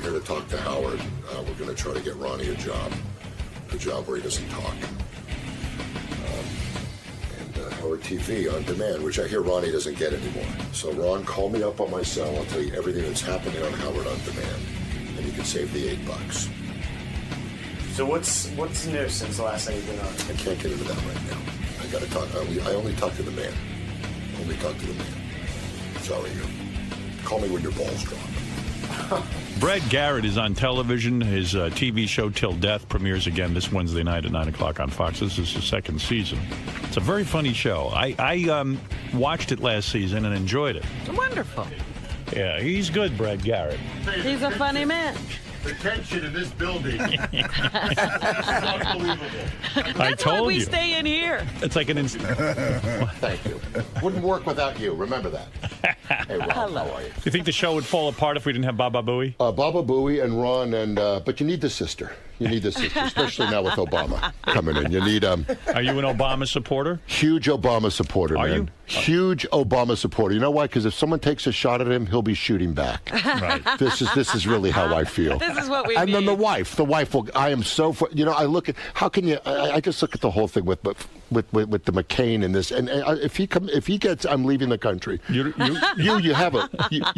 here to talk to Howard. We're going to try to get Ronnie a job where he doesn't talk. And Howard TV on demand, which I hear Ronnie doesn't get anymore. So Ron, call me up on my cell. I'll tell you everything that's happening on Howard on demand, and you can save the $8. So what's new since the last time you've been on? I can't get into that right now. I got to talk. I only talk to the man. Only talk to the man. Sorry, call me when your balls drop. Brett Garrett is on television. His TV show Till Death premieres again this Wednesday night at 9 o'clock on Fox. This is the second season. It's a very funny show. I watched it last season and enjoyed it. Wonderful. Yeah, he's good, Brett Garrett. He's a funny man. The tension in this building. Unbelievable. That's why we stay in here. It's like an instant. Thank you. Wouldn't work without you. Remember that. Hey, Ron, Hello. how are you? You think the show would fall apart if we didn't have Baba Booey? Baba Booey and Ron, but you need the sister. You need the sister, especially now with Obama coming in. You need Are you an Obama supporter? Huge Obama supporter, Are man. you? Huge Obama supporter. You know why? Because if someone takes a shot at him, he'll be shooting back. Right. This is really how I feel. This is what we And need. then the wife will. I am so. I look at how can you? I just look at the whole thing with the McCain and this. And if he gets, I'm leaving the country. You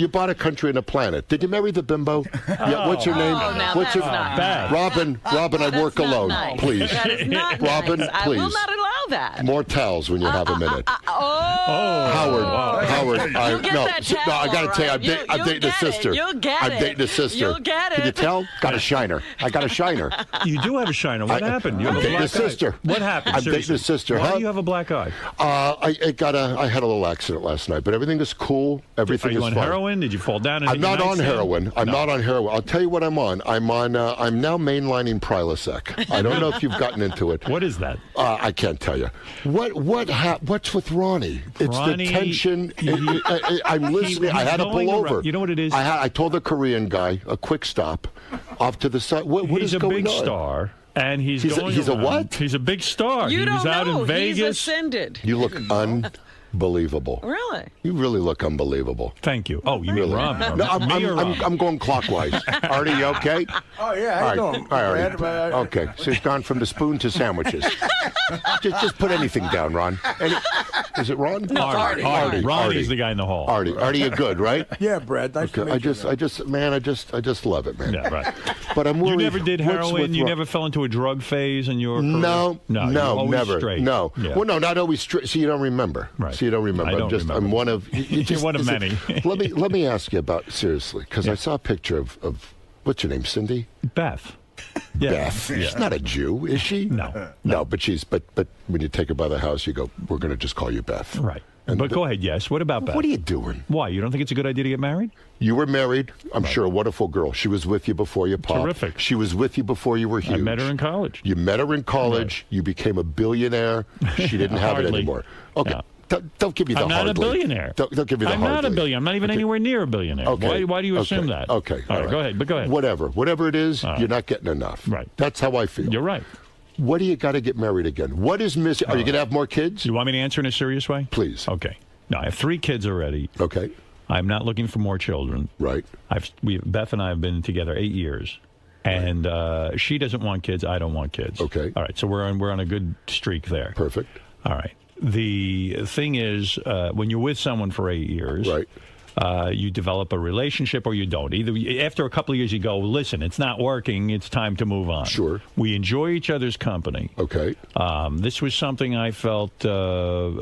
bought a country and a planet. Did you marry the bimbo? Yeah. What's her name? now What's that's her? not Bad. Robin. I work not alone. nice. Please. That is not Robin, nice. please. I will not allow that. More towels when you have a minute. Howard. You'll get that towel, I got to tell you, I'm dating a sister. You'll get I'm it. dating a sister. You'll get it. Can you tell? Got a shiner. I got a shiner. You do have a shiner. What happened? You have I'm a dating a black eye. sister. What happened? I'm dating Seriously. a sister. Why Huh? do you have a black eye? I had a little accident last night, but everything is cool. Everything Are you is on fine. heroin? Did you fall down? I'm not on heroin. I'm not on heroin. I'll tell you what I'm on. I'm now mainlining Prilosec. I don't know if you've gotten into it. What is that? I can't tell you. What's with Ronnie? It's Ronnie, the tension. I'm listening. I had to pull over. You know what it is? I told the Korean guy a quick stop off to the side. What He's is a going big on? star. And he's going he's a around. what? He's a big star. You he don't was out know. in Vegas. He's ascended. You look unbelievable. Really? You really look unbelievable. Thank you. Oh, you Really? mean Rob? No, Rob? I'm going clockwise. Artie, you okay? Oh, yeah, how you doing? Hi, Artie. Okay, so he's gone from the spoon to sandwiches. just put anything down, Ron. Is it Ron? No, Artie. Ronnie's the guy in the hall. Artie, you're good, right? Yeah, Brad. Nice to Okay, meet you. I just love it, man. Yeah, right. But I'm worried. You never did what's heroin? with You Ron- never fell into a drug phase in your career? No, you're always never. straight. No. Yeah. Well, no, not always straight. So you don't remember. Right. So you don't remember. I don't remember. I'm one of. You're one of many. Let me ask you about seriously, because I saw a picture of what's your name, Cindy? Beth. Yeah. Beth. Yeah. She's not a Jew, is she? No. But she's. But when you take her by the house, you go, we're going to just call you Beth. Right. And But go ahead, yes. What about Beth? What are you doing? Why? You don't think it's a good idea to get married? You were married. I'm sure a wonderful girl. She was with you before you popped. Terrific. She was with you before you were huge. I met her in college. You met her in college. Right. You became a billionaire. She didn't have it Hardly. anymore. Okay. No. Don't give me the I'm not hardly. a billionaire. Don't give me the I'm hardly. not a billionaire. I'm not even anywhere near a billionaire. Okay. Why do you assume that? Okay. All right, go ahead. But go ahead. Whatever it is, All right. you're not getting enough. Right. That's how I feel. You're right. What do you got to get married again? What is missing? Are you going to have more kids? Do you want me to answer in a serious way? Please. Okay. No, I have 3 kids already. Okay. I'm not looking for more children. Right. Beth and I have been together 8 years, and she doesn't want kids. I don't want kids. Okay. All right. So we're on a good streak there. Perfect. All right. The thing is, when you're with someone for 8 years, Right. You develop a relationship or you don't. Either after a couple of years, you go, listen, it's not working. It's time to move on. Sure. We enjoy each other's company. Okay. This was something I felt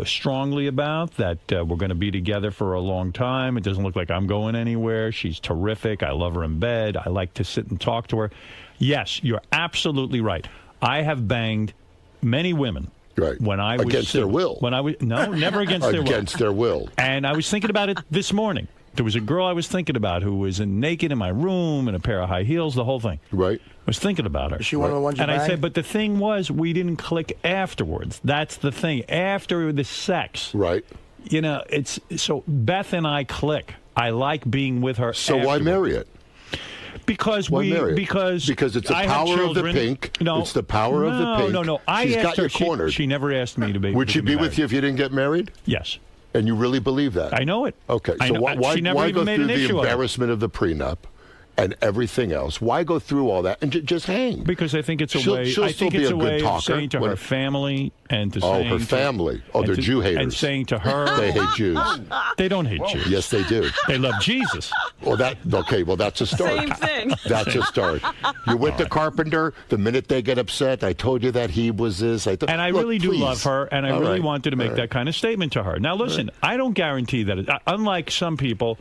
strongly about, that we're going to be together for a long time. It doesn't look like I'm going anywhere. She's terrific. I love her in bed. I like to sit and talk to her. Yes, you're absolutely right. I have banged many women. Right. When I was against their will. No, never against their will. Against their will. And I was thinking about it this morning. There was a girl I was thinking about who was naked in my room in a pair of high heels, the whole thing. Right. I was thinking about her. Is she one of the ones you And I banged? said, but the thing was, we didn't click afterwards. That's the thing. After the sex. Right. You know, it's so Beth and I click. I like being with her. So why marry it? Because Why marry it? because it's the I have power of the children. pink. No, It's the power of the pink. No. She's asked got her. you cornered. She never asked me to be. Would she be with married. you if you didn't get married? Yes. And you really believe that? I know it. Okay, I so know- why she never go even made through an the issue of it. embarrassment of the prenup and everything else. Why go through all that and just hang? Because I think it's a way. She'll I think still it's be a a good way talker. of saying to her family and to saying her family. They're Jew haters. And saying to her, they hate Jews. They don't hate Jews. Yes, they do. They love Jesus. Well, that's a start. Same thing. That's a start. You're with the carpenter. The minute they get upset, I told you that he was this. And I really do love her, and I really wanted to make that kind of statement to her. Now, listen, I don't guarantee that. Unlike some people,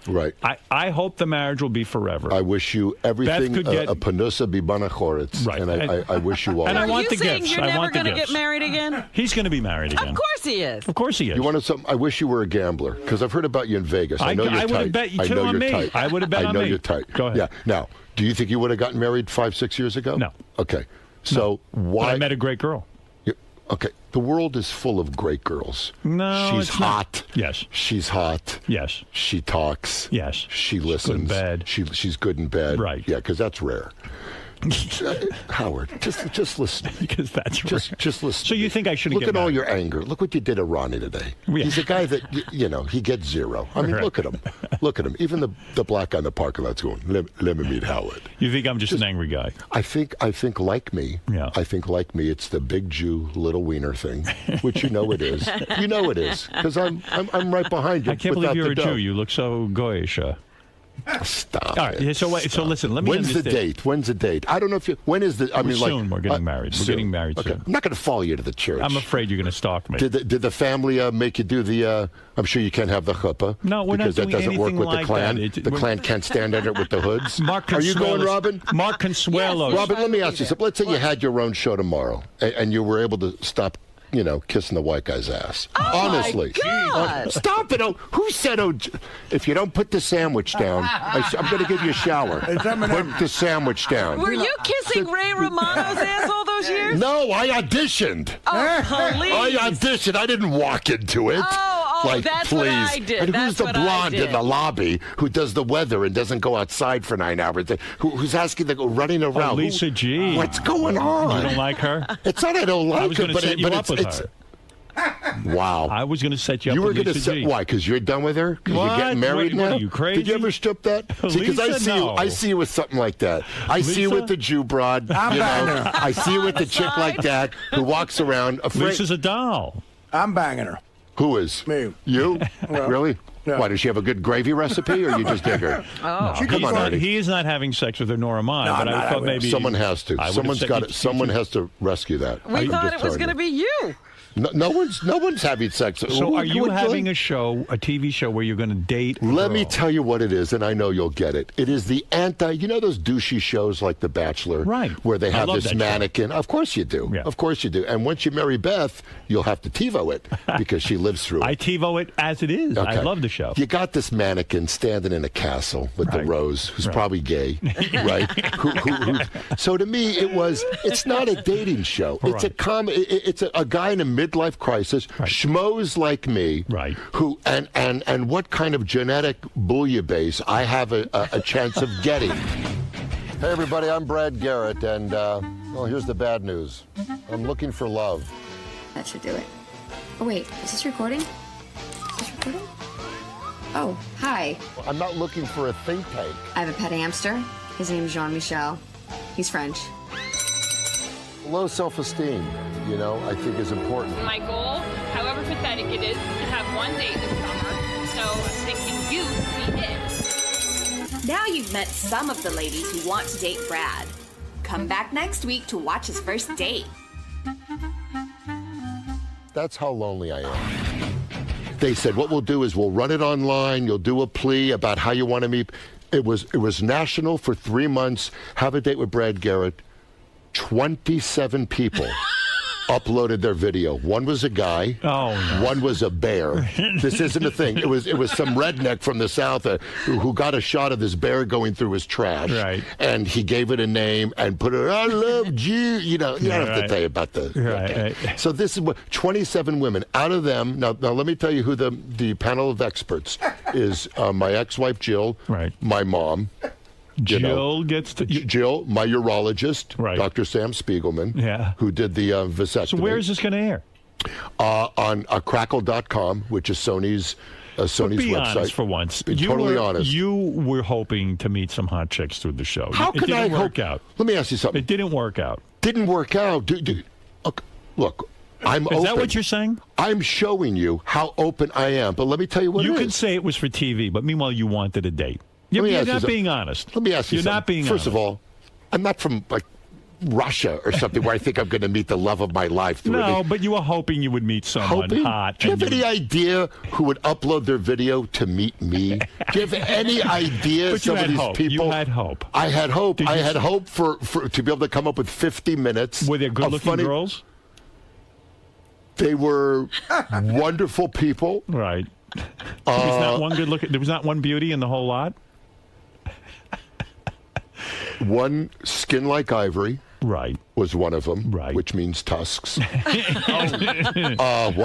I hope the marriage will be forever. I wish you everything. A panusa bibana choretz. Right. And I wish you all. And I want the gifts. Are you saying you're never going to get married again? He's going to be married again. Of course he is. Of course he is. You want something? I wish you were a gambler because I've heard about you in Vegas. I know you're tight. I would have bet you too on me. Tight. I would have bet on me. I know you're tight. Go ahead. Yeah. Now, do you think you would have gotten married 5-6 years ago? No. Okay. So why? But I met a great girl. Okay. The world is full of great girls. No, she's hot. Not. Yes. She's hot. Yes. She talks. Yes. She listens. Good in bed. She's good in bed. Right. Yeah, because that's rare. Howard, just listen. Because that's rare. Just listen. So you think I shouldn't look get at all married? your anger? Look what you did to Ronnie today. Yeah. He's a guy that he gets zero. I mean, look at him. Look at him. Even the black guy in the parking lot's going, let me meet Howard. You think I'm just an angry guy? I think like me. Yeah. I think like me, it's the big Jew little wiener thing, which you know it is. You know it is because I'm right behind you. I can't believe you're a Jew. You look so goyish. Stop. All right. So listen. Let me. When's the date? When's the date? I don't know if you. When is the? I mean, soon. We're getting married. We're getting married soon. I'm not going to follow you to the church. I'm afraid you're going to stalk me. Did the family make you do the? I'm sure you can't have the chuppah. No, we're because not doing that doesn't work anything with like the clan. that. The clan can't stand under it with the hoods. Are you going, Robin? Mark Consuelo. Robin, let me ask you something. Let's say you had your own show tomorrow, and you were able to stop. Kissing the white guy's ass. Oh Honestly. My God. Stop it. Who said, if you don't put the sandwich down, I'm going to give you a shower. Put the sandwich down. Were you kissing Ray Romano's ass all those years? No, I auditioned. Oh, please. I auditioned. I didn't walk into it. That's please. what I did. And That's who's the blonde in the lobby who does the weather and doesn't go outside for 9 hours? Who's asking to go running around? Lisa G. What's going on? You don't like her? It's not I don't like her, but it's wow. I was going to set you up You were with going Lisa G. Why? Because you're done with her? Because you're getting married now? What, are you crazy? Did you ever strip that? Because I see you with something like that. I see you with the Jew broad. I see you with the chick like that who walks around afraid. Lisa's a doll. I'm banging her. Who is? Me. You? Yeah. Really? Yeah. Why, does she have a good gravy recipe, or you just dig her? No, come on, Artie. He is not having sex with her, nor am I. No, but I thought maybe someone has to. Someone has to rescue that. We thought it was going to be you. No one's having sex. So are you having a TV show where you're going to date? Let me tell you what it is, and I know you'll get it. It is the those douchey shows like The Bachelor, right? Where they have this mannequin. Show. Of course you do. Yeah. Of course you do. And once you marry Beth, you'll have to TiVo it because she lives through it. I TiVo it as it is. Okay. I love the show. You got this mannequin standing in a castle with the rose, who's probably gay, right? So to me, it's not a dating show. It's it's a guy in a midlife crisis. Schmoes like me, who and what kind of genetic bouillabaisse I have a chance of getting. Hey everybody, I'm Brad Garrett, and here's the bad news. I'm looking for love. That should do it. Oh wait, is this recording? Oh, hi. I'm not looking for a think tank. I have a pet hamster. His name is Jean-Michel. He's French. Low self-esteem, I think is important. My goal, however pathetic it is to have one date this summer. So I'm thinking you be it. Now you've met some of the ladies who want to date Brad. Come back next week to watch his first date. That's how lonely I am. They said, what we'll do is we'll run it online. You'll do a plea about how you want to meet. It was national for 3 months. Have a date with Brad Garrett. 27 people uploaded their video. One was a guy. Oh, no. One was a bear. This isn't a thing. It was some redneck from the South who got a shot of this bear going through his trash. Right. And he gave it a name and put it, I love you. You don't have to tell you about the... Right. So this is what 27 women. Out of them, now let me tell you who the panel of experts is. My ex-wife, Jill. Right. My mom. Jill gets to... Jill, my urologist, Dr. Sam Spiegelman, who did the vasectomy. So where is this going to air? On Crackle.com, which is Sony's Sony's be website. Honest for once. Be totally honest. You were hoping to meet some hot chicks through the show. How could I work out? Let me ask you something. It didn't work out. Didn't work out. Dude, look, I'm open. Is that what you're saying? I'm showing you how open I am. But let me tell you what it is. You could say it was for TV, but meanwhile you wanted a date. You're not being honest. Let me ask you something. You're not being honest. First honest. of all, I'm not from, like, Russia or something where I think I'm going to meet the love of my life. No, but you were hoping you would meet someone hot. Do you have any idea who would upload their video to meet me? Do you have any idea but some of these people? You had hope. I had hope. I had hope for to be able to come up with 50 minutes. Were there good-looking girls? They were wonderful people. Right. There was not one good looking. There was not one beauty in the whole lot. One skin like ivory. Right. Was one of them. Right. Which means tusks. One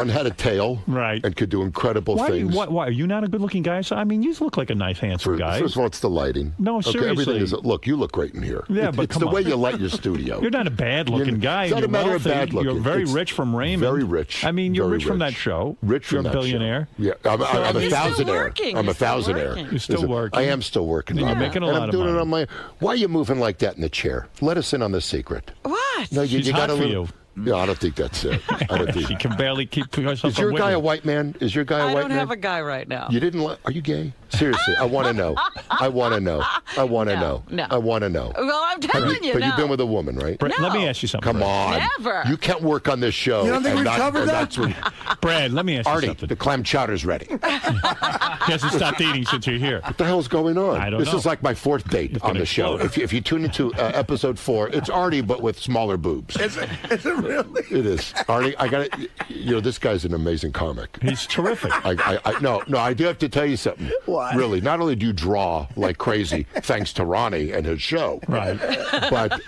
had a tail. Right. And could do incredible things. Why? Are you not a good-looking guy? So, I mean, you look like a nice, handsome guy. First of all, it's the lighting. No, seriously. Everything is. Look, you look great in here. Yeah, but it's the way you light your studio. You're not a bad-looking guy. It's not a matter of bad looking. You're very rich from Raymond. Very rich. I mean, you're rich from that show. Rich from that show. You're a billionaire. Yeah, I'm a thousandaire. I'm a thousandaire. You're still working. I am still working. You're making a lot of money. I'm doing it on my. Why are you moving like that in the chair? Let us in on the secret. What? No, She's you hot got for you. Yeah, I don't think that's it. I don't think. She can barely keep herself. Is your guy a white man? Is your guy a white man? I don't have a guy right now. You didn't. Are you gay? Seriously, I want to know. I want to know. I want to know. No. I want to know. Well, I'm telling you, But no. you've been with a woman, right? Brad, let me ask you something. Come on. Never. You can't work on this show. You don't think we covered that? Brad, let me ask you Artie, something. the clam chowder's ready. He hasn't stopped eating since you're here. What the hell's going on? I don't This know. is like my fourth date on the show. If you tune into episode 4, it's Artie, but with smaller boobs. Is it really? It is. Artie, I got it. You know, this guy's an amazing comic. He's terrific. No, I do have to tell you something. What? Really, not only do you draw like crazy, thanks to Ronnie and his show, Right. but,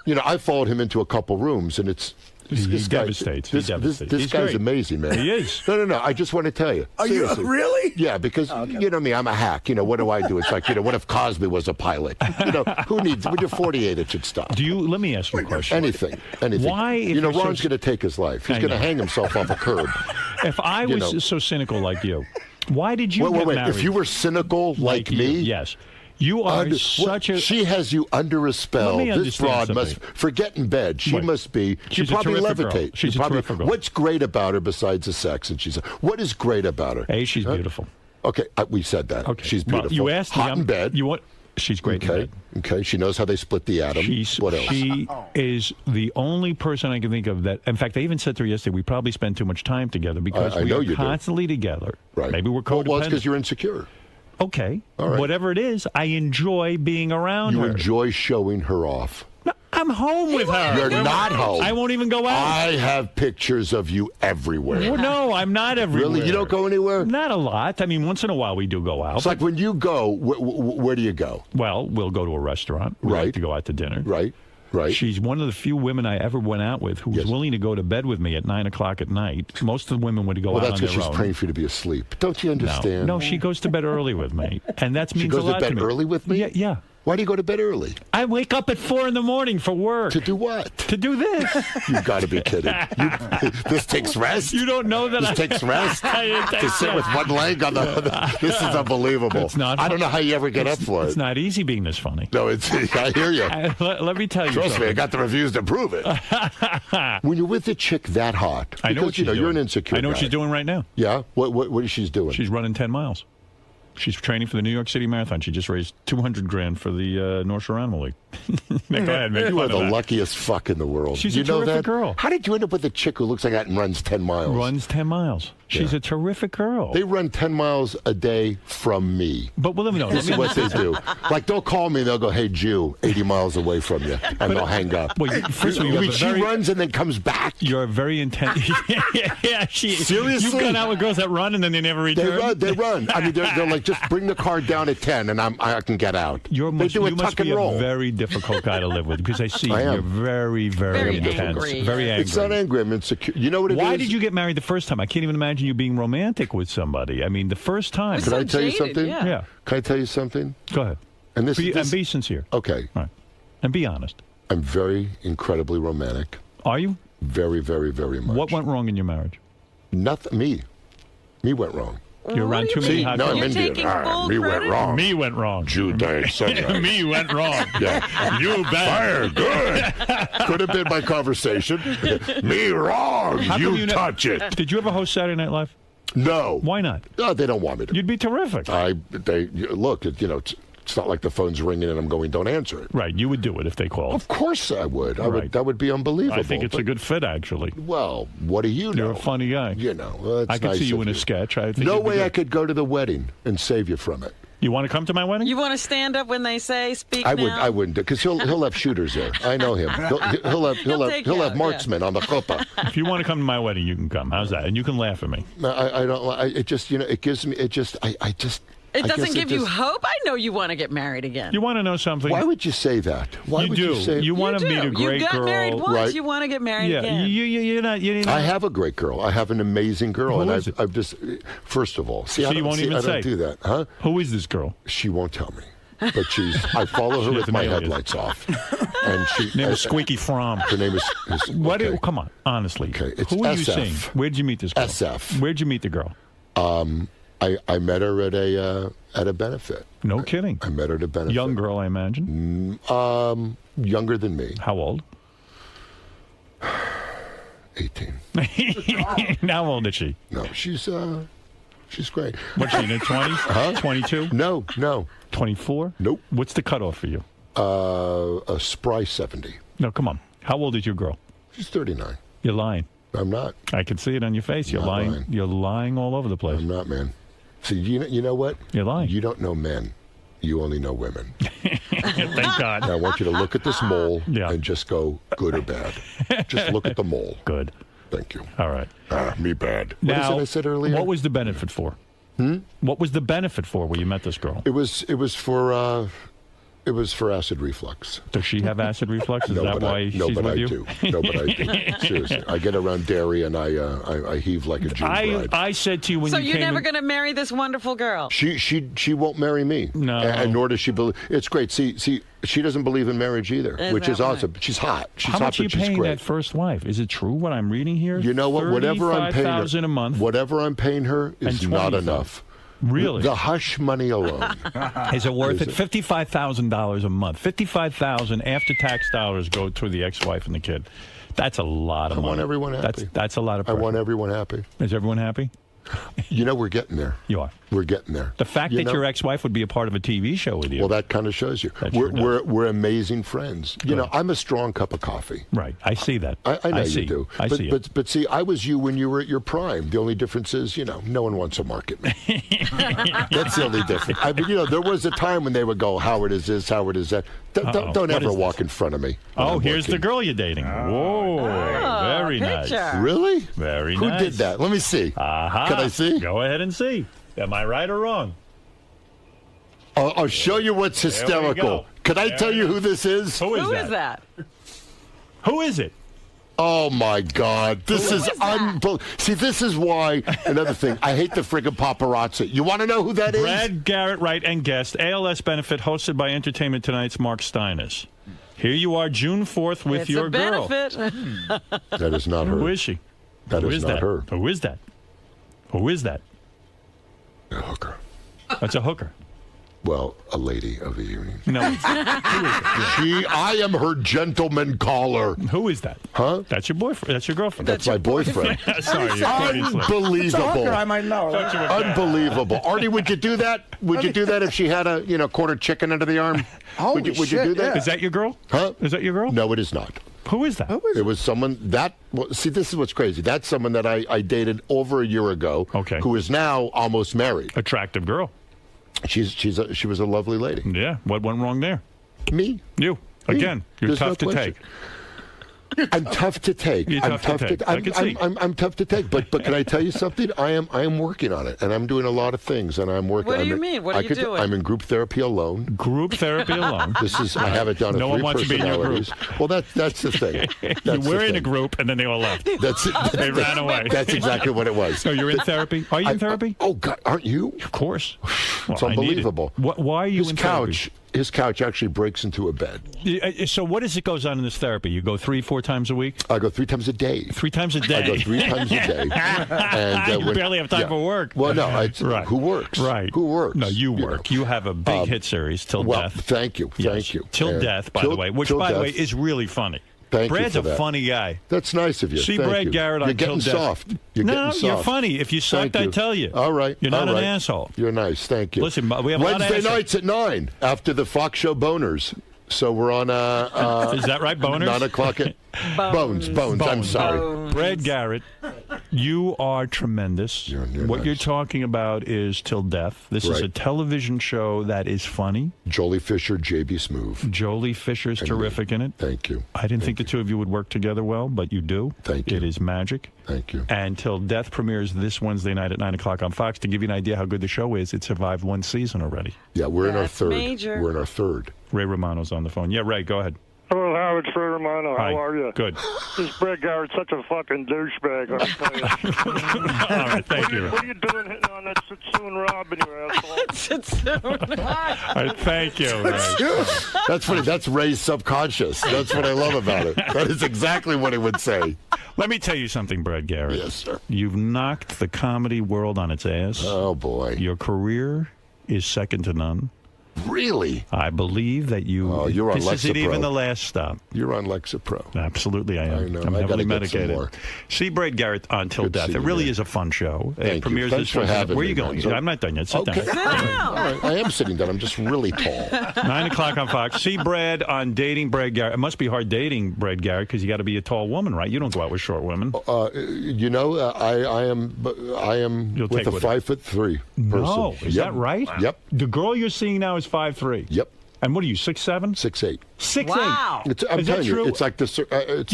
you know, I followed him into a couple rooms, and it's... He devastates. This He's guy's great. amazing, man. He is. No. I just want to tell you. Are you Seriously. really? Yeah, because you know me, I'm a hack. You know, what do I do? It's like, you know, what if Cosby was a pilot? You know, who needs? When you're 48, it should stop. Let me ask you a question. Anything. Why? You know, Ron's going to take his life. He's going to hang himself off a curb. If I was so cynical like you, why did you get wait. married? If you were cynical like me, yes. You are such a... She has you under a spell. Let me This broad something. must forget in bed. She must be. She She's a probably terrific girl. levitate. She's a terrific girl. What's great about her besides the sex? And what is great about her? A, she's beautiful. Okay, we said that. Okay, she's beautiful. Well, you asked hot me. in bed. She's great. Okay. In bed. Okay. She knows how they split the atom. What else? She is the only person I can think of that. In fact, I even said to her yesterday, we probably spend too much time together because we are constantly together. Right. Maybe we're codependent. Well, it's because you're insecure. Okay. All right. Whatever it is, I enjoy being around her. You enjoy showing her off. No, I'm home with her. You're not home. I won't even go out. I have pictures of you everywhere. Well, no, I'm not everywhere. Really? You don't go anywhere? Not a lot. I mean, once in a while we do go out. It's like when you go, where do you go? Well, we'll go to a restaurant. We like to go out to dinner. Right. She's one of the few women I ever went out with who was willing to go to bed with me at 9 o'clock at night. Most of the women would go out on their own. Well, that's because she's praying for you to be asleep. Don't you understand? No, she goes to bed early with me, and that means a lot to me. She goes to bed early with me? Yeah. Why do you go to bed early? I wake up at 4 in the morning for work. To do what? To do this. You've got to be kidding. This takes rest? You don't know that This takes rest? To sit with one leg on the... This is unbelievable. It's not. I don't know how you ever get up for it. It's not easy being this funny. No, I hear you. Let me tell you Trust something. me, I got the reviews to prove it. When you're with a chick that hot, I know what she's doing. You're an insecure I know what guy. she's doing right now. Yeah? What is she doing? She's running 10 miles. She's training for the New York City Marathon. She just raised $200,000 for the North Shore Animal League. Go ahead, make You fun are of the that. luckiest fuck in the world. She's you a know terrific that? girl. How did you end up with a chick who looks like that and runs 10 miles? Runs 10 miles. She's a terrific girl. They run 10 miles a day from me. But well, let me know. This is what they do. Like, they'll call me and they'll go, hey, Jew, 80 miles away from you. And they'll hang up. Well, first of all, she runs and then comes back. You're very intense. Seriously? You've gone out with girls that run and then they never return? They run. I mean, they're like, just bring the car down at 10 and I can get out. You do a must tuck be and roll. a very difficult guy to live with because I see I am. you're very, very intense. angry. Very angry. It's not angry. I'm insecure. You know what it is? Why did you get married the first time? I can't even imagine you being romantic with somebody. I mean, the first time. Can I tell you something? Yeah. Can I tell you something? Go ahead. And be sincere. Okay. All right. And be honest. I'm very incredibly romantic. Are you? Very, very, very much. What went wrong in your marriage? Nothing. Me went wrong. You're around too many hot girls. You're taking full me went credit? wrong. Me went wrong. Jude died Sunday. Me went wrong. Yeah. You bad. Fire, good. Could have been my conversation. Me wrong. How come You touch it. Did you ever host Saturday Night Live? No. Why not? They don't want me to. You'd be terrific. Look, it's not like the phone's ringing and I'm going, don't answer it. Right, you would do it if they called. Of course I would. Right. That would be unbelievable. I think it's a good fit, actually. Well, what do you know? You're a funny guy. It's I could nice see you of in a sketch. I think No it'd be way good. I could go to the wedding and save you from it. You want to come to my wedding? You want to stand up when they say speak I now? wouldn't, because he'll have shooters there. I know him. He'll have marksmen on the chuppah. If you want to come to my wedding, you can come. How's that? And you can laugh at me. I don't. It just it gives me. It doesn't give you hope? I know you want to get married again. You want to know something? Why would you say that? Why would you say? You want to meet a great girl. You got married once. Right. You want to get married again. You're not. I have a great girl. I have an amazing girl, Who and is it? I've just. First of all, So you won't even I say. don't do that, huh? Who is this girl? She won't tell me. But I follow her with has my an alias. headlights off, and she. Name is Squeaky Fromm. Her name is. What? Come on, honestly. Okay, it's Who are you SF. seeing? Where'd you meet this girl? SF. Where'd you meet the girl? I met her at a benefit. No kidding. I met her at a benefit. Young girl, I imagine. Younger than me. How old? 18. How old is she? No, she's great. What's she in her 20s? Huh? 22? No. 24? Nope. What's the cutoff for you? A spry 70. No, come on. How old is your girl? She's 39. You're lying. I'm not. I can see it on your face. You're Not lying. lying. You're lying all over the place. I'm not, man. See, you know what? You're lying. You don't know men. You only know women. Thank God. Now, I want you to look at this mole Yeah. and just go good or bad. Just look at the mole. Good. Thank you. All right. Me bad. Now, what is it I said earlier? what was the benefit for? What was the benefit for when you met this girl? It was for acid reflux. Does she have acid reflux? Is that why she's with you? Do. No, but I do. Seriously, I get around dairy and I heave like a June bride. I said to you when So you you're came never in- going to marry this wonderful girl? She won't marry me. No. And nor does she believe. It's great. See, she doesn't believe in marriage either, which is awesome. She's hot. She's How hot, much are you but she's paying great. that first wife? Is it true what I'm reading here? You know what? Whatever I'm paying her, $35,000 a month. whatever I'm paying her is And not 25. enough. Really? The hush money alone. Is it worth it? Is $55,000 a month. $55,000 after-tax dollars go to the ex-wife and the kid. That's a lot of money. I want everyone happy. That's a lot of I pressure. want everyone happy. Is everyone happy? You know, we're getting there. You are. We're getting there. The fact that your ex-wife would be a part of a TV show with you. Well, that kind of shows you. That sure does. We're amazing friends. You know, I'm a strong cup of coffee. Right. I see that. I know see. you do. I see it. But see, I was you when you were at your prime. The only difference is, no one wants to market me. That's the only difference. I mean, there was a time when they would go, Howard is this, Howard is that. Don't What ever is walk in front of me. when Oh, I'm here's the working. girl you're dating. Whoa. Very nice. picture. Really? Very Who nice. did that? Let me see. Aha. Can I see? Go ahead and see. Am I right or wrong? I'll show you what's There we hysterical. go. Can I There tell we you go. who this is? Who Who is that? Who is it? Oh my God! This is unbelievable. See, this is why. Another thing, I hate the friggin' paparazzi. You want to know who that is? Brad Garrett, Wright, and guest, ALS benefit hosted by Entertainment Tonight's Mark Steiners. Here you are, June 4th, with It's your a girl. benefit. That is not her. Who is she? That Who is not that? her. Who is that? Who is that? A hooker. That's a hooker. Well, a lady of the union. No. Who is it? Yeah. I am her gentleman caller. Who is that? Huh? That's your boyfriend. That's your girlfriend. That's my boyfriend. Sorry, you're Freudian slip. Unbelievable. I might know. Unbelievable. Artie, would you do that? Would you do that if she had a quarter chicken under the arm? Holy would you shit, do that? yeah. Is that your girl? Huh? Is that your girl? No, it is not. Who is that? It was someone that. Well, see, this is what's crazy. That's someone that I dated over a year ago. Okay. Who is now almost married. Attractive girl. She was a lovely lady. Yeah. What went wrong there? Me. You. Again, you're There's tough no to question. take. I'm tough to take. You're I'm tough to take. I can see. I'm tough to take. But can I tell you something? I am working on it, and I'm doing a lot of things, and I'm working. What do you mean? What are you doing? I'm in group therapy alone. Group therapy alone. This is I have it done. No one wants to be in your group. Well, that's the thing. You were in a group, and then they all left. That's it. They ran away. That's exactly what it was. No, you're in therapy? Are you in therapy? Oh God, aren't you? Of course. Well, It's I need it. unbelievable. Why are you This in couch therapy? his couch actually breaks into a bed. So what is it goes on in this therapy? You go 3-4 times a week? I go 3 times a day. 3 times a day? I go 3 times a day. And, you barely have time for work. Well, no. Right. Who works? Right. Who works? No, you work. You have a big hit series, Till Death. Thank you. Thank you. Till Death, by the way, which, by the way, is really funny. Thank Brad's you for a that. funny guy. That's nice of you. See Thank Brad you. Garrett on You're getting Till Death. soft. You're no, getting soft. you're funny. If you sucked, I'd tell you. All right. You're not all right. an asshole. You're nice. Thank you. Listen, we have a lot of Wednesday nights at 9 after the Fox Show Boners. So we're on is that right, Boners? 9 o'clock at Bones. I'm sorry. Bones. Brad Garrett, you are tremendous. You're what nice. you're talking about is Till Death. This is Right. a television show that is funny. Jolie Fisher, JB Smoove. Jolie Fisher's terrific in it. Thank you. I didn't think the two of you would work together well, but you do. Thank you. It is magic. Thank you. And Till Death premieres this Wednesday night at 9 o'clock on Fox. To give you an idea how good the show is, it survived 1 season already. Yeah, we're in our That's third. major. We're in our third. Ray Romano's on the phone. Yeah, Ray, go ahead. Hello, Howard. It's Ray Romano. Hi. How are you? Good. This Brett Garrett's such a fucking douchebag. I'll tell you. All right, thank you. What are you doing hitting on that Sitsoon Robin, you asshole? All right, thank you, Ray. That's funny. That's Ray's subconscious. That's what I love about it. That is exactly what he would say. Let me tell you something, Brad Garrett. Yes, sir. You've knocked the comedy world on its ass. Oh, boy. Your career is second to none. Really? I believe that you. Oh, you're on This isn't Lexapro. even the last stop. You're on Lexapro. Absolutely, I am. I know. I'm I heavily gotta get some medicated. more. See Brad Garrett on Till Good Death. seeing It you, really man. is a fun show. Thank It you. premieres Thanks this for Wednesday. having Where are me, you going? man. I'm not done yet. Sit Okay. down. All right. I am sitting down. I'm just really tall. 9 o'clock on Fox. See Brad on Dating Brad Garrett. It must be hard dating Brad Garrett because you got to be a tall woman, right? You don't go out with short women. You know, I am You'll with take a what- 5'3" person. No, is Yep. that right? Yep. The girl you're seeing now is 5'3". Yep. And what are you, 6'7"? 6'8". 6'8". Wow. I'm Is that telling you, true? it's like the it's You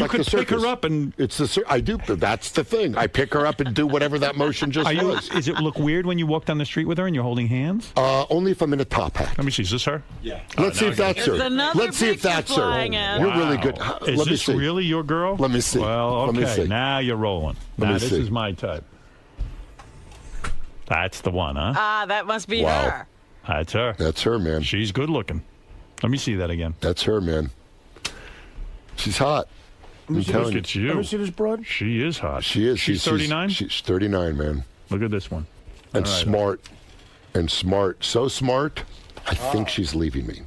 like could the circus. pick her up and. It's the I do. That's the thing. I pick her up and do whatever that motion just Are you, was. is it look weird when you walk down the street with her and you're holding hands? Only if I'm in a top hat. Let me see. Is this her? Yeah. Let's see if that's her. There's another Let's see if picture that's her. flying in. You're really good. Is Let me this see. really your girl? Let me see. Well, Let okay. me see. Now you're rolling. Let Now me this see. is my type. That's the one, huh? Ah, that must be Wow. her. That's her. That's her, man. She's good looking. Let me see that again. That's her, man. She's hot. I'm telling Look you. at you. Let me see this broad. She is hot. She is. She's 39? She's 39, man. Look at this one. And All right. smart. And smart. So smart, I think Ah. she's leaving me.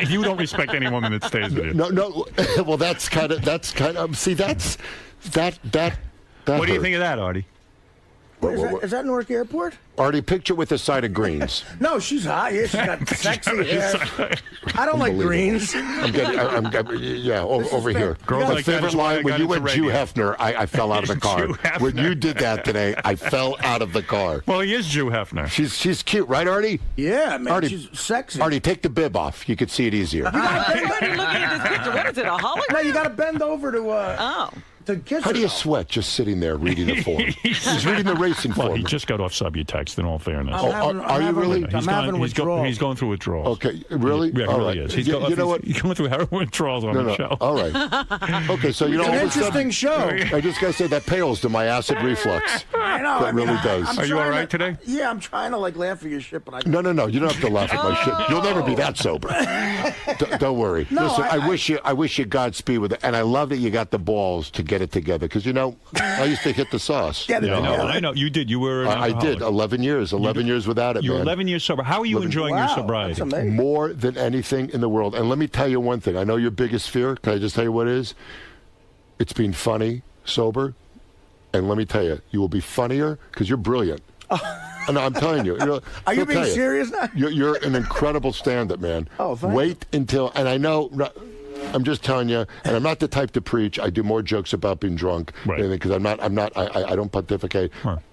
You don't respect any woman that stays with you. No. Well, that's kind of. See, that. What do you hurt. think of that, Artie? Is that Newark Airport? Artie, picture with a side of greens. No, she's hot. Yeah, she's got sexy hair. I don't like greens. I'm getting, over here. Girls My like that favorite is why I line, when got you into went Jew radio. Hefner, I fell out of the car. Jew Hefner. When you did that today, I fell out of the car. Well, he is Jew Hefner. She's cute, right, Artie? Yeah, man, Artie, she's sexy. Artie, take the bib off. You could see it easier. Everybody looking at this picture. What is it, a hologram? No, you got to bend over to Oh. to kiss How her. do you sweat just sitting there reading the form? He's reading the racing Well, form. he just got off Subutext, in all fairness. Are you really? He's withdrawals. going through withdrawals. Okay, really? Yeah, he All really right. is. He's You know what? He's going through heroin withdrawals on the show. All right. Okay, so you know, It's an all of a interesting sudden, show. I just gotta say that pales to my acid reflux. I know. That really does. I'm Are you trying all right today? Yeah, I'm trying to laugh at your shit, but I. No. You don't have to laugh at my shit. You'll never be that sober. Don't worry. No, Listen, I- I wish you Godspeed with it, and I love that you got the balls to get it together. Because I used to hit the sauce. Yeah, I know. You did. You were an I did. alcoholic. 11 years. 11 years without it, You were man. 11 years sober. How are you enjoying your Wow, sobriety? that's amazing. More than anything in the world. And let me tell you one thing. I know your biggest fear. Can I just tell you what it is? It's being funny, sober. And let me tell you, you will be funnier because you're brilliant. No, I'm telling you. Are you being serious now? You're an incredible stand-up, man. Oh, thank Wait until, and I know, I'm just telling you, and I'm not the type to preach. I do more jokes about being drunk, Right. because I don't pontificate,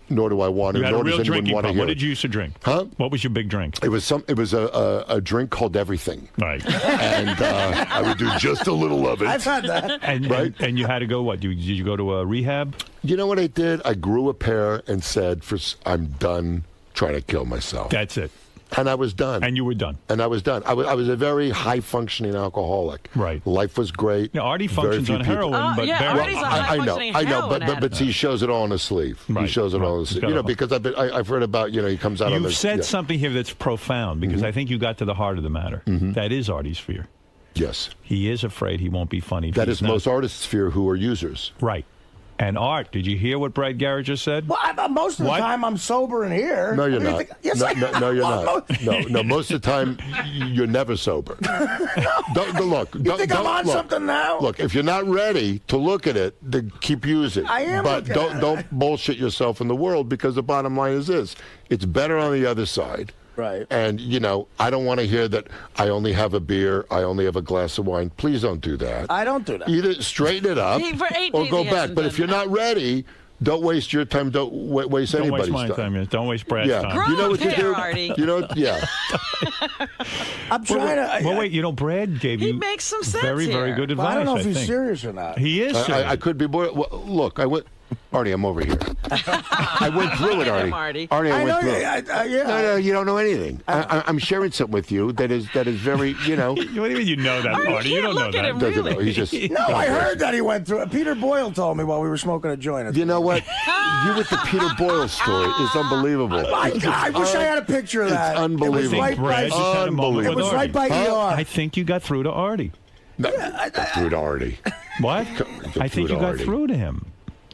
nor do I want to, You had a nor real does anyone drinking want to problem. hear. What did you used to drink? Huh? What was your big drink? It was a drink called Everything, Right. and I would do just a little of it. I've had that. And you had to go, what? Did you go to a rehab? You know what I did? I grew a pair and said, I'm done trying to kill myself. That's it. And I was done. And you were done. And I was done. I was a very high-functioning alcoholic. Right. Life was great. Yeah, Artie functions on heroin, but Artie's a high-functioning heroin but he shows it all on his sleeve. Right, He shows it all on his sleeve. You know, because I've heard about, he comes out on the... You've said something here that's profound, because I think you got to the heart of the matter. That is Artie's fear. Yes. He is afraid he won't be funny. That is most artists' fear who are users. Right. And Art, did you hear what Brad Garrett just said? Well, most of the time I'm sober in here. No, you're not. Yes, no, you're not. No, most of the time you're never sober. Look. You think I'm on something now? Look, if you're not ready to look at it, then keep using. I am. But don't bullshit yourself in the world, because the bottom line is this: it's better on the other side. Right. And, I don't want to hear that I only have a beer, I only have a glass of wine. Please don't do that. I don't do that. Either straighten it up or go back. But if you're not ready, don't waste your time. Don't waste anybody's time. Don't waste my time. Don't waste Brad's time. Grow You know what you do? Artie. I'm trying to... Well, wait, Brad gave you... He makes some sense very, very good advice, I don't know if he's think. serious or not. He is serious. I could be more... Well, look, I went... Artie, I'm over here. I went through it, Artie. Artie, I went through it. No, you don't know anything. I'm sharing something with you that is very, What do you mean you know that, Artie? You don't know that. Doesn't know. He's just... No, I heard that he went through it. Peter Boyle told me while we were smoking a joint. You know what? You with the Peter Boyle story is unbelievable. My God, I wish I had a picture of that. It's unbelievable. It was right by ER. I think you got through to Artie. No, through to Artie. What? I think you got through to him.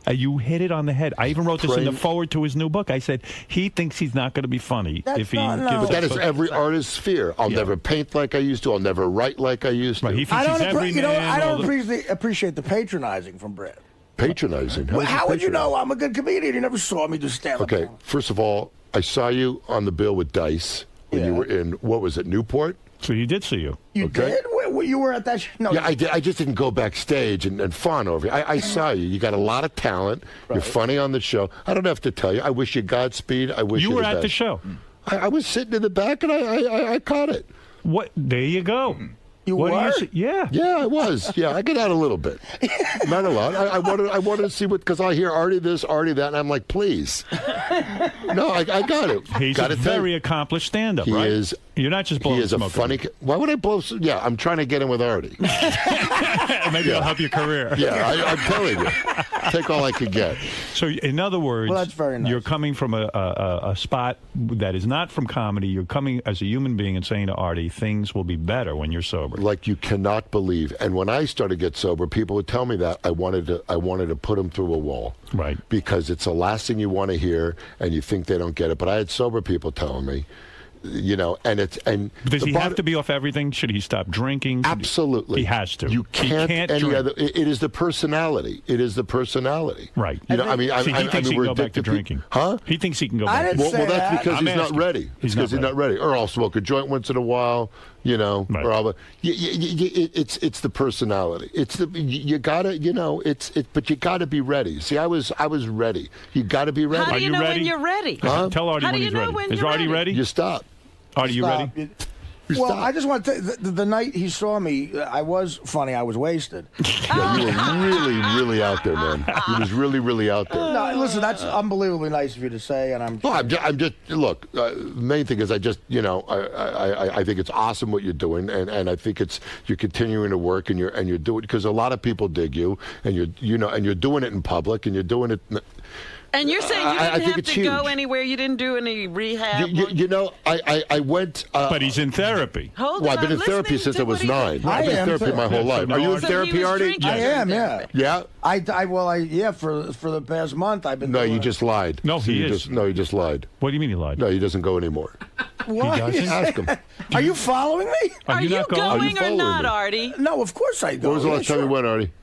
You hit it on the head. I even wrote this in the forward to his new book. I said he thinks he's not going to be funny if he gives But that is every artist's fear. I'll never paint like I used to. I'll never write like I used to. Right. He thinks he's every man. I don't appreciate the patronizing from Brad. Patronizing? How would you know I'm a good comedian? You never saw me do stand-up. Okay, first of all, I saw you on the bill with Dice when you were in, what was it, Newport? So he did see you. You did? You were at that? No. Yeah, I did. I just didn't go backstage and fawn over you. I saw you. You got a lot of talent. Right. You're funny on the show. I don't have to tell you. I wish you Godspeed. I wish you were at the show. I was sitting in the back and I caught it. What? There you go. You were? Yeah. Yeah, I was. Yeah, I got out a little bit. Not a lot. I wanted to see what, because I hear Artie this, Artie that, and I'm like, please. No, I got it. He's a very accomplished stand-up, right? He is. You're not just blowing smoke. He is a funny... Why would I blow... Yeah, I'm trying to get in with Artie. Maybe it'll help your career. Yeah, I'm telling you. Take all I could get. So, in other words, that's very nice. You're coming from a spot that is not from comedy. You're coming as a human being and saying to Artie, things will be better when you're sober. Like you cannot believe. And when I started to get sober, people would tell me that I wanted to put them through a wall. Right. Because it's the last thing you want to hear, and you think they don't get it. But I had sober people telling me, does he have to be off everything? Should he stop drinking? Absolutely. He has to. You can't drink. It is the personality. It is the personality. Right. He thinks he can go back to drinking. Huh? He thinks he can go back. Well, that's because he's not ready. He's not ready. Or I'll smoke a joint once in a while. Right. Or it's the personality. It's you gotta, but you gotta be ready. See, I was ready. You gotta be ready. How do you know when you're ready? Huh? Tell Artie when he's ready. Is Artie ready? You stop. Artie, you ready? Well, I just want to the night he saw me, I was funny. I was wasted. Yeah, you were really, really out there, man. You was really, really out there. No, listen, that's unbelievably nice of you to say, and I'm just look. Main thing is I think it's awesome what you're doing, and I think you're continuing to work, and you're doing, because a lot of people dig you, and you're doing it in public, and you're doing it. And you're saying you didn't have to go anywhere? You didn't do any rehab? I went... but he's in therapy. Hold on, I've been in therapy since I was 9. I've been in therapy my whole life. Are you in therapy, Artie? I am, yeah. Yeah? For the past month I've been... No, you just lied. No, he is. You just lied. What do you mean he lied? No, he doesn't go anymore. What? He doesn't? Ask him. Are you following me? Are you going or not, me? Artie? No, of course I go. When was the last time you went, Artie?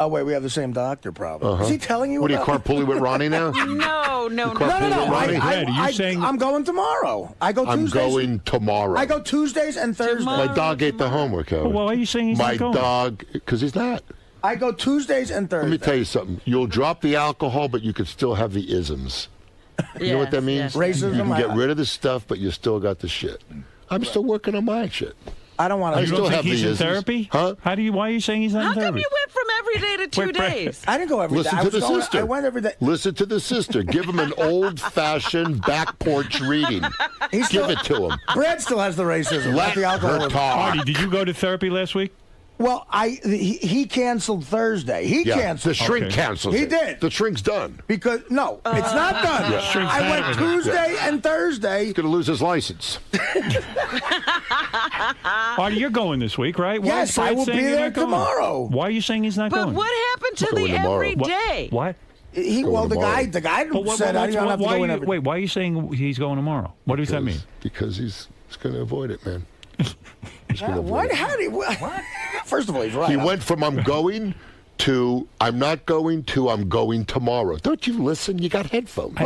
Oh, wait, we have the same doctor problem. Is he telling you What, are you carpooling with Ronnie now? No. I'm going tomorrow. I go Tuesdays. I'm going tomorrow. I go Tuesdays and Thursdays. My dog ate the homework, Howard. Well, why are you saying he's not going? My dog, because he's not. I go Tuesdays and Thursdays. Let me tell you something. You'll drop the alcohol, but you could still have the isms. You know what that means? Yes. Racism. You can get rid of the stuff, but you still got the shit. I'm still working on my shit. I don't want to. You don't think he's in therapy? Huh? Why are you saying he's not in therapy? How come you went from every day to 2 days. I didn't go every day. Listen to the sister. I went every day. Listen to the sister. Give him an old-fashioned back porch reading. Give it to him. Brad still has the racism. Let the alcoholism. her talk. Artie, did you go to therapy last week? Well, he canceled Thursday. He canceled. The shrink canceled. He did. The shrink's done. Because it's not done. I went Tuesday and Thursday. He's going to lose his license. Artie, you're going this week, right? Yes, I will be there tomorrow. Why are you saying he's not But going? what happened to the every day? What? The guy said I don't have to go in every day. Wait, why are you saying he's going tomorrow? What does that mean? Because he's going to avoid it, man. What? First of all, he's right. He went from I'm going to I'm not going to I'm going tomorrow. Don't you listen? You got headphones.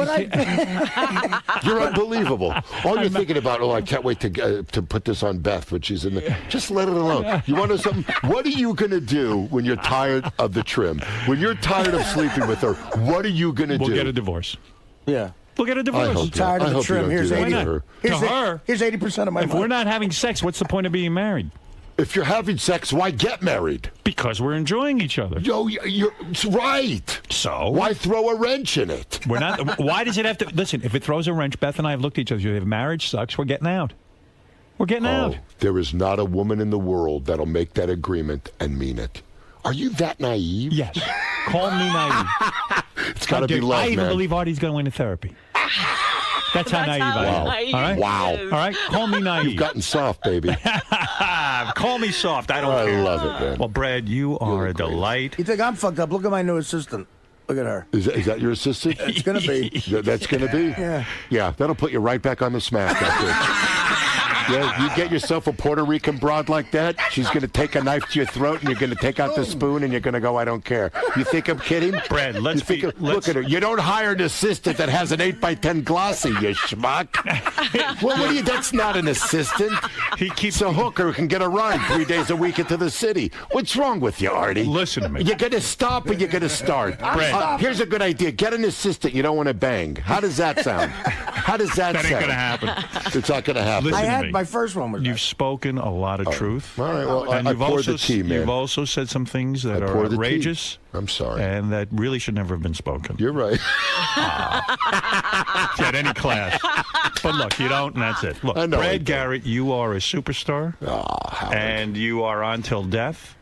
You're unbelievable. All you're thinking about, I can't wait to put this on Beth when she's in there. Just let it alone. You want to know something? What are you going to do when you're tired of the trim? When you're tired of sleeping with her, what are you going to do? We'll get a divorce. Yeah. We'll get a divorce. I'm tired of the trim. Here's 80%. Here's 80% of my money. If we're not having sex, what's the point of being married? If you're having sex, why get married? Because we're enjoying each other. You're right. So? Why throw a wrench in it? We're not. Why does it have to? Listen, if it throws a wrench, Beth and I have looked at each other. If marriage sucks, we're getting out. We're getting out. There is not a woman in the world that'll make that agreement and mean it. Are you that naive? Yes. Call me naive. It's got to be love, I even man. believe Artie's going to therapy. That's how naive I am. All right? Wow. All right? Call me naive. You've gotten soft, baby. Call me soft. I don't care. I love it, man. Well, Brad, you are a delight. You think I'm fucked up? Look at my new assistant. Look at her. Is that your assistant? It's going to be. That's going to be? Yeah. Yeah, that'll put you right back on the smack. Yeah, you get yourself a Puerto Rican broad like that, she's going to take a knife to your throat, and you're going to take out the spoon, and you're going to go, I don't care. You think I'm kidding? Brad, look at her. You don't hire an assistant that has an 8x10 glossy, you schmuck. Well, what are you? That's not an assistant. He keeps a hooker who can get a ride 3 days a week into the city. What's wrong with you, Artie? Listen to me. You're going to stop or you're going to start? Brad. Here's a good idea. Get an assistant you don't want to bang. How does that sound? How does that sound? That ain't going to happen. It's not going to happen. Listen to me. My first one was You've spoken a lot of truth. All right, well, and I poured the tea, man. You've also said some things that are outrageous. I'm sorry. And that really should never have been spoken. You're right. If you had any class. But look, you don't, and that's it. Look, Brad Garrett, you are a superstar. And you are on till death.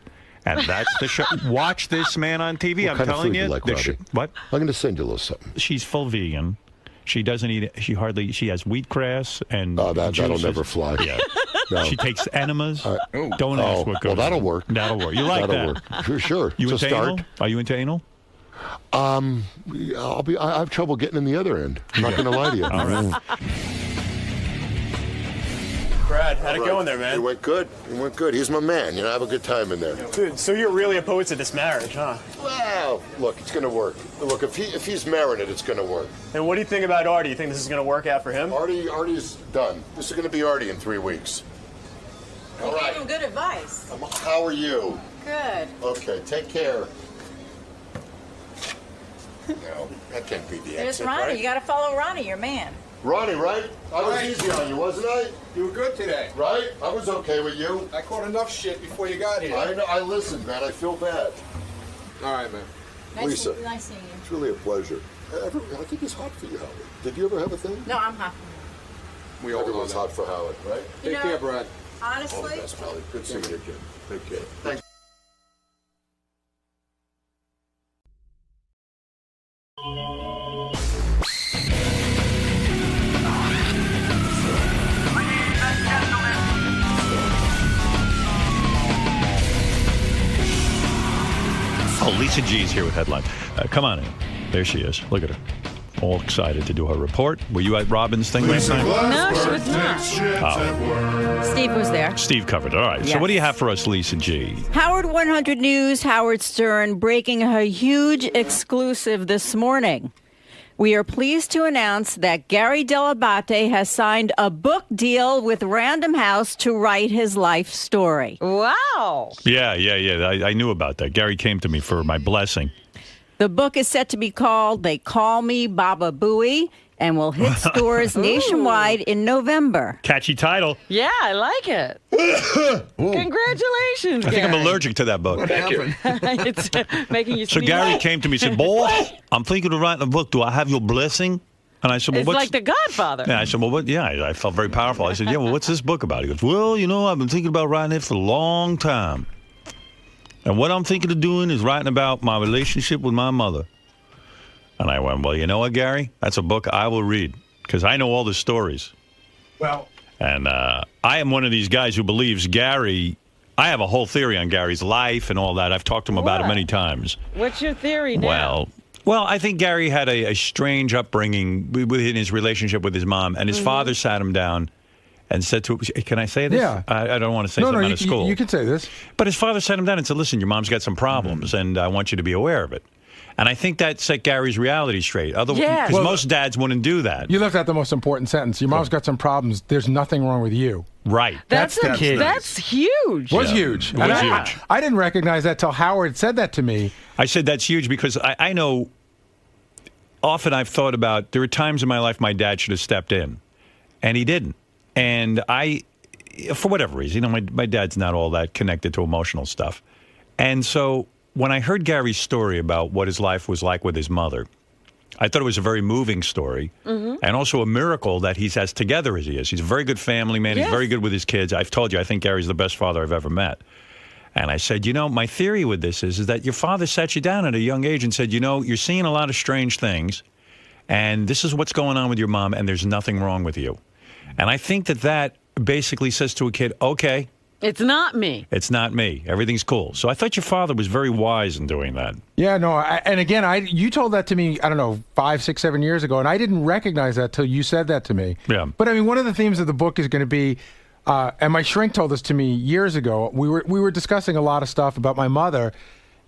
And that's the show. Watch this man on TV. What I'm kind of telling food you. like, what? I'm going to send you a little something. She's full vegan. She doesn't eat it. She has wheatgrass and that'll juices. never fly. Yeah. No. She takes enemas. Don't ask what goes well, that'll on. work. That'll work. You like that'll that? Work. For sure. You it's into a start. anal? Are you into anal? I have trouble getting in the other end. I'm not going to lie to you. All right. Brad, how'd it go in there, man? It went good. It went good. He's my man. Have a good time in there. Dude, so you're really opposed to this marriage, huh? Well, look, it's going to work. Look, if he's marrying it, it's going to work. And what do you think about Artie? You think this is going to work out for him? Artie's done. This is going to be Artie in 3 weeks. All right. Gave him good advice. How are you? Good. Okay, take care. No, that can't be the There's exit, Ronnie. right? You got to follow Ronnie, your man. Ronnie, right? I was easy on you, wasn't I? You were good today. Right? I was okay with you. I caught enough shit before you got here. I know. I listened, man. I feel bad. All right, man. Lisa, Nice seeing you. it's really a pleasure. I think it's hot for you, Howard. Did you ever have a thing? No, I'm hot. We all know Everyone's that. hot for Howard, right? Take care, Brad. All the Honestly, best, Molly. Good seeing you again. Take care. Thanks. Oh, Lisa G's here with Headline. Come on in. There she is. Look at her. All excited to do her report. Were you at Robin's thing last night? No, she was not. Steve was there. Steve covered it. All right. So Yes. what do you have for us, Lisa G? Howard 100 News, Howard Stern, breaking a huge exclusive this morning. We are pleased to announce that Gary Delabate has signed a book deal with Random House to write his life story. Wow. Yeah. I knew about that. Gary came to me for my blessing. The book is set to be called They Call Me Baba Booey, and will hit stores nationwide in November. Catchy title. Yeah, I like it. Congratulations, I think I'm Gary. allergic to that book. Thank you. It's making you So sneeze. Gary came to me and said, boy, I'm thinking of writing a book. Do I have your blessing? And I said, well, It's what's... like The Godfather. Yeah, I said, well, what? Yeah, I felt very powerful. I said, yeah, well, what's this book about? He goes, well, I've been thinking about writing it for a long time. And what I'm thinking of doing is writing about my relationship with my mother. And I went, well, you know what, Gary? That's a book I will read because I know all the stories. Well, and I am one of these guys who believes Gary. I have a whole theory on Gary's life and all that. I've talked to him about it many times. What's your theory now? Well, I think Gary had a strange upbringing within his relationship with his mom, and his father sat him down and said to him, can I say this? Yeah. I don't want to say something out of school. You can say this. But his father sat him down and said, listen, your mom's got some problems, and I want you to be aware of it. And I think that set Gary's reality straight. Otherwise, because most dads wouldn't do that. You left out the most important sentence. Your mom's got some problems. There's nothing wrong with you. Right. That's the key. That's huge. Was huge. It was huge. I didn't recognize that till Howard said that to me. I said that's huge because I know often I've thought about there were times in my life my dad should have stepped in, and he didn't. And for whatever reason, my dad's not all that connected to emotional stuff. And so when I heard Gary's story about what his life was like with his mother, I thought it was a very moving story and also a miracle that he's as together as he is. He's a very good family man. Yes. He's very good with his kids. I've told you, I think Gary's the best father I've ever met. And I said, my theory with this is that your father sat you down at a young age and said, you're seeing a lot of strange things, and this is what's going on with your mom, and there's nothing wrong with you. And I think that basically says to a kid, okay. It's not me. It's not me. Everything's cool. So I thought your father was very wise in doing that. Yeah, no. And again, you told that to me, I don't know, 5, 6, 7 years ago, and I didn't recognize that till you said that to me. Yeah. But I mean, one of the themes of the book is going to be, and my shrink told this to me years ago. We were discussing a lot of stuff about my mother,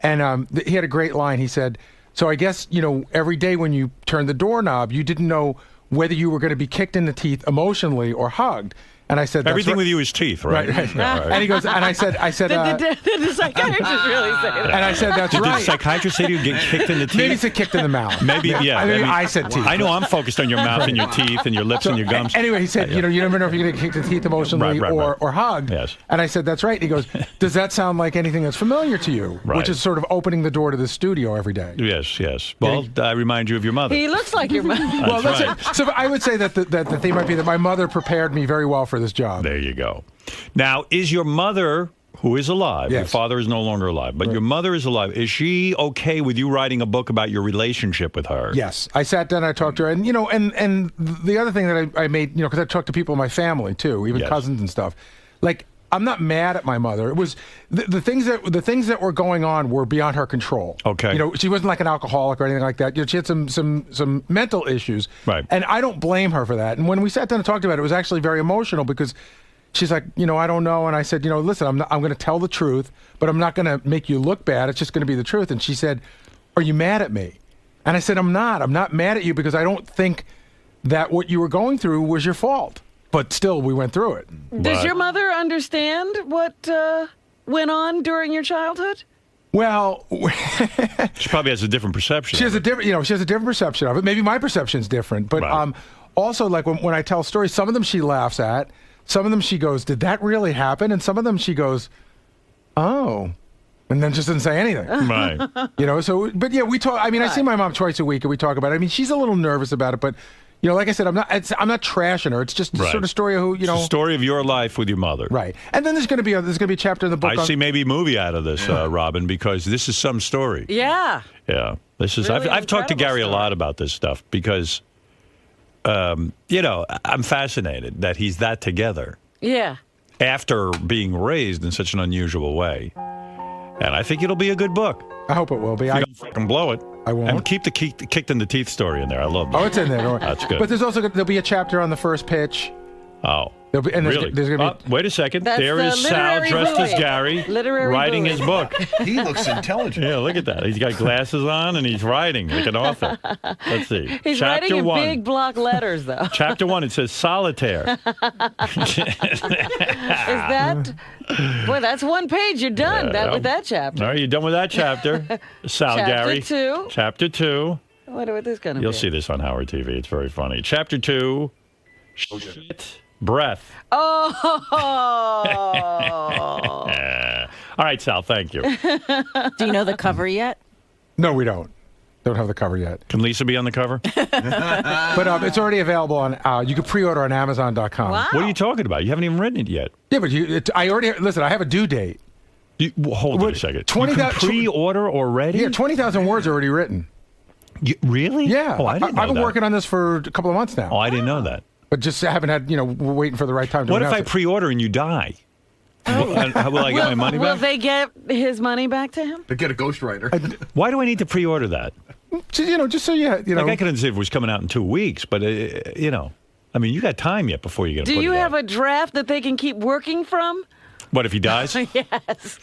and he had a great line. He said, so I guess, every day when you turned the doorknob, you didn't know whether you were going to be kicked in the teeth emotionally or hugged. And I said, everything with you is teeth, right? Right. Yeah, right. And he goes, and I said, did the psychiatrist really say that? And I said, that's right. Did the psychiatrist say you get kicked in the teeth? Maybe he said kicked in the mouth. Maybe, yeah. Maybe I said teeth. I know I'm focused on your mouth and your teeth and your lips and your gums. Anyway, he said, you never know if you're going to get kicked in the teeth emotionally or hugged. Yes. And I said, that's right. And he goes, does that sound like anything that's familiar to you? Right. Which is sort of opening the door to the studio every day. Yes. Well, I remind you of your mother. He looks like your mother. Well, listen, so I would say that the theme might be that my mother prepared me very well for this job. There you go. Now, is your mother, who is alive, your father is no longer alive, but your mother is alive, is she okay with you writing a book about your relationship with her? Yes. I sat down, I talked to her, and, and the other thing that I made, because I talked to people in my family, too, even cousins and stuff, like, I'm not mad at my mother. It was the things that were going on were beyond her control. Okay. She wasn't like an alcoholic or anything like that. She had some mental issues. Right. And I don't blame her for that. And when we sat down and talked about it, it was actually very emotional because she's like, I don't know. And I said, listen, I'm going to tell the truth, but I'm not going to make you look bad. It's just going to be the truth. And she said, are you mad at me? And I said, I'm not. I'm not mad at you because I don't think that what you were going through was your fault. But still, we went through it. Does your mother understand what went on during your childhood? Well, she probably has a different perception. She has a different perception of it. Maybe my perception's different. But also, like when I tell stories, some of them she laughs at. Some of them she goes, "Did that really happen?" And some of them she goes, "Oh," and then just doesn't say anything. Right. So but yeah, we talk. I mean, I see my mom twice a week, and we talk about it. I mean, she's a little nervous about it, but. Like I said, I'm not trashing her. It's just the sort of story of who, It's the story of your life with your mother. Right. And then there's going to be a chapter in the book. I see maybe a movie out of this, Robin, because this is some story. Yeah. Yeah. This is. Really I've talked to Gary a lot about this stuff because, I'm fascinated that he's that together. Yeah. After being raised in such an unusual way, and I think it'll be a good book. I hope it will be. I don't fucking blow it. I won't. And keep the kicked in the teeth story in there. I love that. Oh, it's in there. Don't worry. That's good. But there'll be a chapter on the first pitch. Oh. Really? There's gonna be wait a second. That's there is Sal dressed as Gary writing his book. He looks intelligent. Yeah, look at that. He's got glasses on and he's writing like an author. Let's see. He's Chapter writing in 1. big block letters, though. Chapter 1, it says solitaire. Is that... Boy, that's one page. You're done with that chapter. All right, you're done with that chapter. Sal Chapter Gary. 2. Chapter 2. I wonder what this going to be. You'll see this on Howard TV. It's very funny. Chapter 2, shit, breath. Oh. All right, Sal, thank you. Do you know the cover yet? No, we don't. Don't have the cover yet. Can Lisa be on the cover? But it's already available on. You can pre-order on Amazon.com. Wow. What are you talking about? You haven't even written it yet. Yeah, but I already listen. I have a due date. Hold on a second. 20, you can pre-order already? Yeah, 20,000 words already written. Really? Yeah. Oh, I didn't know I've been that. working on this for a couple of months now. Oh, I didn't know that. But just haven't had, we're waiting for the right time to What if announce I it. pre-order and you die? Will I get my money Will back? they get his money back to him? They get a ghostwriter. Why do I need to pre-order that? Just so you know. Like I could see if it was coming out in 2 weeks, but I mean, you got time yet before you get. Do you have a draft that they can keep working from? What if he dies? Yes.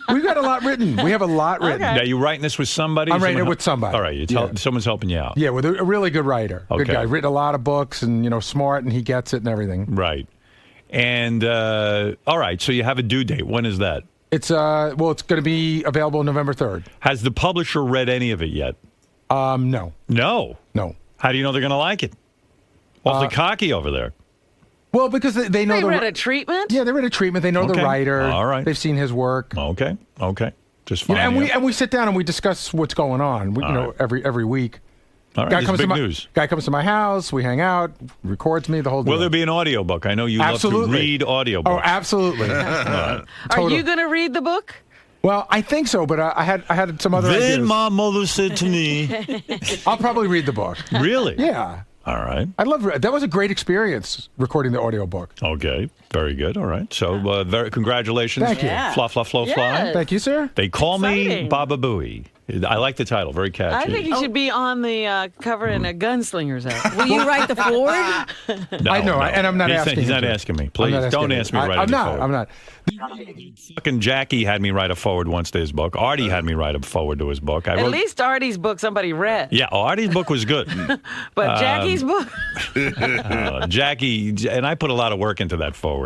We've got a lot written. We have a lot written. Now you writing this with somebody? I'm writing it with somebody. All right, someone's helping you out. Yeah, with a really good writer. Okay. Good guy. Written a lot of books and smart, and he gets it and everything. Right. And all right, so you have a due date. When is that? It's it's going to be available November 3rd. Has the publisher read any of it yet? No. No. How do you know they're going to like it? Awfully cocky over there. Well, because they know They read a treatment? Yeah, they read a treatment. They know the writer. All right. They've seen his work. Okay. Just fine. And we sit down and we discuss what's going on. Every week. All right. This is big news. Guy comes to my house. We hang out. Records me the whole day. Will there be an audiobook? I know you love to read audiobooks. Oh, absolutely. Right. Are you going to read the book? Well, I think so, but I had some other ideas. Then my mother said to me, I'll probably read the book. Really? Yeah. All right. That was a great experience recording the audiobook. Okay. Very good. All right. So, congratulations. Thank you. Yeah. Fla, fla, flo, fly. Yes. Thank you, sir. They call me Exciting. Baba Booey. I like the title. Very catchy. I think you should be on the cover in a gunslinger's outfit. Will you write the forward? No, I know, no. and I'm not asking He's him not to. asking me. I'm Please, not asking don't him. ask me to write I'm any not. forward. I'm not. Fucking Jackie had me write a forward once to his book. Artie had me write a forward to his book. At least Artie's book somebody read. Yeah, Artie's book was good. But Jackie's book? Jackie, and I put a lot of work into that forward.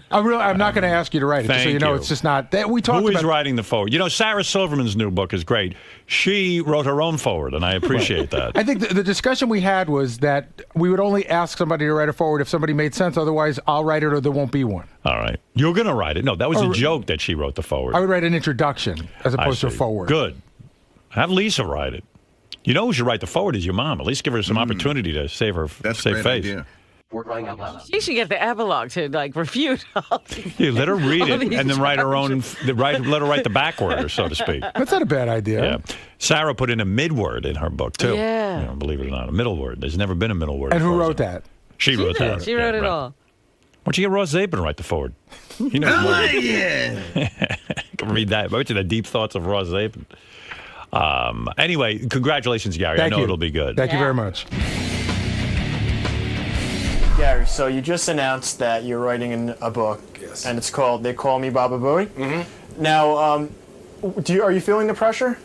I'm not going to ask you to write it, just so you know. It's just not. We talked Who about is writing the forward? Sarah Silverman's new book is great. She wrote her own forward, and I appreciate that. I think the discussion we had was that we would only ask somebody to write a forward if somebody made sense. Otherwise, I'll write it or there won't be one. All right. You're going to write it. No, that was a joke that she wrote the forward. I would write an introduction as opposed to a forward. Good. Have Lisa write it. You know who should write the forward is your mom. At least give her some opportunity to save face. Idea. She should get the epilogue to refute all Yeah, let her read all it these and then write her own. charges. Let her write the backward, so to speak. That's not a bad idea. Yeah. Sarah put in a midword in her book too. Yeah. Believe it or not, a middle word. There's never been a middle word. And as who far as wrote that? She wrote that. She wrote it right. all. Why don't you get Ross Zapin to write the forward? He knows more. Yeah. Can read that. I bet you the deep thoughts of Ross Zapin. Anyway, congratulations, Gary. Thank I know you. it'll be good. Thank you very much. Gary, so you just announced that you're writing a book, Yes. and it's called "They Call Me Baba Booey." Mm-hmm. Now, are you feeling the pressure?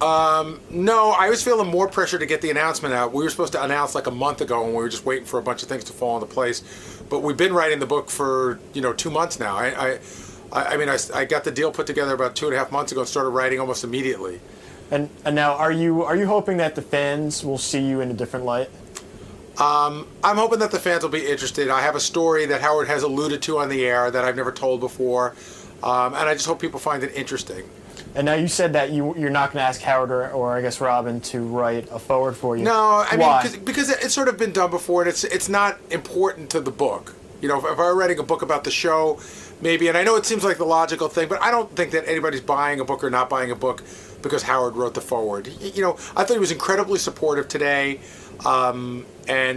No, I was feeling more pressure to get the announcement out. We were supposed to announce like a month ago, and we were just waiting for a bunch of things to fall into place. But we've been writing the book for 2 months now. I mean, I got the deal put together about 2.5 months ago and started writing almost immediately. And now, are you hoping that the fans will see you in a different light? I'm hoping that the fans will be interested. I have a story that Howard has alluded to on the air that I've never told before, and I just hope people find it interesting. And now you said that you're not going to ask Howard or I guess Robin to write a forward for you. No, I Why? mean because it's sort of been done before, and it's not important to the book. If I were writing a book about the show, maybe, and I know it seems like the logical thing, but I don't think that anybody's buying a book or not buying a book because Howard wrote the forward. I thought he was incredibly supportive today, and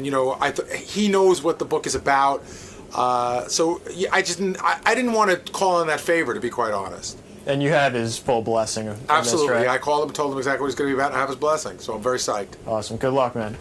he knows what the book is about. So I didn't want to call in that favor, to be quite honest. And you have his full blessing of Absolutely. this, right? I called him, told him exactly what it's going to be about, and I have his blessing. So I'm very psyched. Awesome. Good luck, man.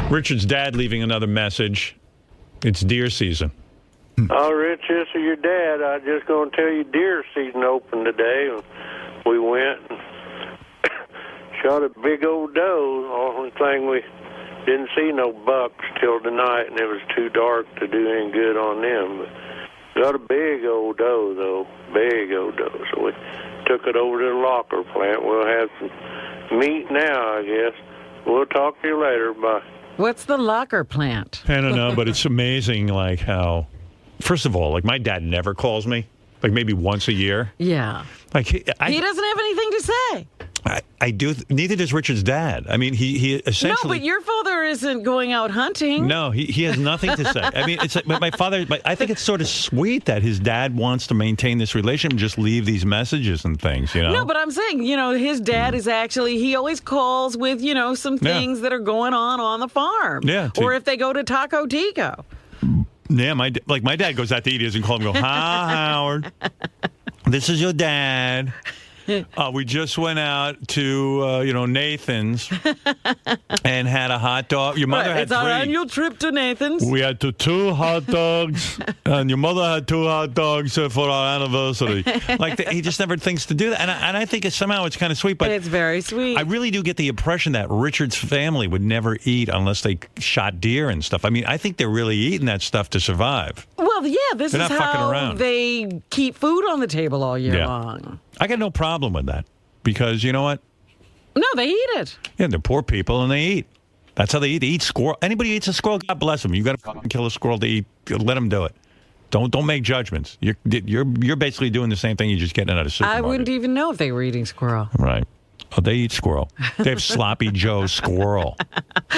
Richard's dad leaving another message. It's deer season. Oh, Rich, this is your dad. I just going to tell you deer season opened today. We went and shot a big old doe. Only thing we didn't see no bucks till tonight, and it was too dark to do any good on them. But got a big old doe, though. Big old doe. So we took it over to the locker plant. We'll have some meat now, I guess. We'll talk to you later. Bye. What's the locker plant? I don't know, but it's amazing, like, how... First of all, like, my dad never calls me, like, maybe once a year. Yeah. Like, he doesn't have anything to say. I do. Neither does Richard's dad. I mean, he essentially... No, but your father isn't going out hunting. No, he has nothing to say. I mean, it's like my father... I think it's sort of sweet that his dad wants to maintain this relationship and just leave these messages and things, you know? No, but I'm saying, his dad is actually... He always calls with, some things that are going on the farm. Yeah. Or if they go to Taco Tico. Yeah, my dad goes out to eat. He doesn't call him and go, "Hi, Howard. This is your dad. We just went out to, Nathan's and had a hot dog. Your mother had it's 3. our annual trip to Nathan's. We had 2 hot dogs, and your mother had 2 hot dogs for our anniversary." Like, he just never thinks to do that. And I think somehow it's kind of sweet. But it's very sweet. I really do get the impression that Richard's family would never eat unless they shot deer and stuff. I mean, I think they're really eating that stuff to survive. Well, yeah, this They're is not fucking how around. they keep food on the table all year long. I got no problem with that because you know what? No, they eat it. Yeah, they're poor people and they eat. That's how they eat. They eat squirrel. Anybody who eats a squirrel, God bless them. You got to fucking kill a squirrel to eat. Let them do it. Don't make judgments. You're basically doing the same thing. You're just getting out of supermarket. I wouldn't even know if they were eating squirrel. Right. Oh, they eat squirrel. They have Sloppy Joe squirrel.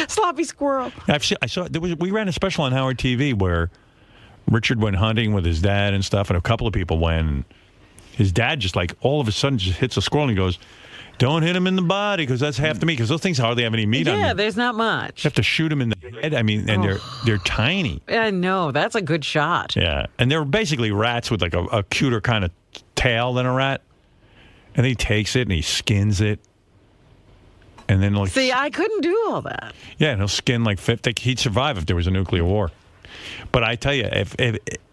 Sloppy squirrel. I saw. We ran a special on Howard TV where Richard went hunting with his dad and stuff, and a couple of people went. And his dad just like all of a sudden just hits a squirrel and he goes, "Don't hit him in the body because that's half the meat." Because those things hardly have any meat on them. Yeah, there's not much. You have to shoot them in the head. I mean, and they're tiny. I know. That's a good shot. Yeah, and they're basically rats with like a cuter kind of tail than a rat. And he takes it and he skins it. And then like... See, I couldn't do all that. Yeah, and he'll skin like 50. He'd survive if there was a nuclear war. But I tell you, if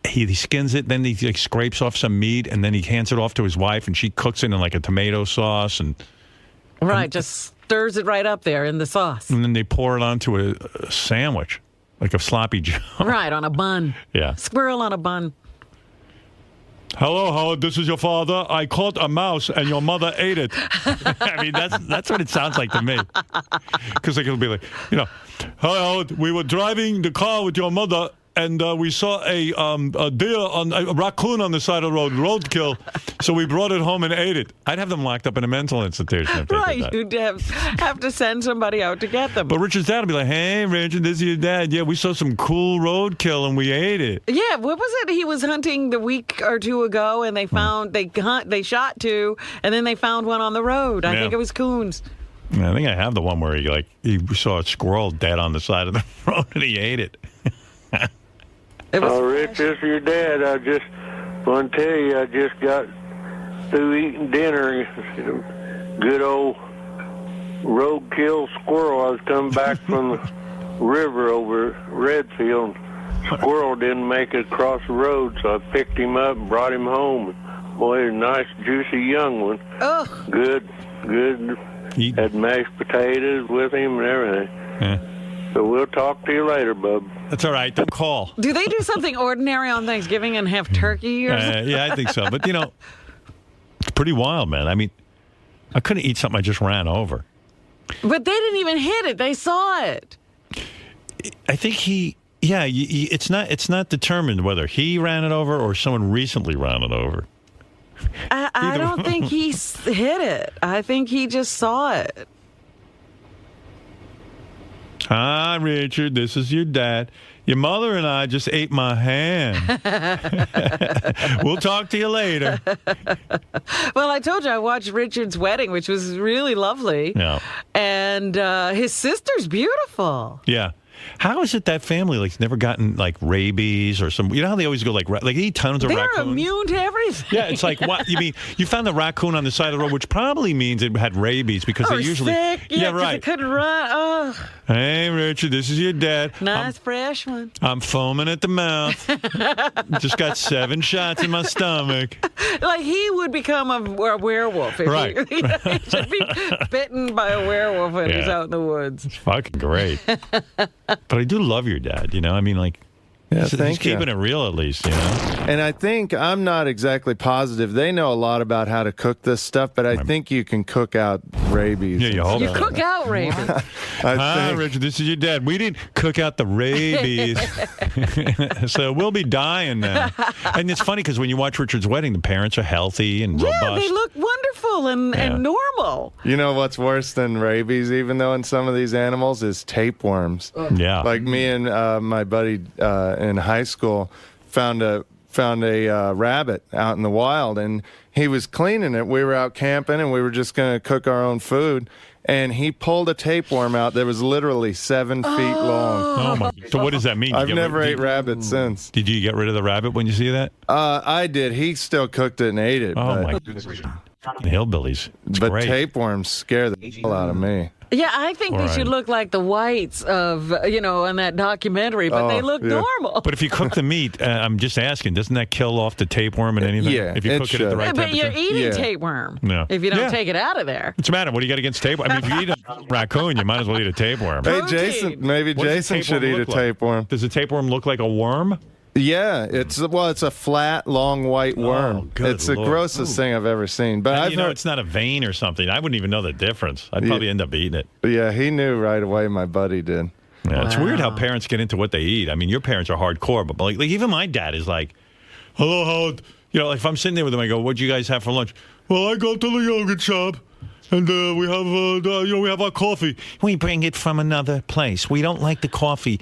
he skins it, then he like scrapes off some meat, and then he hands it off to his wife, and she cooks it in like a tomato sauce. Just stirs it right up there in the sauce. And then they pour it onto a sandwich, like a Sloppy Joe. Right, on a bun. Yeah. Squirrel on a bun. "Hello, Howard, this is your father. I caught a mouse and your mother ate it." I mean, that's what it sounds like to me. Because like, it'll be like, "Hi, Howard, we were driving the car with your mother and we saw a deer, a raccoon on the side of the road, roadkill, so we brought it home and ate it." I'd have them locked up in a mental institution. If Right, they did you'd have to send somebody out to get them. But Richard's dad would be like, "Hey, Richard, this is your dad. Yeah, we saw some cool roadkill and we ate it." Yeah, what was it? He was hunting the week or two ago, and they found they shot 2, and then they found one on the road. I think it was coons. I think I have the one where he saw a squirrel dead on the side of the road and he ate it. Rich, this is your dad. I just want to tell you, I just got through eating dinner. Good old roadkill squirrel. I was coming back from the river over Redfield. Squirrel didn't make it across the road, so I picked him up and brought him home. Boy, a nice, juicy young one. Ugh. Good. Had mashed potatoes with him and everything. Yeah. So we'll talk to you later, bub. That's all right. Don't call. Do they do something ordinary on Thanksgiving and have turkey or something? Yeah, I think so. But, it's pretty wild, man. I mean, I couldn't eat something I just ran over. But they didn't even hit it. They saw it. I think it's not determined whether he ran it over or someone recently ran it over. I don't think he hit it. I think he just saw it. "Hi, Richard. This is your dad. Your mother and I just ate my hand. We'll talk to you later." Well, I told you I watched Richard's wedding, which was really lovely. Yeah. And his sister's beautiful. Yeah. How is it that family never gotten rabies or some? You know how they always go they eat tons of raccoons. They're immune to everything. Yeah, it's like what you mean? You found the raccoon on the side of the road, which probably means it had rabies because they usually sick. Yeah, right. It couldn't run. Oh. Hey, Richard, this is your dad. Nice fresh one. I'm foaming at the mouth. Just got 7 shots in my stomach. Like he would become a werewolf. Right. He should be bitten by a werewolf when he's out in the woods. It's fucking great. But I do love your dad, you know? I mean, like, he's keeping it real at least, you know? And I think, I'm not exactly positive. They know a lot about how to cook this stuff, but I think you can cook out rabies. Yeah, you hope You cook out rabies. Hi, Richard, this is your dad. We didn't cook out the rabies. So we'll be dying now. And it's funny because when you watch Richard's wedding, the parents are healthy and robust. Yeah, they look wonderful and normal. You know what's worse than rabies, even though in some of these animals, is tapeworms. Yeah. Like me and my buddy in high school found a rabbit out in the wild, and he was cleaning it. We were out camping, and we were just going to cook our own food, and he pulled a tapeworm out that was literally 7 feet long. Oh my! So what does that mean? I've never ate rabbit since. Did you get rid of the rabbit when you see that? I did. He still cooked it and ate it. Oh my goodness! Hillbillies. It's but great. tapeworms scare the hell out of me. Yeah, I think they should look like the whites of, in that documentary, but they look normal. But if you cook the meat, I'm just asking, doesn't that kill off the tapeworm and anything? Yeah, if you cook it at the right But temperature. you're eating tapeworm if you don't take it out of there. What's the matter? What do you got against tapeworm? I mean, if you eat a raccoon, you might as well eat a tapeworm. Hey, Jason, maybe Jason should eat a tapeworm. Does a tapeworm look like a worm? Yeah, it's a flat, long white worm. It's the grossest thing I've ever seen. But I've heard it's not a vein or something. I wouldn't even know the difference. I'd probably end up eating it. Yeah, he knew right away. My buddy did. Yeah, it's weird how parents get into what they eat. I mean, your parents are hardcore, but like even my dad is like, "Hello, Howard." Like if I'm sitting there with him, I go, "What'd you guys have for lunch?" Well, I go to the yogurt shop. And we have our coffee. We bring it from another place. We don't like the coffee.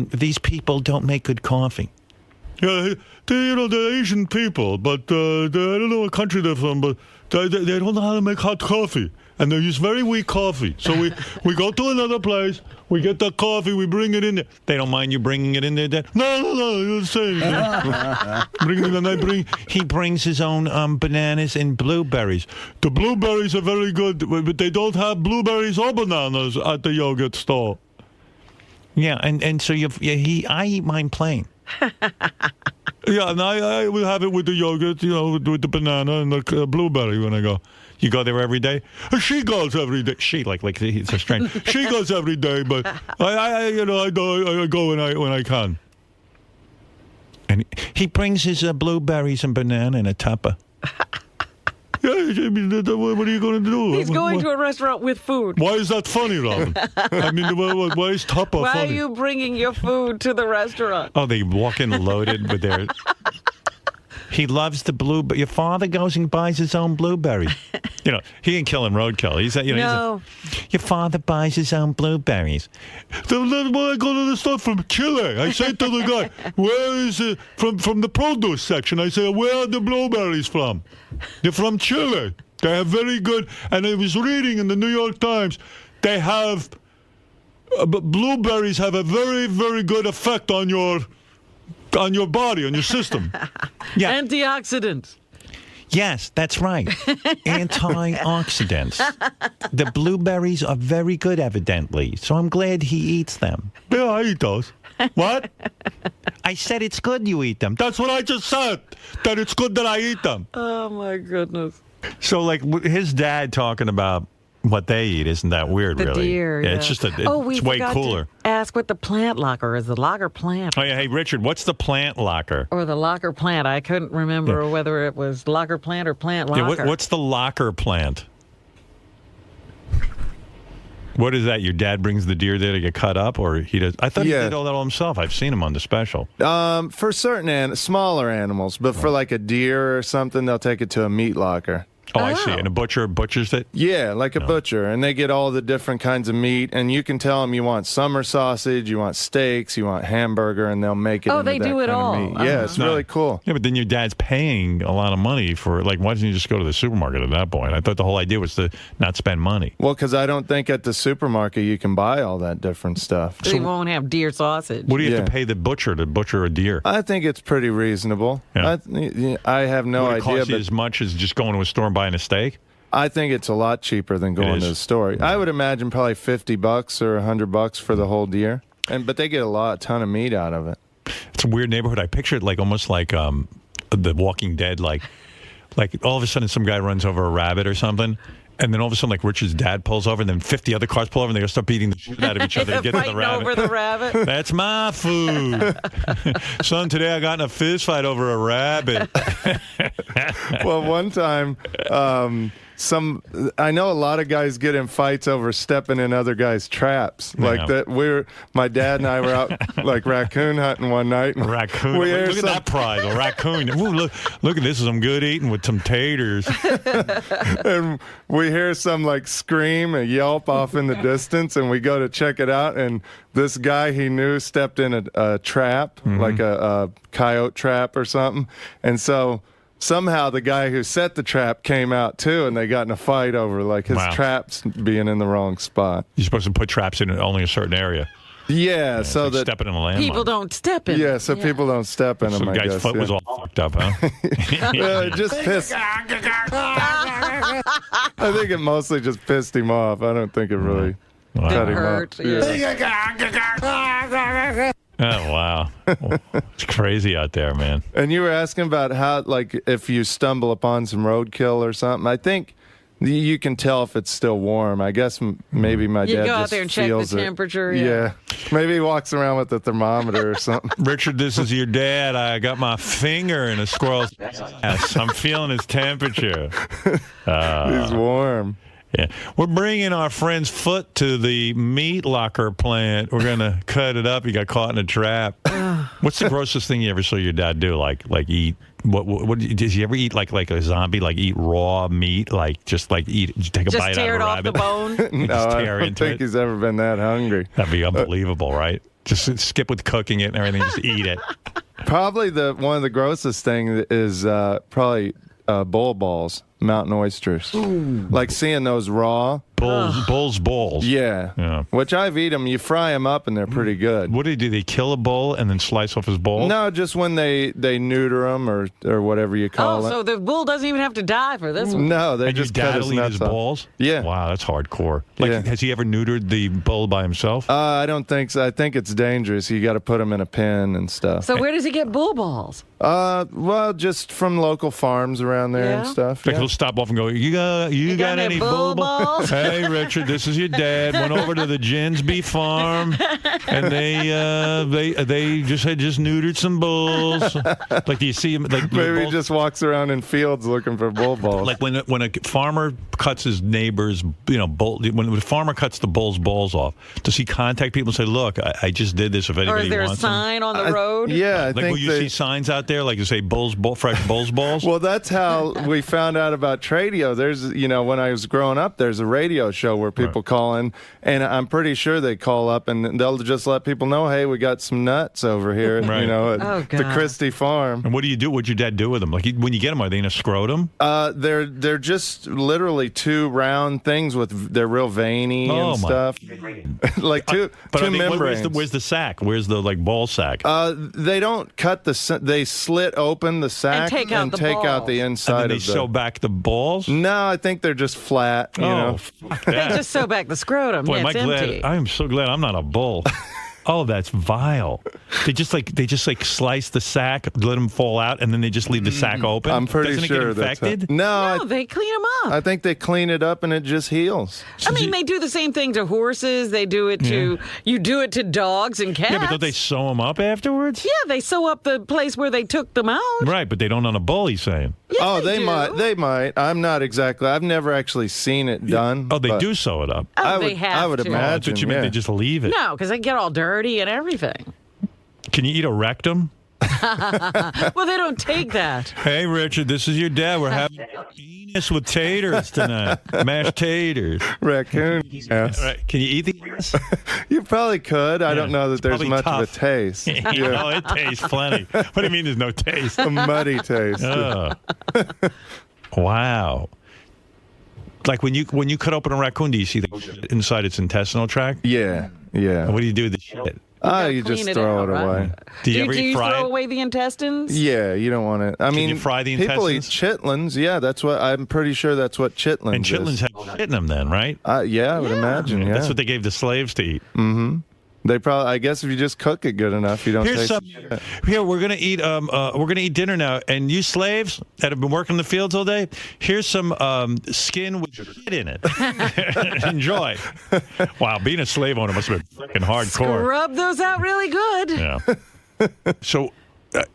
These people don't make good coffee. Yeah, they're Asian people, but I don't know what country they're from, but they don't know how to make hot coffee. And they use very weak coffee. So we go to another place, we get the coffee, we bring it in there. They don't mind you bringing it in there, Dad? No, you're saying. He brings his own bananas and blueberries. The blueberries are very good, but they don't have blueberries or bananas at the yogurt store. Yeah, and so I eat mine plain. Yeah, and I will have it with the yogurt, with the banana and the blueberry when I go. You go there every day? She goes every day. She, like it's a strange. She goes every day, but I go when I can. And he brings his blueberries and banana in a tupper. Yeah, what are you going to do? He's going to a restaurant with food. Why is that funny, Robin? I mean, why is tupper funny? Why are you bringing your food to the restaurant? Oh, they walk in loaded with their... He loves the blueberry. Your father goes and buys his own blueberries. He ain't killing roadkill. No. Your father buys his own blueberries. Then when I go to the store from Chile, I say to the guy, where is it? From the produce section, I say, where are the blueberries from? They're from Chile. They have very good, and I was reading in the New York Times, they have, blueberries have a very, very good effect on your body, on your system. Yeah. Antioxidants. Yes, that's right. Antioxidants. The blueberries are very good, evidently. So I'm glad he eats them. Yeah, I eat those. What? I said it's good you eat them. That's what I just said. That it's good that I eat them. Oh, my goodness. So, like, his dad talking about what they eat isn't that weird, the really. Deer, yeah. It's just it's way cooler. To ask what the plant locker is. The locker plant. Oh yeah, hey Richard, what's the plant locker? Or the locker plant? I couldn't remember whether it was locker plant or plant locker. Yeah, what's the locker plant? What is that? Your dad brings the deer there to get cut up, or he does? I thought he did all that all himself. I've seen him on the special. For certain smaller animals, but for like a deer or something, they'll take it to a meat locker. Oh, I see. And a butcher butchers it? Yeah, like a butcher. And they get all the different kinds of meat. And you can tell them you want summer sausage, you want steaks, you want hamburger, and they'll make it into they that do it kind all. of meat. Yeah, it's really cool. Yeah, but then your dad's paying a lot of money for, like, why doesn't he just go to the supermarket at that point? I thought the whole idea was to not spend money. Well, because I don't think at the supermarket you can buy all that different stuff. So you won't have deer sausage. What do you have to pay the butcher to butcher a deer? I think it's pretty reasonable. Yeah. I have no idea. Would it cost you as much as just going to a store and buying a steak? I think it's a lot cheaper than going to the store. I would imagine probably $50 or $100 for the whole deer, but they get a ton of meat out of it. It's a weird neighborhood. I picture it like almost like The Walking Dead, like all of a sudden some guy runs over a rabbit or something. And then all of a sudden, like, Richard's dad pulls over, and then 50 other cars pull over, and they start beating the shit out of each other to get to the rabbit. over the rabbit. That's my food. Son, today I got in a fist fight over a rabbit. Well, one time, I know a lot of guys get in fights over stepping in other guys' traps. Like that, my dad and I were out like raccoon hunting one night. Raccoon. Look at that pride, a raccoon. Ooh, look at this, some good eating with some taters. And we hear some like scream and yelp off in the distance, and we go to check it out, and this guy he knew stepped in a trap, like a coyote trap or something, and so somehow the guy who set the trap came out too, and they got in a fight over like his traps being in the wrong spot. You're supposed to put traps in only a certain area. Yeah, so like that stepping in a landmine. People don't step in. Yeah, so people don't step in them. The guy's foot was all fucked up, huh? Well, it just pissed. I think it mostly just pissed him off. I don't think it really cut him up. Yeah. Oh, wow. It's crazy out there, man. And you were asking about how, like, if you stumble upon some roadkill or something, I think you can tell if it's still warm. I guess maybe my dad just go out there and check the temperature. Yeah. Maybe he walks around with a thermometer or something. Richard, this is your dad. I got my finger in a squirrel's ass. I'm feeling his temperature. He's warm. Yeah, we're bringing our friend's foot to the meat locker plant. We're gonna cut it up. He got caught in a trap. What's the grossest thing you ever saw your dad do? Like eat? What did he ever eat? Like a zombie? Like eat raw meat? Like just like take a bite out of a rabbit? Just tear it off the bone? No, I don't think he's ever been that hungry. That'd be unbelievable, right? Just skip with cooking it and everything. Just eat it. Probably one of the grossest things is probably bull balls. Mountain oysters. Ooh. Like seeing those raw. Bull's balls. Yeah. Which I've eaten them. You fry them up and they're pretty good. What do? They kill a bull and then slice off his balls? No, just when they neuter them or whatever you call it. So the bull doesn't even have to die for this one. No, they just cut his nuts off. Balls? Yeah. Wow, that's hardcore. Like, has he ever neutered the bull by himself? I don't think so. I think it's dangerous. You got to put him in a pen and stuff. So where does he get bull balls? Well, just from local farms around there and stuff. Like he'll stop off and go, you got any bull balls? Hey, Richard, this is your dad. Went over to the Jinsby farm, and they just neutered some bulls. Like, do you see him? Like, maybe he just walks around in fields looking for bull balls. Like when a farmer cuts his neighbor's, bull. When the farmer cuts the bull's balls off, does he contact people and say, "Look, I just did this. If anybody wants them?" Or is there a sign on the road? Yeah, I think will you see signs out there like you say fresh bull's balls? Well, that's how we found out about Tradio. There's, when I was growing up, there's a radio show where people call in, and I'm pretty sure they call up and they'll just let people know, hey, we got some nuts over here, at the Christie farm. And what do you do? What'd your dad do with them? Like when you get them, are they in a scrotum? They're just literally two round things they're real veiny and stuff. Like two membranes. Where's the sack? Where's the ball sack? They don't cut they slit open the sack and take out the inside. And then they sew back the balls? No, I think they're just flat. They just sew back the scrotum. Boy, it's empty. I am so glad I'm not a bull. Oh, that's vile. They just slice the sack, let them fall out, and then they just leave the sack open. I'm pretty sure it get infected? No, they clean them up. I think they clean it up and it just heals. I mean, they do the same thing to horses. They do it you do it to dogs and cats. Yeah, but don't they sew them up afterwards? Yeah, they sew up the place where they took them out. Right, but they don't on a bull, he's saying. Yes, they might. They might. I'm not exactly. I've never actually seen it done. Oh, they do sew it up. Oh, I would imagine. That's what you mean. They just leave it. No, because they get all dirty and everything. Can you eat a rectum? Well, they don't take that. Hey, Richard, this is your dad. We're having penis with taters tonight. Mashed taters. Raccoon. Yes. Right. Can you eat these? You probably could. I don't know that there's much of a taste. No, it tastes plenty. What do you mean there's no taste? A muddy taste. Oh. Wow. Like when you cut open a raccoon, do you see the shit inside its intestinal tract? Yeah, yeah. And what do you do with the shit? You just throw it away. Do you ever do you fry throw it? away the intestines? Yeah, you don't want to. I mean, you fry the people eat intestines? chitlins. Yeah, that's what I'm pretty sure that's what chitlins. And chitlins is. have shit in them, then, right? Yeah, I would imagine. Yeah, That's what they gave the slaves to eat. Mm-hmm. They probably. I guess if you just cook it good enough, you don't. Here's taste some. shit. Here we're gonna eat. We're gonna eat dinner now. And you slaves that have been working in the fields all day, here's some skin with shit in it. Enjoy. Wow, being a slave owner must have been freaking hardcore. Rub those out really good. Yeah. So.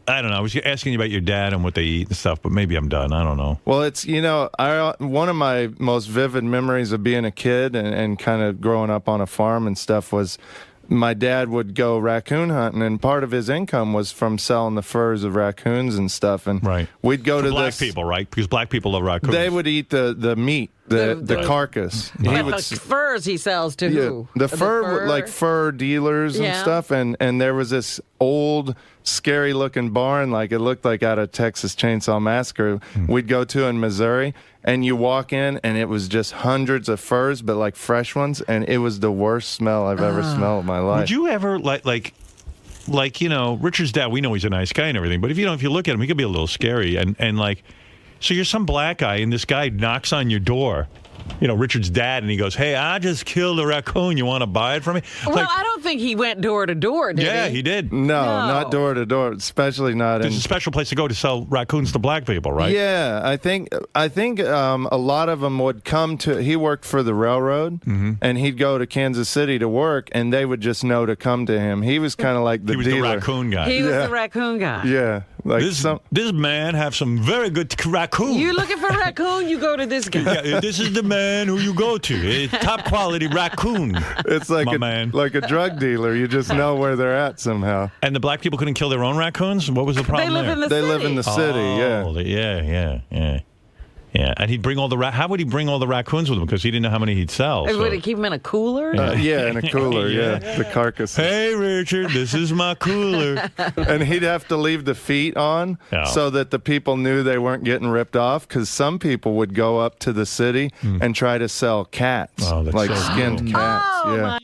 I don't know. I was asking you about your dad and what they eat and stuff, but maybe I'm done. I don't know. Well, it's, one of my most vivid memories of being a kid and kind of growing up on a farm and stuff was my dad would go raccoon hunting, and part of his income was from selling the furs of raccoons and stuff. And we'd go to black people, right? Because black people love raccoons. They would eat the meat, the carcass. But the furs he sells to who? The fur, like fur dealers and stuff. And there was this old, scary-looking barn, like it looked like out of Texas Chainsaw Massacre. We'd go to in Missouri, and you walk in, and it was just hundreds of furs, but like fresh ones, and it was the worst smell I've ever smelled in my life. Would you ever like Richard's dad? We know he's a nice guy and everything, but if you look at him, he could be a little scary. And like, so you're some black guy, and this guy knocks on your door. Richard's dad, and he goes, "Hey, I just killed a raccoon. You want to buy it from me?" Well, I don't think he went door to door, did he? Yeah, he did. No, not door to door, especially not There's in. a special place to go to sell raccoons to black people, right? Yeah, I think a lot of them would come to. He worked for the railroad, and he'd go to Kansas City to work, and they would just know to come to him. He was kind of like the He was dealer. the raccoon guy. He was the raccoon guy. Yeah, like this man have some very good raccoon. You looking for raccoon? You go to this guy. Yeah, this is the man who you go to. A top quality raccoon. It's like like a drug dealer. You just know where they're at somehow. And the black people couldn't kill their own raccoons? What was the problem? They live in the They city. live in the city. Yeah, and he'd bring all the how would he bring all the raccoons with him? Because he didn't know how many he'd sell. Would he keep them in a cooler? In a cooler. The carcass. Hey, Richard, this is my cooler. And he'd have to leave the feet on so that the people knew they weren't getting ripped off. Because some people would go up to the city and try to sell cats, like skinned cats. My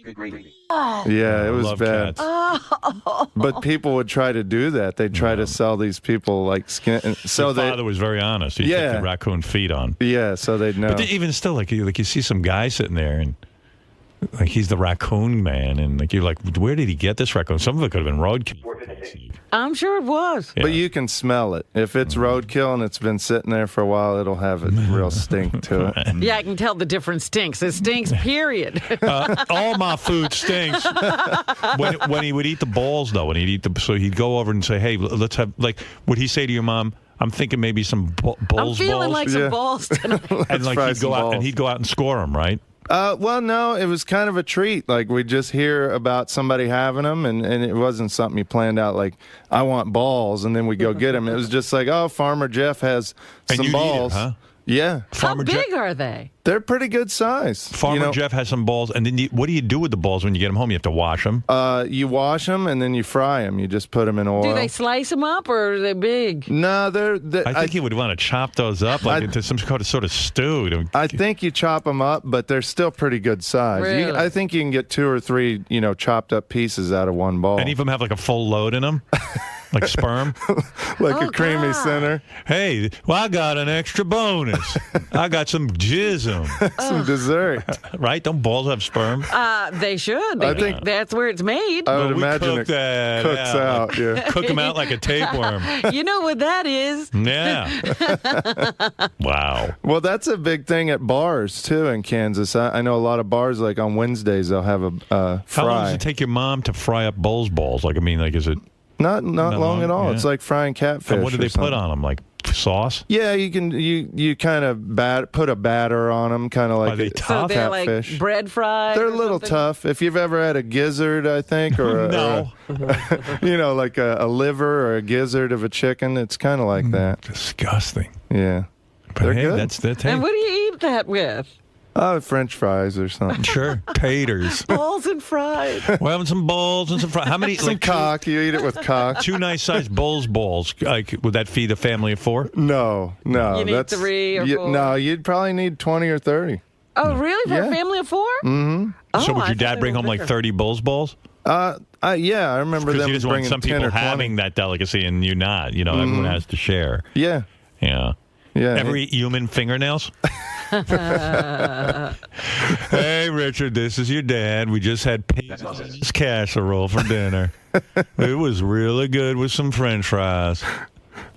Yeah, it was love bad. cats. But people would try to do that. They'd try to sell these people like skin. So Your father was very honest. He took the raccoon feet on. Yeah, so they'd know. But even still, like you see some guy sitting there and like he's the raccoon man, and like you're like, where did he get this raccoon? Some of it could have been roadkill. I'm sure it was. But you can smell it. If it's roadkill and it's been sitting there for a while, it'll have a real stink to it. Yeah, I can tell the different stinks. It stinks, period. All my food stinks. When he would eat the balls, though, so he'd go over and say, "Hey, let's have," like, would he say to your mom, "I'm thinking maybe some I'm balls." feeling like some balls tonight. And like he'd go out and score them, right? Well, no, it was kind of a treat. Like, we'd just hear about somebody having them, and it wasn't something you planned out, like, I want balls, and then we go get them. It was just like, oh, Farmer Jeff has some balls. Eat it, huh? Yeah. How big are they? They're pretty good size. Farmer Jeff has some balls, and then what do you do with the balls when you get them home? You have to wash them? You wash them, and then you fry them. You just put them in oil. Do they slice them up, or are they big? No, I think he would want to chop those up into some sort of stew. I think you chop them up, but they're still pretty good size. Really? I think you can get 2 or 3, chopped up pieces out of one ball. Any of them have like a full load in them? Like sperm? Like a creamy center. Hey, well, I got an extra bonus. I got some jism. Some dessert. Right? Don't balls have sperm? They should. I think that's where it's made. I would imagine cook it cooks out. Yeah. Cook them out like a tapeworm. You know what that is? Yeah. Wow. Well, that's a big thing at bars, too, in Kansas. I know a lot of bars, like on Wednesdays, they'll have a fry. How long does it take your mom to fry up bull's balls? Like, I mean, like, is it... Not long at all. Yeah. It's like frying catfish. And what do they put on them? Like sauce? Yeah, you kind of put a batter on them, kind of like Are they tough? So they're catfish. Like bread fried? They're a little tough. If you've ever had a gizzard, I think, or no, like a liver or a gizzard of a chicken, it's kind of like that. Disgusting. Yeah, But they're hey, good. that's And what do you eat that with? French fries or something. Sure, taters. Balls and fries. We're having some balls and some fries. How many? Some cock. You eat it with cock. 2 nice sized balls. Like, would that feed a family of 4? No. You need 3 or 4? No, you'd probably need 20 or 30. Oh, really? For a family of 4? Mm-hmm. Oh, So would your dad bring home like 30 balls? Yeah, I remember them Because you just want bringing some 10 people or 20. having that delicacy and you not. You know, everyone has to share. Yeah. Yeah. Ever eat human fingernails? Hey, Richard, this is your dad. We just had pig's casserole for dinner. It was really good with some French fries.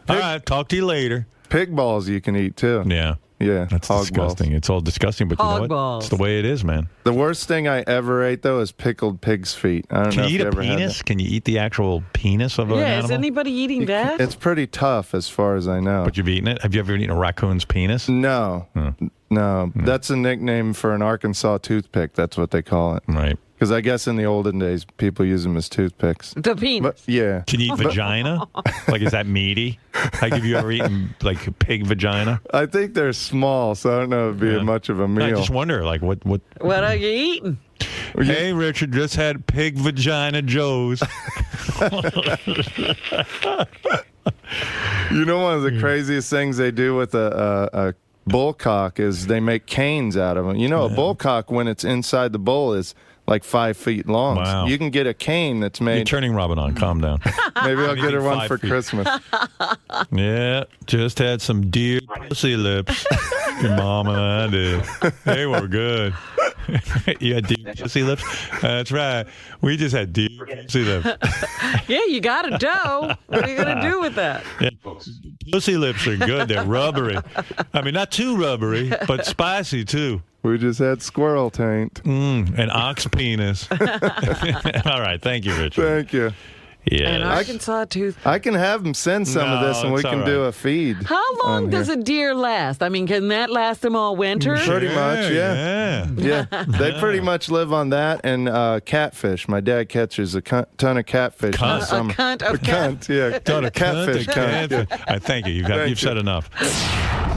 All right, talk to you later. Pig balls you can eat, too. Yeah. Yeah, that's hog disgusting. balls. It's all disgusting, but you know what? It's the way it is, man. The worst thing I ever ate, though, is pickled pig's feet. I don't know Can if you eat you a ever had penis? that. Can you eat the actual penis of an Yeah, animal? is anybody eating that? It's pretty tough as far as I know. But you've eaten it? Have you ever eaten a raccoon's penis? No. No. That's a nickname for an Arkansas toothpick. That's what they call it. Right. Because I guess in the olden days, people use them as toothpicks. The penis. But, yeah. Can you eat vagina? Like, is that meaty? Like, have you ever eaten, like, a pig vagina? I think they're small, so I don't know if it'd be much of a meal. I just wonder, like, what... What are you eating? Hey, Richard, just had pig vagina Joe's. You know, one of the craziest things they do with a bullcock is they make canes out of them. You know, a bullcock, when it's inside the bull, is like 5 feet long. Wow. So you can get a cane that's made... You're turning Robin on. Calm down. Maybe I'll get her one 5 for feet. Christmas. Yeah, just had some deer pussy lips. Your mom and I did. They were good. You had deer pussy lips? That's right. We just had deer pussy lips. Yeah, you got a dough. What are you going to do with that? Yeah. Pussy lips are good. They're rubbery. I mean, not too rubbery, but spicy, too. We just had squirrel taint. An ox penis. All right. Thank you, Richard. Thank you. Yeah. An Arkansas tooth. I can have them send some of this, and we can do a feed. How long does a deer last? I mean, can that last them all winter? Pretty much, yeah. They pretty much live on that and catfish. My dad catches a ton of catfish in the summer. A cunt of cunt, yeah. Ton of catfish. cunt. I thank you. You've said enough.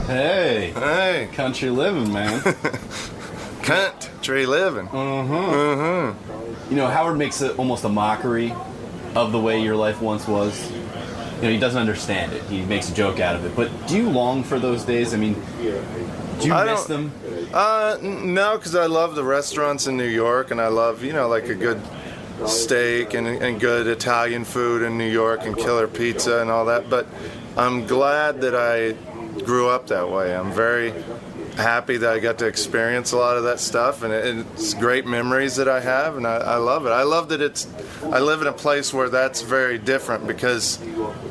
Hey, country living, man. Country living. You know, Howard makes it almost a mockery of the way your life once was. You know, he doesn't understand it. He makes a joke out of it. But do you long for those days? I mean, do you miss them? No, because I love the restaurants in New York, and I love, you know, like a good steak and good Italian food in New York and killer pizza and all that. But I'm glad that I grew up that way. I'm very happy that I got to experience a lot of that stuff, and it's great memories that I have, and I love it. I love that I live in a place where that's very different, because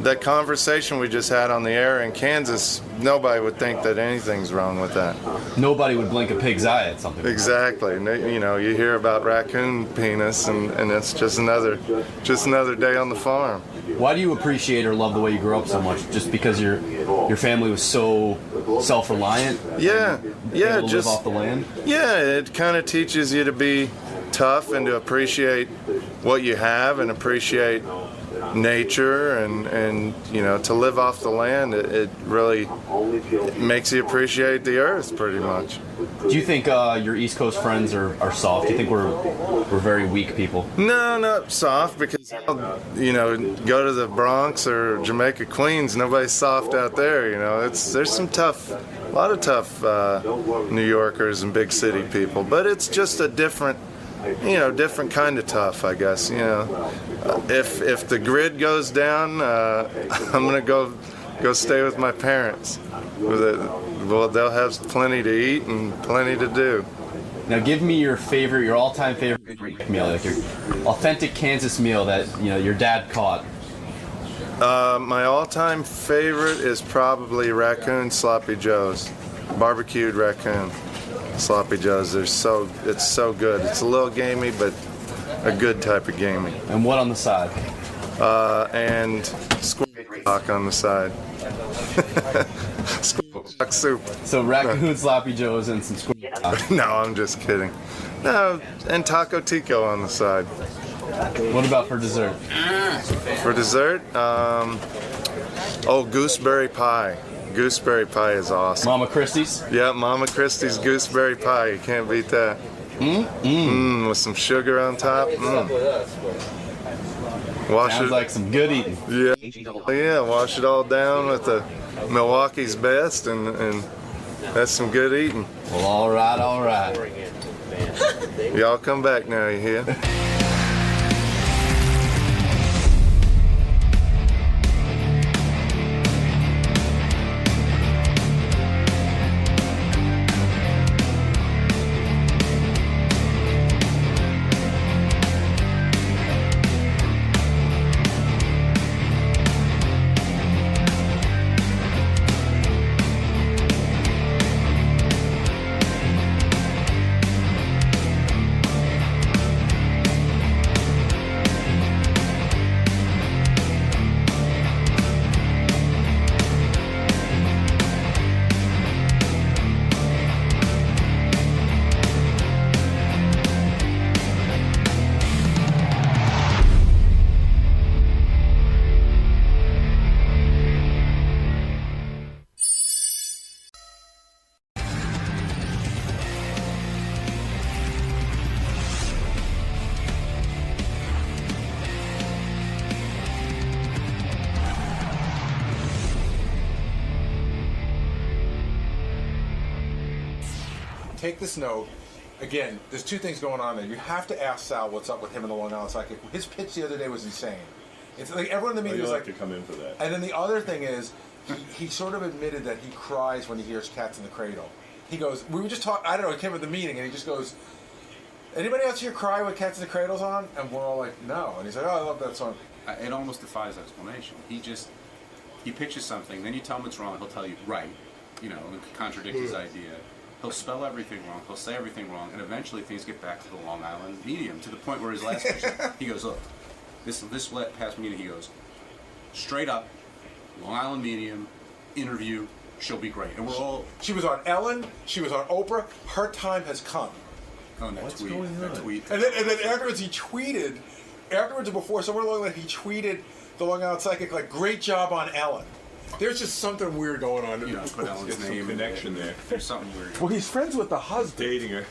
that conversation we just had on the air in Kansas, nobody would think that anything's wrong with that. Nobody would blink a pig's eye at something. Exactly. You know, you hear about raccoon penis, and it's just another day on the farm. Why do you appreciate or love the way you grew up so much? Just because your family was so self-reliant? Yeah, able to just live off the land? Yeah, it kind of teaches you to be tough and to appreciate what you have and appreciate nature and you know, to live off the land. It really makes you appreciate the earth pretty much. Do you think your East Coast friends are soft? Do you think we're very weak people? No, not soft, because, you know, go to the Bronx or Jamaica, Queens, nobody's soft out there, you know. There's a lot of tough New Yorkers and big city people, but it's just a different kind of tough, I guess, you know. If the grid goes down, I'm going to go stay with my parents. Well, they'll have plenty to eat and plenty to do. Now, give me your all-time favorite meal, like your authentic Kansas meal that, you know, your dad caught. My all-time favorite is probably raccoon sloppy joes, barbecued raccoon sloppy joes. It's so good. It's a little gamey, but a good type of gamey. And what on the side? And squawk on the side. Squawk soup. So raccoon sloppy joes and some squawk. No, I'm just kidding. No, and taco tico on the side. What about for dessert? For dessert, gooseberry pie. gooseberry pie is awesome. Mama Christie's? Yeah, Mama Christie's gooseberry pie. You can't beat that. With some sugar on top. Sounds like some good eating. Yeah, wash it all down with the Milwaukee's Best, and that's some good eating. Well, all right. Y'all come back now, you hear? Take this note. Again, there's two things going on there. You have to ask Sal what's up with him and the Long Island Psychic. His pitch the other day was insane. It's like everyone in the meeting was like to come in for that. And then the other thing is, he sort of admitted that he cries when he hears Cats in the Cradle. He goes, we were just talking, I don't know, he came at the meeting and he just goes, anybody else here cry when Cats in the Cradle's on? And we're all like, no. And he's like, oh, I love that song. It almost defies explanation. He pitches something, then you tell him it's wrong, he'll tell you, right, and contradict his idea. He'll spell everything wrong, he'll say everything wrong, and eventually things get back to the Long Island medium, to the point where his last pitch, he goes, look, this past meeting, he goes, straight up, Long Island medium, interview, she'll be great. And we're all... She was on Ellen, she was on Oprah, her time has come. Oh, and that tweet. And then afterwards he tweeted, afterwards or before, somewhere along the line, he tweeted the Long Island Psychic, like, great job on Ellen. There's just something weird going on. Put Ellen's name some connection there. There's something weird. Well, he's friends with the husband. Dating her.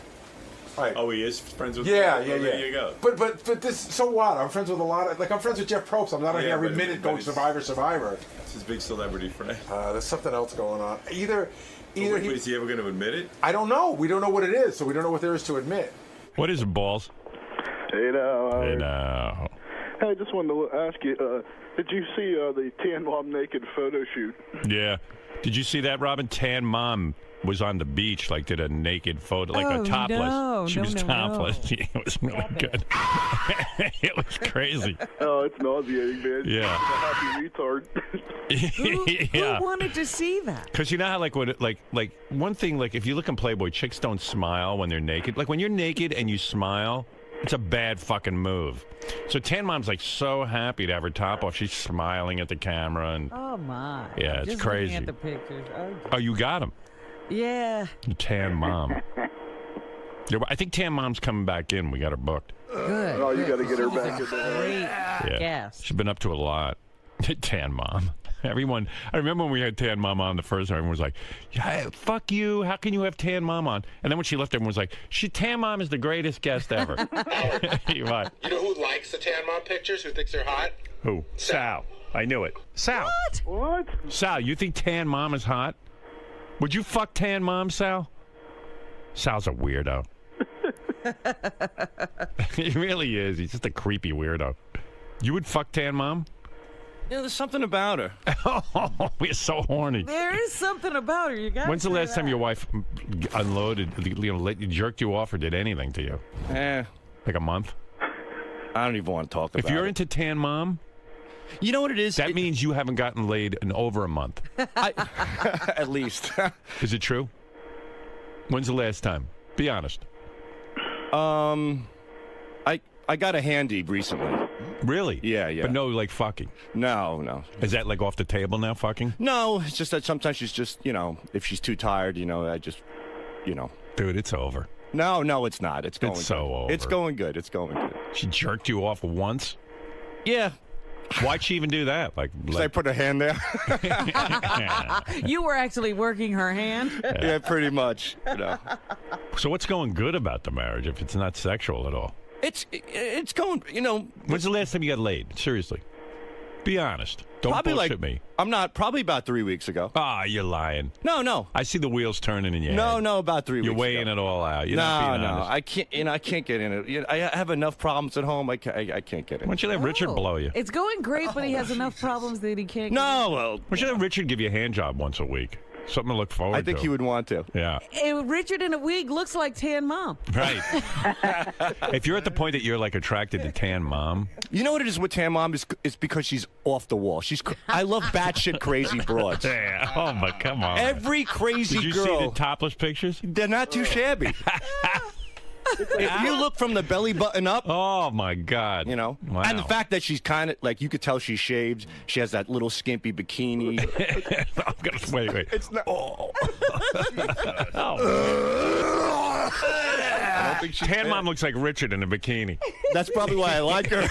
Right. Oh, he is friends with her? Yeah. There you go. But this, so what? I'm friends with a lot of, I'm friends with Jeff Probst. I'm not on here every minute going Survivor. It's his big celebrity friend. There's something else going on. Either is he ever going to admit it? I don't know. We don't know what it is, so we don't know what there is to admit. What is it, Balls? Hey now. Hey now. Hey, I just wanted to ask you, did you see the Tan Mom naked photo shoot? Yeah. Did you see that, Robin? Tan Mom was on the beach, did a naked photo, a topless. No, she was topless. Yeah, it was really good. It was crazy. Oh, it's nauseating, man. Yeah. I'm a happy retard. Yeah. Who wanted to see that? Because you know how, one thing, if you look in Playboy, chicks don't smile when they're naked. When you're naked and you smile, it's a bad fucking move. So Tan Mom's so happy to have her top off. She's smiling at the camera and oh my. Yeah, it's just crazy. Looking at the pictures. Oh, you got him. Yeah. The Tan Mom. I think Tan Mom's coming back in. We got her booked. Good. Oh, you got to get her back in there. Yeah. Yes. She's been up to a lot. Tan Mom. Everyone, I remember when we had Tan Mom on the first time, everyone was like, yeah, fuck you. How can you have Tan Mom on? And then when she left, everyone was like, Tan Mom is the greatest guest ever. You're right. You know who likes the Tan Mom pictures? Who thinks they're hot? Who? Sal. I knew it. Sal. What? Sal, you think Tan Mom is hot? Would you fuck Tan Mom, Sal? Sal's a weirdo. He really is. He's just a creepy weirdo. You would fuck Tan Mom? Yeah, there's something about her. Oh, we're so horny. There is something about her. You got. When's the last time your wife unloaded, jerked you off, or did anything to you? Like a month? I don't even want to talk about it. If you're into Tan Mom, you know what it is? That means you haven't gotten laid in over a month. At least. Is it true? When's the last time? Be honest. I got a handy recently. Really? Yeah. But no, fucking? No. Is that, off the table now, fucking? No, it's just that sometimes she's just, if she's too tired, I just, Dude, it's over. No, it's not. It's going so good. over. It's going good. It's going good. She jerked you off once? Yeah. Why'd she even do that? Like I put a hand there. You were actually working her hand? Yeah, pretty much. You know. So what's going good about the marriage if it's not sexual at all? It's going, you know. When's the last time you got laid? Seriously. Be honest. Don't probably bullshit me. I'm not. Probably about 3 weeks ago. Ah, you're lying. No. I see the wheels turning in your head. No, about 3 weeks ago. You're weighing it all out. You're not being honest. I can't. I can't get in it. I have enough problems at home. I can't get in. Why don't you let Richard blow you? It's going great, but he has enough problems that he can't. Well, why don't you let Richard give you a hand job once a week? Something to look forward to. I think he would want to. Yeah. Richard in a wig looks like Tan Mom. Right. If you're at the point that you're like attracted to Tan Mom. You know what it is with Tan Mom? It's because she's off the wall. I love batshit crazy broads. Yeah. Oh, my, come on. Every crazy girl. Did you see the topless pictures? They're not too shabby. If you look from the belly button up, oh my God, you know, wow. And the fact that she's kind of like, you could tell she's shaved. She has that little skimpy bikini. I'm gonna wait. It's not. Oh. I don't think Tan Mom looks like Richard in a bikini. That's probably why I like her.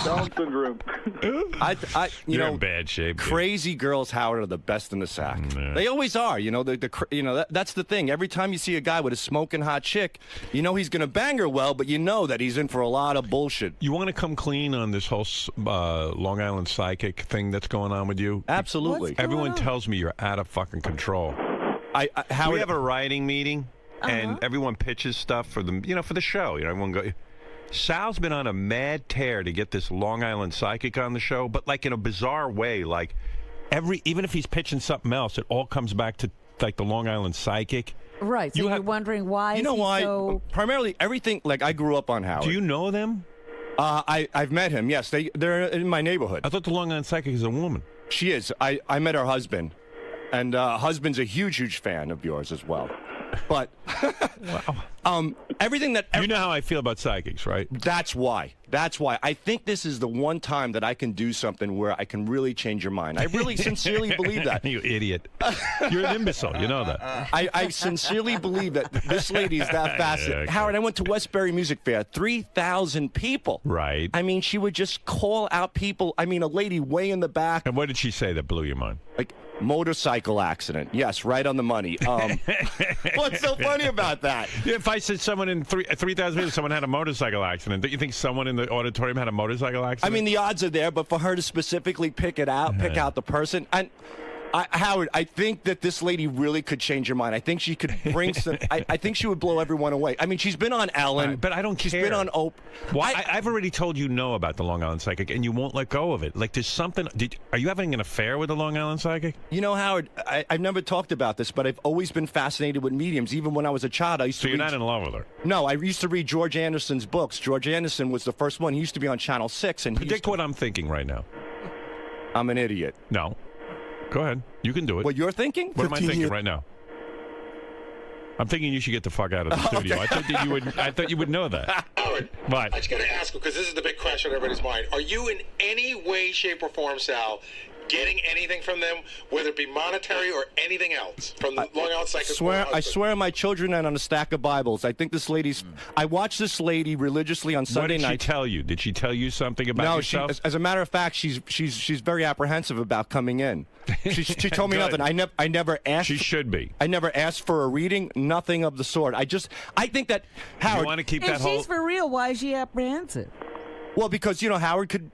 Down syndrome. You know, in bad shape. Crazy girls, Howard, are the best in the sack. They always are. You know, that's the thing. Every time you see a guy with a smoking hot chick, you know he's going to bang her well, but you know that he's in for a lot of bullshit. You want to come clean on this whole Long Island psychic thing that's going on with you? Absolutely. Everyone tells me you're out of fucking control. Howard, we have a writing meeting, and everyone pitches stuff for the show. You know, everyone go. Sal's been on a mad tear to get this Long Island psychic on the show, but like in a bizarre way. Like even if he's pitching something else, it all comes back to like the Long Island psychic. Right. So you're wondering why? You know why? So... Primarily, everything. Like I grew up on Howard. Do you know them? I've met him. Yes, they're in my neighborhood. I thut the Long Island psychic is a woman. She is. I met her husband, and husband's a huge fan of yours as well. But everything that you know how I feel about psychics, right? That's why. I think this is the one time that I can do something where I can really change your mind. I really sincerely believe that. You idiot. You're an imbecile. You know that. I sincerely believe that this lady is that fascinating. Howard, I went to Westbury Music Fair. 3,000 people. Right. I mean, she would just call out people. I mean, a lady way in the back. And what did she say that blew your mind? Like, motorcycle accident. Yes, right on the money. What's so funny about that? If I said someone in 3,000 people, someone had a motorcycle accident, don't you think someone in the auditorium had a motorcycle accident? I mean, the odds are there, but for her to specifically pick out the person, and Howard, I think that this lady really could change your mind. I think she could bring some. I think she would blow everyone away. I mean, she's been on Ellen, but I don't care. She's been on Oprah. Well, I've already told you no about the Long Island psychic, and you won't let go of it. Like, there's something. Are you having an affair with the Long Island psychic? You know, Howard, I've never talked about this, but I've always been fascinated with mediums. Even when I was a child, I used to. So you're not in love with her? No, I used to read George Anderson's books. George Anderson was the first one. He used to be on Channel 6, and predict what I'm thinking right now. I'm an idiot. No. Go ahead. You can do it. What you're thinking? What am I thinking right now? I'm thinking you should get the fuck out of the studio. Okay. I thought you would know that. Howard, but I just got to ask, because this is the big question on everybody's mind. Are you in any way, shape, or form, Sal, getting anything from them, whether it be monetary or anything else, from the Long Island Psychic? I swear on my children and on a stack of Bibles. I think this lady's. I watch this lady religiously on Sunday night. What did she tell you? Did she tell you something about yourself? No, as a matter of fact, she's very apprehensive about coming in. She told me nothing. I never asked. She should be. I never asked for a reading. Nothing of the sort. I think that Howard. You want to keep if that whole. If she's for real, why is she apprehensive? Well, because Howard could,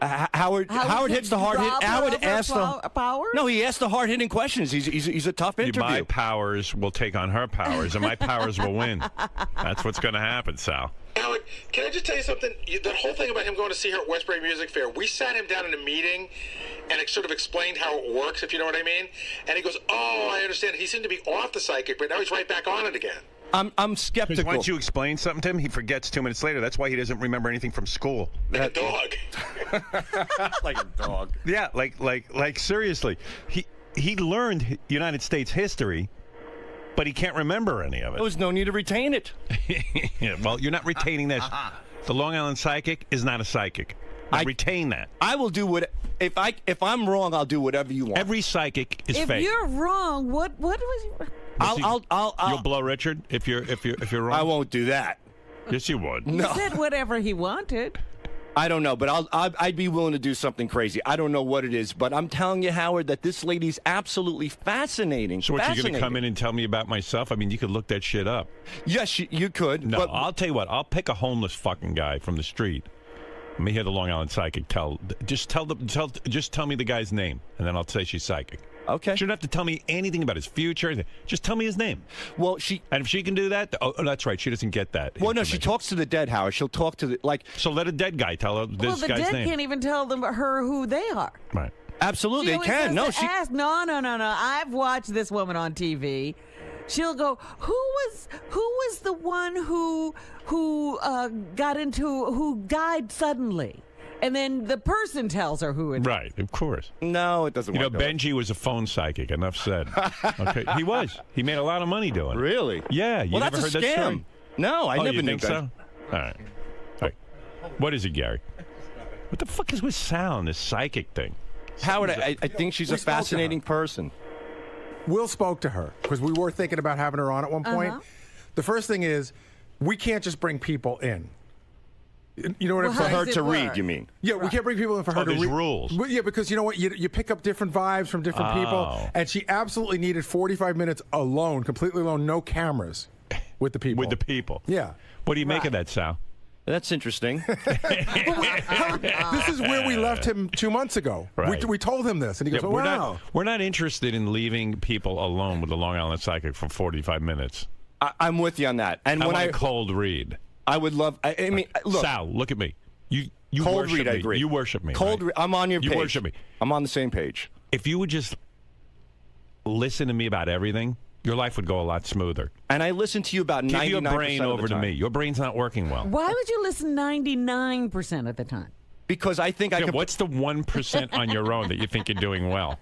Howard hits the hard hit. Howard asked the powers. No, he asked the hard hitting questions. He's a tough interview. My powers will take on her powers, and my powers will win. That's what's going to happen, Sal. Howard, can I just tell you something? That whole thing about him going to see her at Westbury Music Fair, we sat him down in a meeting and it sort of explained how it works, if you know what I mean. And he goes, "Oh, I understand." He seemed to be off the psychic, but now he's right back on it again. I'm skeptical. Once you explain something to him, he forgets 2 minutes later. That's why he doesn't remember anything from school. Like a dog. Like a dog. Yeah, like seriously. He learned United States history, but he can't remember any of it. There was no need to retain it. Yeah, well, you're not retaining this. The Long Island psychic is not a psychic. Retain that. I will do what if I'm wrong, I'll do whatever you want. Every psychic is fake. If you're wrong, what was? You'll blow Richard if you're wrong. I won't do that. Yes, you would. No. He said whatever he wanted. I don't know, but I'd be willing to do something crazy. I don't know what it is, but I'm telling you, Howard, that this lady's absolutely fascinating. So what, you going to come in and tell me about myself? I mean, you could look that shit up. Yes, you could. No, but I'll tell you what. I'll pick a homeless fucking guy from the street. Let me hear the Long Island Psychic just tell me the guy's name, and then I'll say she's psychic. Okay. She don't have to tell me anything about his future. Just tell me his name. Well, and if she can do that, that's right. She doesn't get that. Well, no, she talks to the dead, Howard. She'll talk to the So let a dead guy tell her this well, the guy's dead name. can't even tell her who they are. Right. Absolutely, they can. No, she. Ask, no. I've watched this woman on TV. She'll go, who was the one who died suddenly? And then the person tells her who it is. Right, of course. No, it doesn't work. Benji was a phone psychic. Enough said. Okay, he was. He made a lot of money doing it. Really? Yeah. You never that's heard a that scam. story? No, I never you knew think that. so? All right. What is it, Gary? What the fuck is with Sal and this psychic thing? Howard, I think she's a fascinating person. Will spoke to her because we were thinking about having her on at one point. The first thing is, we can't just bring people in. You know what I'm saying? For her to read, you mean? Yeah, we can't bring people in for her to read. There's rules. Well, yeah, because you know what? You pick up different vibes from different people. And she absolutely needed 45 minutes alone, completely alone, no cameras with the people. With the people. Yeah. What do you make of that, Sal? That's interesting. This is where we left him 2 months ago. Right. We told him this, and he goes, "Oh, wow." We're not interested in leaving people alone with the Long Island Psychic for 45 minutes. I'm with you on that. And I when want a cold read. I would love. I mean, look, Sal, look at me. You cold worship read. me. I agree. You worship me. Cold right? read. I'm on your page. You worship me. I'm on the same page. If you would just listen to me about everything, your life would go a lot smoother. And I listen to you about 99% Give your brain of over the to time. me. Your brain's not working well. Why would you listen 99% of the time? Because I think I could. What's the 1% on your own that you think you're doing well?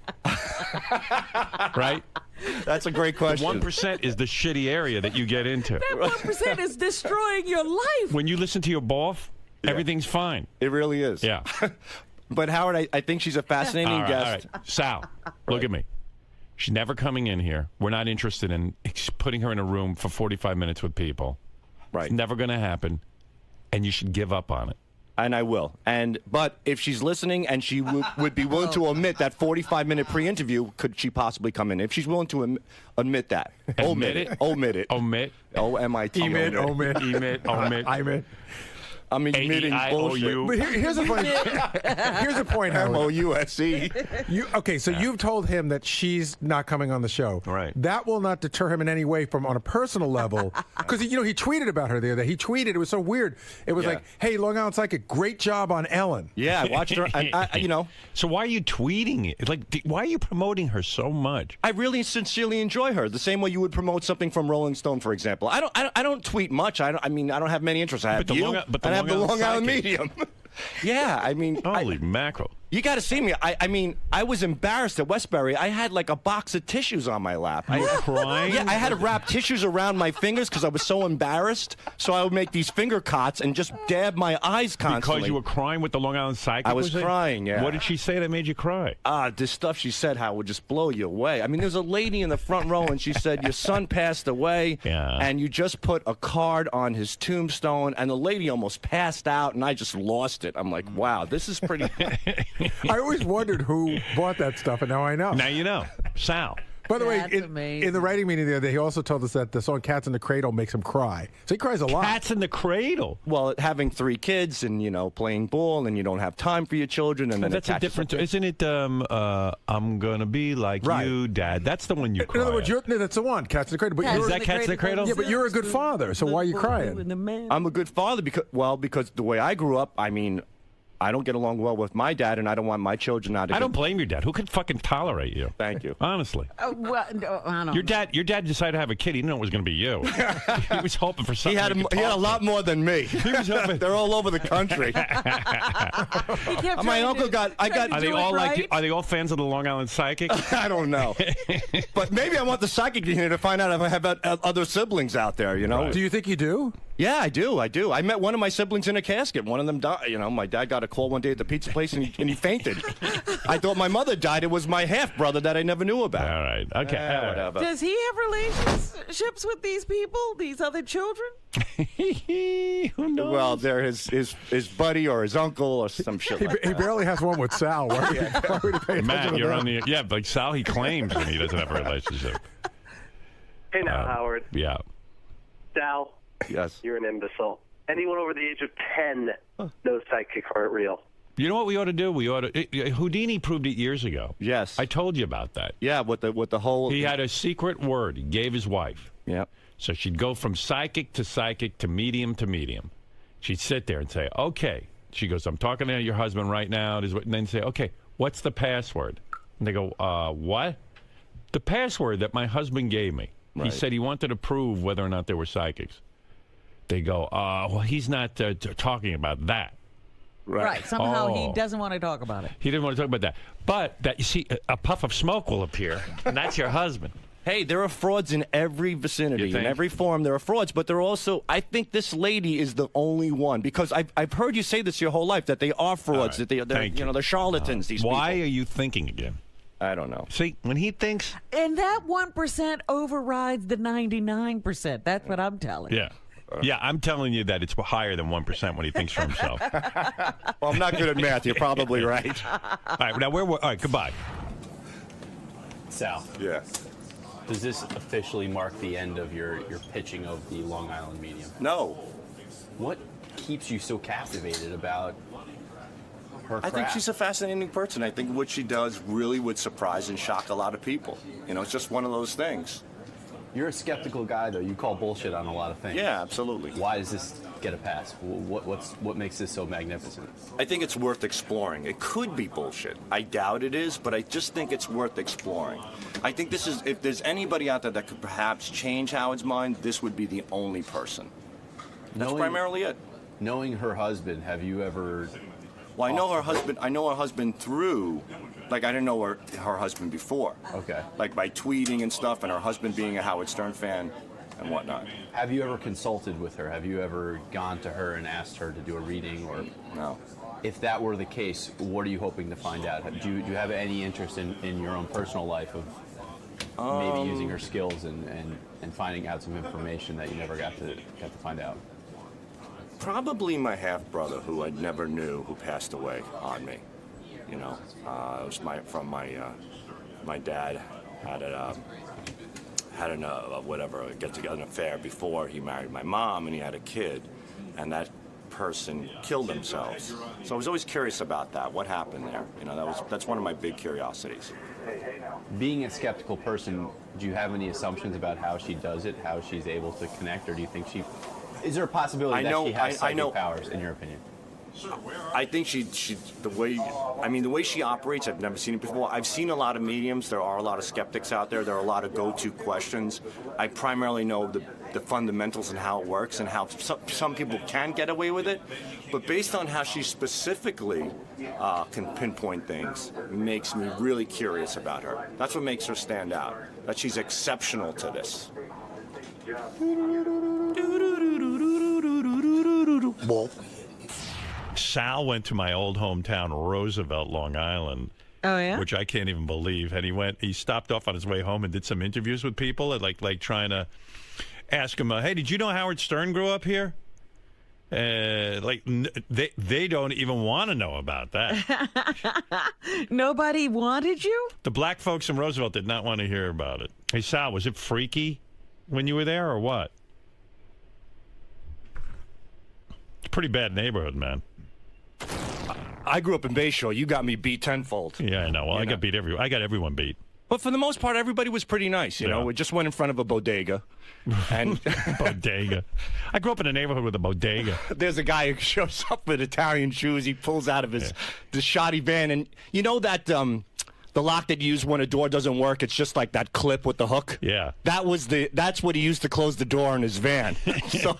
Right? That's a great question. 1% is the shitty area that you get into. That 1% is destroying your life. When you listen to your boss, everything's fine. It really is. Yeah. But Howard, I think she's a fascinating guest. All right. Sal, look at me. She's never coming in here. We're not interested in putting her in a room for 45 minutes with people. Right. It's never going to happen, and you should give up on it. And I will. But if she's listening and she would be willing to omit that 45-minute pre-interview, could she possibly come in? If she's willing to omit that. Omit it? Omit it. Omit. O-M-I-T. Omit. Omit. I'm admitting bullshit. But here's a point. Here's a point, Howard. M-O-U-S-E. So you've told him that she's not coming on the show. Right. That will not deter him in any way from on a personal level. Because, he tweeted about her the other day. He tweeted. It was so weird. It was like, hey, Long Island Psychic, great job on Ellen. Yeah, I watched her. So why are you tweeting it? Like, why are you promoting her so much? I really sincerely enjoy her. The same way you would promote something from Rolling Stone, for example. I don't tweet much. I don't have many interests. I have I have the Long Island medium. Yeah, I mean, holy mackerel! You got to see me. I was embarrassed at Westbury. I had like a box of tissues on my lap. You were crying? Yeah, I had to wrap tissues around my fingers because I was so embarrassed. So I would make these finger cots and just dab my eyes constantly. Because you were crying with the Long Island Psychic? I was crying, yeah. What did she say that made you cry? This stuff she said, how would just blow you away. I mean, there was a lady in the front row, and she said, your son passed away, and you just put a card on his tombstone, and the lady almost passed out, and I just lost it. I'm like, wow, this is pretty... I always wondered who bought that stuff, and now I know. Now you know. Sal. By the way, in the writing meeting the other day, he also told us that the song Cats in the Cradle makes him cry. So he cries a lot. Cats in the Cradle? Well, having 3 kids and, playing ball, and you don't have time for your children. And then that's a different... Isn't it, I'm going to be like you, Dad? That's the one you cry In other words, that's the one, Cats in the Cradle. But is that Cats in the Cradle? Yeah, but you're a good father, so why are you crying? I'm a good father because the way I grew up, I mean... I don't get along well with my dad, and I don't want my children not to. I don't blame your dad. Who could fucking tolerate you? Thank you. Honestly. Well, no, I don't your dad decided to have a kid. He didn't know it was going to be you. He was hoping for something. He had a lot more than me. He was hoping. They're all over the country. My uncle got. Are they all Are they all fans of the Long Island Psychic? I don't know. But maybe I want the psychic here to find out if I have other siblings out there. Right. Do you think you do? Yeah, I do. I met one of my siblings in a casket. One of them died. My dad got a call one day at the pizza place, and he fainted. I thought my mother died. It was my half-brother that I never knew about. All right. Okay. Whatever. Does he have relationships with these people, these other children? Who knows? Well, they're his buddy or his uncle or some shit. He barely has one with Sal. Why are we to pay attention Matt, to you're that? on the like Sal. He claims when he doesn't have a relationship. Hey now, Howard. Yeah. Sal. Yes. You're an imbecile. Anyone over the age of 10 knows psychics aren't real. You know what we ought to do? We ought to. Houdini proved it years ago. Yes. I told you about that. Yeah, with the whole. He had a secret word he gave his wife. Yep. So she'd go from psychic to medium to medium. She'd sit there and say, "Okay." She goes, "I'm talking to your husband right now." And then say, "Okay, what's the password?" And they go, "What?" "The password that my husband gave me." Right. He said he wanted to prove whether or not they were psychics. They go, "Well, he's not talking about that." Right. Somehow he doesn't want to talk about it. He didn't want to talk about that. But that you see, a puff of smoke will appear, and that's your husband. Hey, there are frauds in every vicinity, in every form. There are frauds, but there are also. I think this lady is the only one because I've heard you say this your whole life that they are frauds, Right. that they're charlatans. These Why people. are you thinking again? I don't know. See, when he thinks, And that 1% overrides the 99%. That's what I'm telling you. yeah. Yeah, I'm telling you that it's higher than 1% when he thinks for himself. Well, I'm not good at math. You're probably right. All right, now all right, goodbye. Sal. Yeah. Does this officially mark the end of your pitching of the Long Island medium? No. What keeps you so captivated about her I think craft? she's a fascinating person. I think what she does really would surprise and shock a lot of people. It's just one of those things. You're a skeptical guy, though. You call bullshit on a lot of things. Yeah, absolutely. Why does this get a pass? What makes this so magnificent? I think it's worth exploring. It could be bullshit. I doubt it is, but I just think it's worth exploring. I think this is, if there's anybody out there that could perhaps change Howard's mind, this would be the only person. That's primarily it. Knowing her husband, have you ever... Well, I know her husband through... Like, I didn't know her husband before. Okay. Like, by tweeting and stuff, and her husband being a Howard Stern fan and whatnot. Have you ever consulted with her? Have you ever gone to her and asked her to do a reading? Or no. If that were the case, what are you hoping to find out? Do you have any interest in your own personal life of maybe using her skills and finding out some information that you never got to find out? Probably my half-brother, who I never knew, who passed away on me. It was my dad had an affair before he married my mom, and he had a kid, and that person killed themselves. So I was always curious about that. What happened there? That's one of my big curiosities. Being a skeptical person, do you have any assumptions about how she does it, how she's able to connect, or do you think is there a possibility that she has psychic powers, in your opinion? I think the way she operates, I've never seen it before. I've seen a lot of mediums. There are a lot of skeptics out there. There are a lot of go-to questions. I primarily know the fundamentals and how it works and how some people can get away with it. But based on how she specifically can pinpoint things, it makes me really curious about her. That's what makes her stand out, that she's exceptional to this. Sal went to my old hometown, Roosevelt, Long Island. Oh, yeah? Which I can't even believe. And he stopped off on his way home and did some interviews with people, and like trying to ask him, hey, did you know Howard Stern grew up here? They don't even want to know about that. Nobody wanted you? The black folks in Roosevelt did not want to hear about it. Hey, Sal, was it freaky when you were there, or what? It's a pretty bad neighborhood, man. I grew up in Bayshore. You got me beat tenfold. Yeah, I know. Well, I got everyone beat. But for the most part, everybody was pretty nice. You know, we just went in front of a bodega. And bodega. I grew up in a neighborhood with a bodega. There's a guy who shows up with Italian shoes. He pulls out of his shoddy van, and you know that the lock that you use when a door doesn't work. It's just like that clip with the hook. Yeah. That's what he used to close the door on his van. So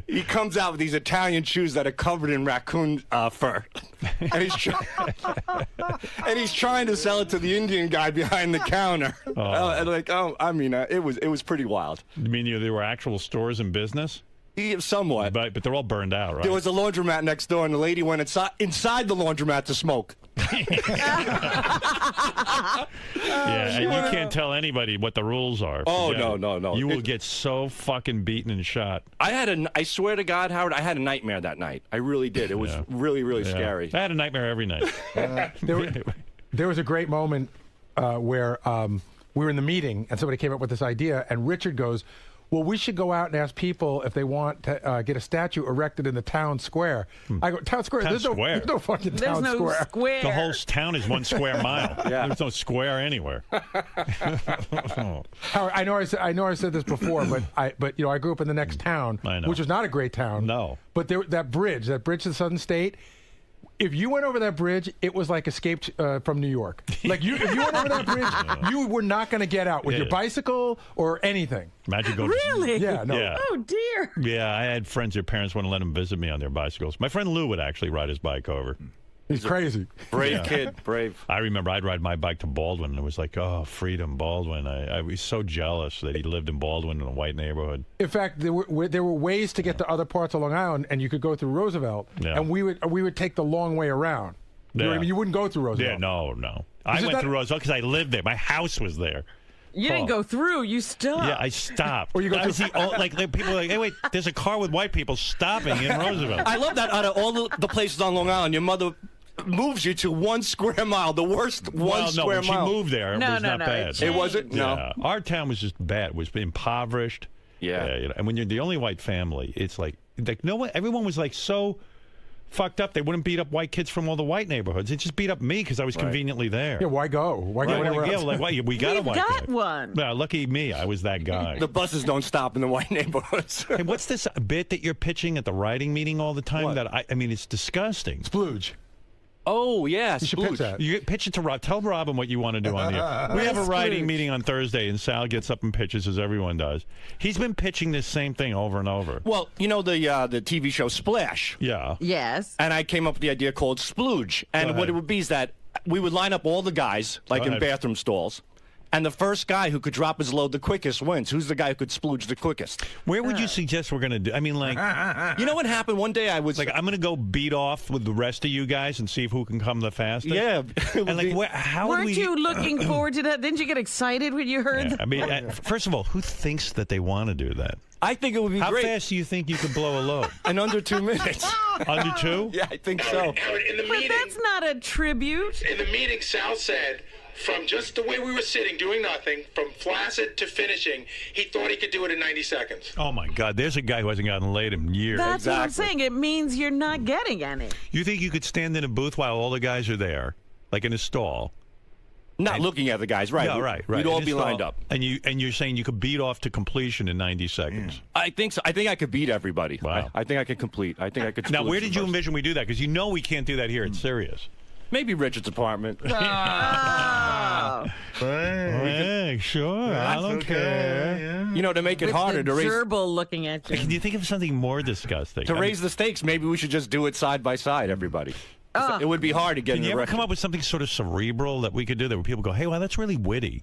he comes out with these Italian shoes that are covered in raccoon fur, and he's trying to sell it to the Indian guy behind the counter. It was pretty wild. You mean there were actual stores in business? Somewhat. But they're all burned out, right? There was a laundromat next door, and the lady went inside the laundromat to smoke. Yeah, and you can't tell anybody what the rules are. Oh, Forget no, it. no. You will get so fucking beaten and shot. I swear to God, Howard, I had a nightmare that night. I really did. It was really, really scary. I had a nightmare every night. There was a great moment where we were in the meeting and somebody came up with this idea, and Richard goes, well, we should go out and ask people if they want to get a statue erected in the town square. I go, town square? There's no fucking town square. The whole town is 1 square mile. There's no square anywhere. Howard, I know I said this before, but I grew up in the next town, which was not a great town. No. But that bridge to the Southern State, if you went over that bridge, it was like escaped from New York. Like if you went over that bridge, you were not going to get out with your bicycle or anything. Imagine going. Really? Yeah. No. Yeah. Oh dear. Yeah, I had friends. Their parents wouldn't let them visit me on their bicycles. My friend Lou would actually ride his bike over. He's crazy. Brave kid, brave. I remember I'd ride my bike to Baldwin, and it was like, oh, freedom, Baldwin. I was so jealous that he lived in Baldwin in a white neighborhood. In fact, there were ways to get to other parts of Long Island, and you could go through Roosevelt, and we would take the long way around. You know what I mean? You wouldn't go through Roosevelt. Yeah, no. I went through Roosevelt because I lived there. My house was there. You didn't go through. You stopped. Yeah, I stopped. Or you go through. People were like, hey, wait, there's a car with white people stopping in Roosevelt. I love that out of all the places on Long Island, your mother moves you to 1 square mile, the worst one square mile. mile. She moved there. It was not bad. It wasn't? No. Yeah. Our town was just bad. It was impoverished. Yeah. And when you're the only white family, it's like no one. Everyone was like so fucked up. They wouldn't beat up white kids from all the white neighborhoods. They just beat up me because I was conveniently there. Yeah, why go? Why go anywhere else? We got a white guy. We've got one. Yeah, lucky me. I was that guy. The buses don't stop in the white neighborhoods. Hey, what's this bit that you're pitching at the writing meeting all the time? What? That I mean, it's disgusting. Splooge. Oh, yeah, you should pitch that. You pitch it to Rob. Tell Robin what you want to do on the air. We have a writing meeting on Thursday, and Sal gets up and pitches as everyone does. He's been pitching this same thing over and over. Well, you know the TV show Splash? Yeah. Yes. And I came up with the idea called Splooge. And what it would be is that we would line up all the guys, like in bathroom stalls. And the first guy who could drop his load the quickest wins. Who's the guy who could splooge the quickest? Where would you suggest we're going to do? I mean, like... You know what happened? One day I was... Like, I'm going to go beat off with the rest of you guys and see who can come the fastest? Yeah. And, like, how would Weren't you looking forward to that? Didn't you get excited when you heard that? I mean, first of all, who thinks that they want to do that? I think it would be great. How fast do you think you could blow a load? In under 2 minutes. Under 2? Yeah, I think so. Howard, in the But meeting, that's not a tribute. in the meeting, Sal said, from just the way we were sitting, doing nothing, from flaccid to finishing, he thought he could do it in 90 seconds. Oh, my God. There's a guy who hasn't gotten laid in years. That's what I'm saying. It means you're not getting any. You think you could stand in a booth while all the guys are there, like in a stall? Not looking at the guys, right? No, right. We'd all In a be stall, lined up. And you're saying you could beat off to completion in 90 seconds. I think so. I think I could beat everybody. Wow. I think I could complete. I think I could. Now, splooge where did you first. envision we do that? Because you know we can't do that here. It's serious. Maybe Richard's apartment. Hey, sure. I don't care. You know, to make it With harder the to raise gerbil looking at you. Can you think of something more disgusting? to raise the stakes, maybe we should just do it side by side, everybody. It would be hard to get Can in you the ever record. come up with something sort of cerebral that we could do that where people go, hey, well, that's really witty?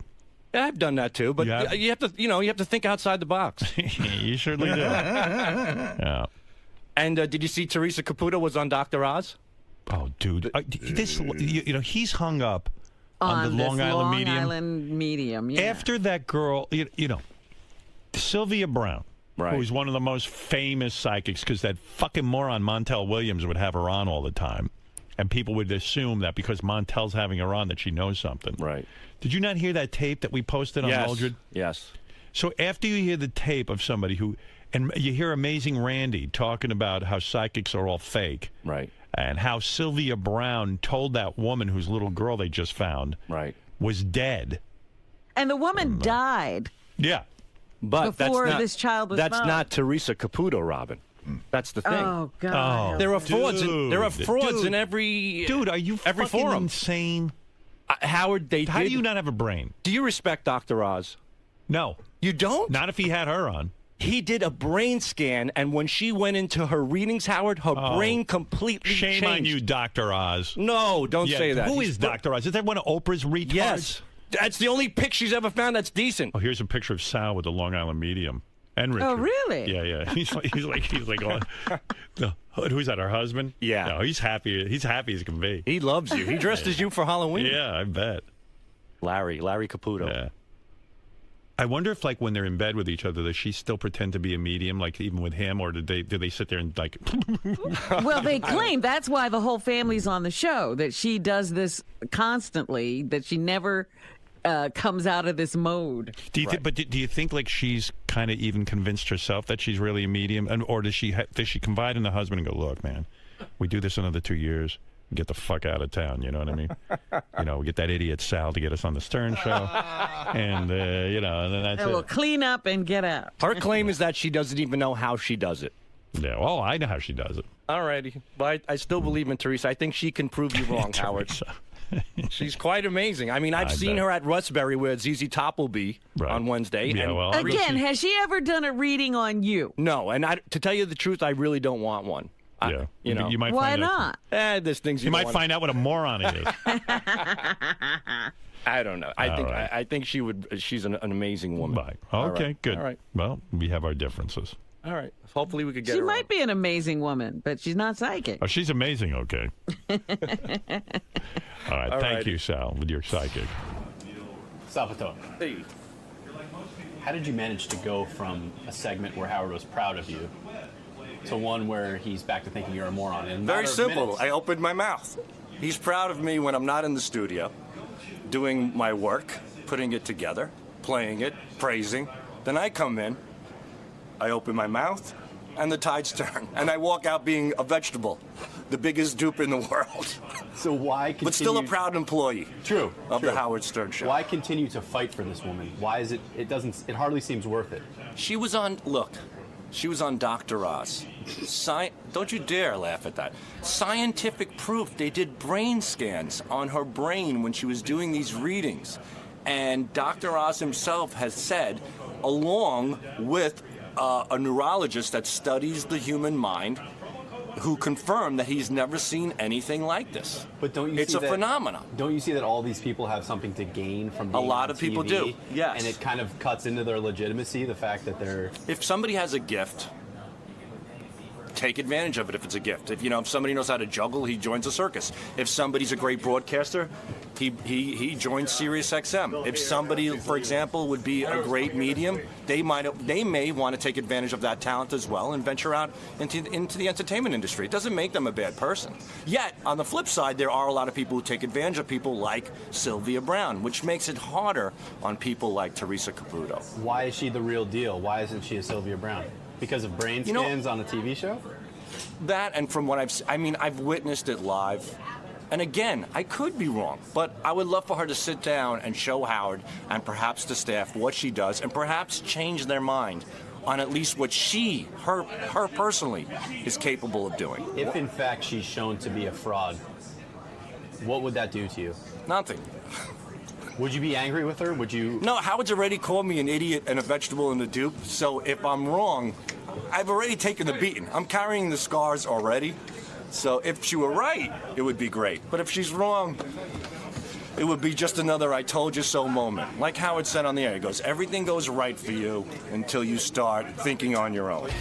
Yeah, I've done that too, but you have to, you have to think outside the box. You certainly do. Yeah. And did you see Teresa Caputo was on Dr. Oz? Oh, dude, he's hung up on the Long Island Medium. Yeah. After that girl, Sylvia Brown, who's one of the most famous psychics, because that fucking moron Montel Williams would have her on all the time, and people would assume that because Montel's having her on that she knows something. Right. Did you not hear that tape that we posted on Mildred? Yes. So after you hear the tape of somebody who, and you hear Amazing Randy talking about how psychics are all fake. Right. And how Sylvia Brown told that woman whose little girl they just found was dead. And the woman died. Yeah. But before that's not, this child was That's found. not Teresa Caputo, Robin. That's the thing. Oh, God. There are frauds. There are frauds in every. Dude, are you every fucking forum. insane? Howard, How do you not have a brain? Do you respect Dr. Oz? No. You don't? Not if he had her on. He did a brain scan, and when she went into her readings, Howard, her brain completely changed. Shame on you, Dr. Oz. No, don't say that. Who is Dr. Oz? Is that one of Oprah's retards? Yes. That's the only pic she's ever found that's decent. Oh, here's a picture of Sal with the Long Island Medium. And Richard. Oh, really? Yeah. He's like, oh, no. Who's that? Our husband? Yeah. No, he's happy. He's happy as can be. He loves you. He dressed as you for Halloween. Yeah, I bet. Larry Caputo. Yeah. I wonder if, like, when they're in bed with each other, does she still pretend to be a medium, like even with him, or do they sit there and like? Well, they claim that's why the whole family's on the show. That she does this constantly. That she never comes out of this mode. Do you do you think like she's kind of even convinced herself that she's really a medium, or does she confide in the husband and go, "Look, man, we do this another 2 years. Get the fuck out of town," you know what I mean? We get that idiot Sal to get us on the Stern show, and and then that's And it. we'll clean up and get out. Her claim is that she doesn't even know how she does it. Yeah, well, I know how she does it. All righty, but I still believe in Teresa. I think she can prove you wrong, Howard. She's quite amazing. I mean, I've seen her at Rustberry where ZZ Top will be on Wednesday. Yeah, and well, Again, has she ever done a reading on you? No, and to tell you the truth, I really don't want one. Yeah, you might. Why find out. not? There's things you might find out what a moron he is. I don't know. I think she would. She's an amazing woman. Bye. All Okay, right. good. All right. Well, we have our differences. All right. Hopefully we could get She her might be an amazing woman, but she's not psychic. Oh, she's amazing. Okay. All right. Thank you, Sal, with your psychic. Salvatore. Hey. How did you manage to go from a segment where Howard was proud of you to one where he's back to thinking you're a moron? In a Very matter of simple. minutes? I opened my mouth. He's proud of me when I'm not in the studio, doing my work, putting it together, playing it, praising. Then I come in, I open my mouth, and the tides turn. And I walk out being a vegetable, the biggest dupe in the world. So why continue? But still a proud employee. True. Of the Howard Stern Show. Why continue to fight for this woman? Why is it? It hardly seems worth it. She was on. She was on Dr. Oz. Don't you dare laugh at that. Scientific proof. They did brain scans on her brain when she was doing these readings. And Dr. Oz himself has said, along with a neurologist that studies the human mind, who confirmed that he's never seen anything like this. But don't you it's see a that, phenomenon. Don't you see that all these people have something to gain from being A lot on of people TV? do, yes. And it kind of cuts into their legitimacy, the fact that they're... If somebody has a gift, take advantage of it if it's a gift. If somebody knows how to juggle, he joins a circus. If somebody's a great broadcaster, he joins Sirius XM. If somebody, for example, would be a great medium, they may want to take advantage of that talent as well and venture out into the entertainment industry. It doesn't make them a bad person. Yet, on the flip side, there are a lot of people who take advantage of people like Sylvia Brown, which makes it harder on people like Teresa Caputo. Why is she the real deal? Why isn't she a Sylvia Brown? Because of brain scans on a TV show? That, and from what I've witnessed it live. And again, I could be wrong, but I would love for her to sit down and show Howard and perhaps the staff what she does and perhaps change their mind on at least what her personally, is capable of doing. If in fact she's shown to be a fraud, what would that do to you? Nothing. Would you be angry with her? Would you? No, Howard's already called me an idiot and a vegetable and a dupe, so if I'm wrong, I've already taken the beating. I'm carrying the scars already. So if she were right, it would be great. But if she's wrong, it would be just another I told you so moment. Like Howard said on the air, he goes, everything goes right for you until you start thinking on your own.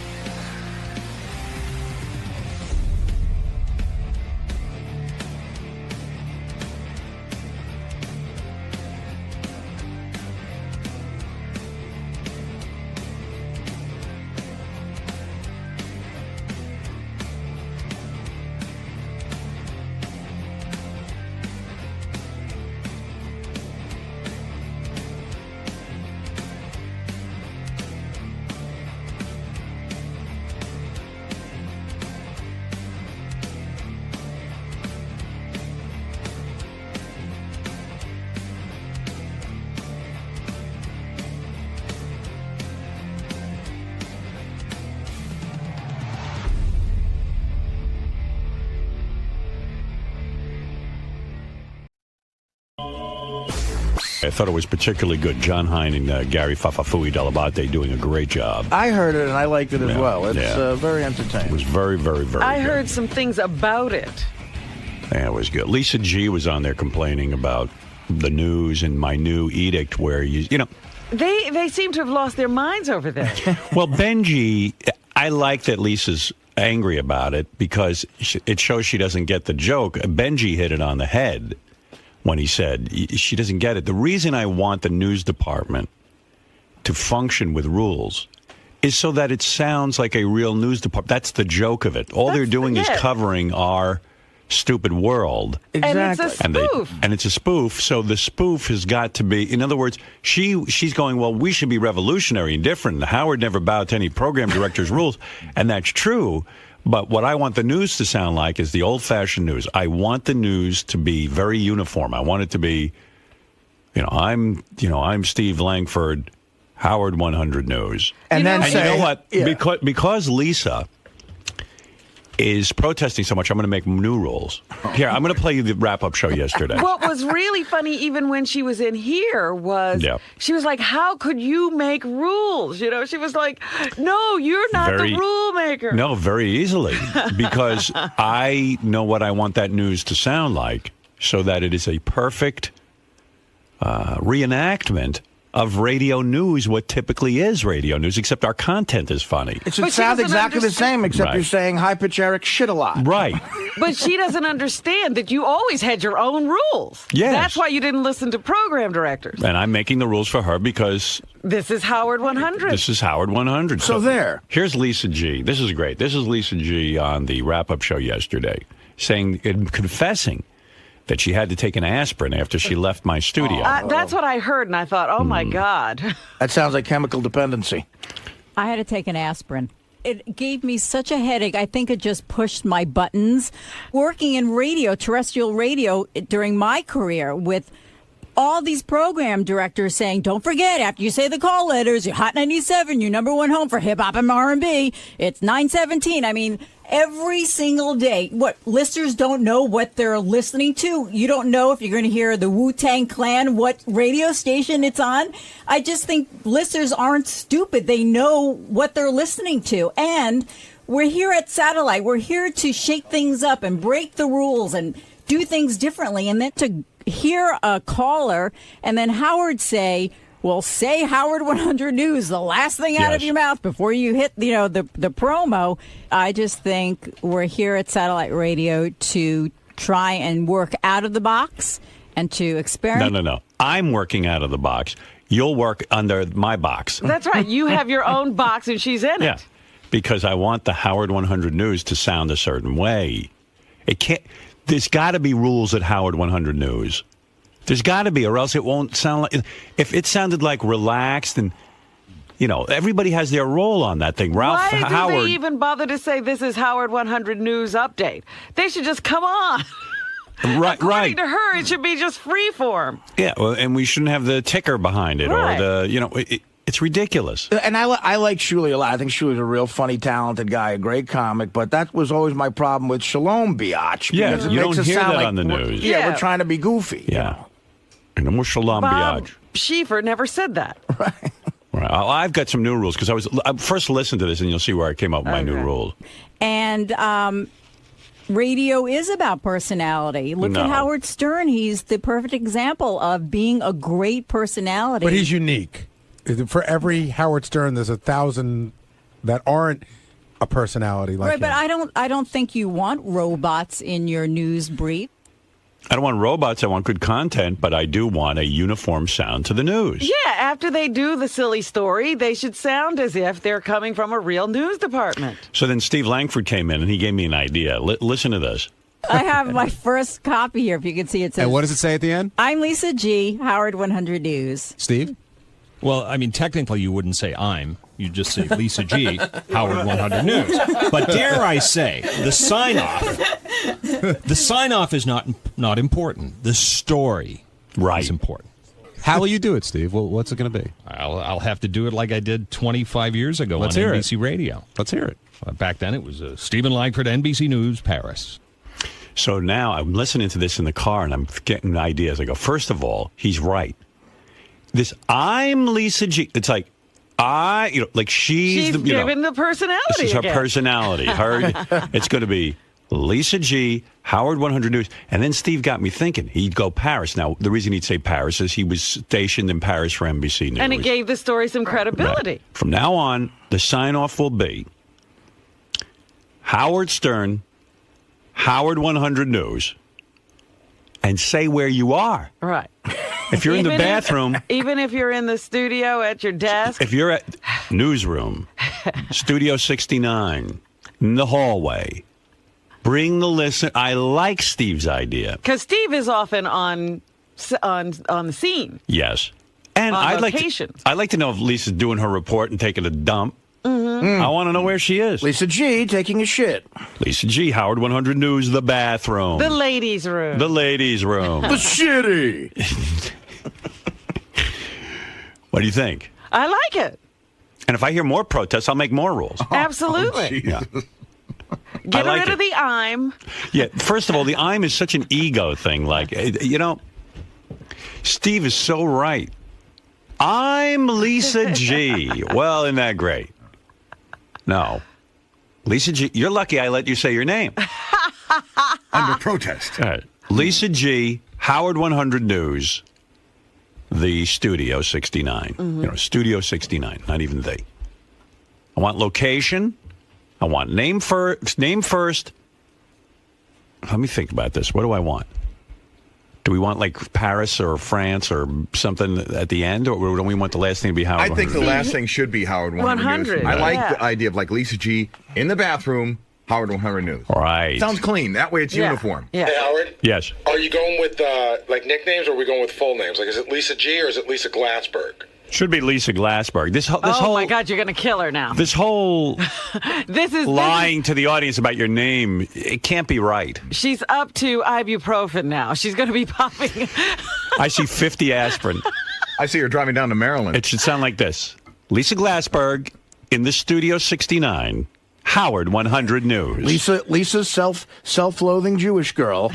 I thought it was particularly good. John Hine and Gary Fafafui Delabate doing a great job. I heard it and I liked it as well. It's very entertaining. It was very, very, very I good. heard some things about it. Yeah, it was good. Lisa G was on there complaining about the news and my new edict where They seem to have lost their minds over there. Well, Benji, I like that Lisa's angry about it because it shows she doesn't get the joke. Benji hit it on the head when he said she doesn't get it. The reason I want the news department to function with rules is so that it sounds like a real news department. That's the joke of it. All they're doing is covering our stupid world. Exactly. And it's a spoof. And it's a spoof, so the spoof has got to be, in other words, she's going, well, we should be revolutionary and different. Howard never bowed to any program director's rules, and that's true. But what I want the news to sound like is the old-fashioned news. I want the news to be very uniform. I want it to be, I'm Steve Langford, Howard 100 News. And then you know what? Yeah. Because Lisa is protesting so much, I'm going to make new rules. Here, I'm going to play you the wrap-up show yesterday. What was really funny, even when she was in here, was she was like, how could you make rules? She was like, no, you're not the rule maker. No, very easily. Because I know what I want that news to sound like so that it is a perfect reenactment of radio news, what typically is radio news, except our content is funny. It should sound exactly the same, except you're saying high-pitch Eric shit a lot. Right. But she doesn't understand that you always had your own rules. Yes. That's why you didn't listen to program directors. And I'm making the rules for her because this is Howard 100. This is Howard 100. So there. Here's Lisa G. This is great. This is Lisa G. on the wrap-up show yesterday, confessing that she had to take an aspirin after she left my studio. That's what I heard, and I thought, oh, my God. That sounds like chemical dependency. I had to take an aspirin. It gave me such a headache. I think it just pushed my buttons. Working in radio, terrestrial radio, during my career with all these program directors saying, don't forget, after you say the call letters, you're Hot 97, your number one home for hip-hop and R&B. It's 917. I mean, every single day. What, listeners don't know what they're listening to? You don't know if you're going to hear the Wu-Tang Clan, what radio station it's on? I just think listeners aren't stupid. They know what they're listening to. And we're here at Satellite. We're here to shake things up and break the rules and do things differently. And then to hear a caller and then Howard say, well, say Howard 100 News, the last thing out of your mouth before you hit, the promo. I just think we're here at Satellite Radio to try and work out of the box and to experiment. No. I'm working out of the box. You'll work under my box. That's right. You have your own box and she's in it. Yeah, because I want the Howard 100 News to sound a certain way. It can't. There's got to be rules at Howard 100 News. There's got to be, or else it won't sound like. If it sounded like relaxed and, everybody has their role on that thing. Ralph Howard. Why do they even bother to say this is Howard 100 News Update? They should just come on. Right. According to her, it should be just free form. Yeah, well, and we shouldn't have the ticker behind it or the, it's ridiculous. And I like Shuli a lot. I think Shuli's a real funny, talented guy, a great comic. But that was always my problem with Shalom Biatch. Yeah, because it you makes don't it hear sound that like on the news. We're trying to be goofy. Yeah. And no more Shalom Bob Biatch. Schieffer never said that. Right. Right. I've got some new rules because I first listened to this and you'll see where I came up with my new rules. And radio is about personality. Look at Howard Stern. He's the perfect example of being a great personality. But he's unique. For every Howard Stern, there's 1,000 that aren't a personality like him. But I don't think you want robots in your news brief. I don't want robots. I want good content, but I do want a uniform sound to the news. Yeah, after they do the silly story, they should sound as if they're coming from a real news department. So then Steve Langford came in and he gave me an idea. Listen to this. I have my first copy here, if you can see it. Says, and what does it say at the end? I'm Lisa G., Howard 100 News. Steve? Well, I mean, technically you wouldn't say I'm. You'd just say Lisa G., Howard 100 News. But dare I say, the sign-off is not important. The story is important. How will you do it, Steve? Well, what's it going to be? I'll have to do it like I did 25 years ago on NBC Radio. Let's hear it. Back then it was Stephen Langford, NBC News, Paris. So now I'm listening to this in the car and I'm getting ideas. I go, first of all, he's right. This I'm Lisa G. It's like like she's given the personality. This is her again. personality. It's going to be Lisa G, Howard 100 News. And then Steve got me thinking. He'd go Paris. Now, the reason he'd say Paris is he was stationed in Paris for NBC News. And it gave the story some credibility. Right. From now on, the sign-off will be Howard Stern, Howard 100 News, and say where you are. Right. If you're in the bathroom. Even if you're in the studio at your desk. If you're at newsroom, Studio 69, in the hallway, bring the listener. I like Steve's idea. Because Steve is often on the scene. Yes. And I'd like to know if Lisa's doing her report and taking a dump. Mm-hmm. I want to know where she is. Lisa G taking a shit. Lisa G, Howard 100 News, the bathroom. The ladies' room. The ladies' room. The shitty. What do you think? I like it. And if I hear more protests, I'll make more rules. Absolutely. Yeah. Get rid of the I'm. Yeah, first of all, the I'm is such an ego thing. Like, Steve is so right. I'm Lisa G. Well, isn't that great? No. Lisa G. You're lucky I let you say your name. Under protest. All right. Lisa G, Howard 100 News, the Studio 69. Mm-hmm. Studio 69, not even the. I want location. I want name first. Let me think about this. What do I want? Do we want like Paris or France or something at the end, or don't we want the last thing to be Howard? I think the last thing should be Howard 100 News. I like the idea of like Lisa G in the bathroom, Howard 100 News. Right. Sounds clean. That way it's uniform. Yeah. Hey, Howard? Yes. Are you going with like nicknames, or are we going with full names? Like, is it Lisa G or is it Lisa Glassberg? Should be Lisa Glassberg. This oh whole my God, you're going to kill her now. This whole this is lying to the audience about your name, it can't be right. She's up to ibuprofen now. She's going to be popping. I see 50 aspirin. I see her driving down to Maryland. It should sound like this. Lisa Glassberg in the Studio 69, Howard 100 News. Lisa's self-loathing Jewish girl.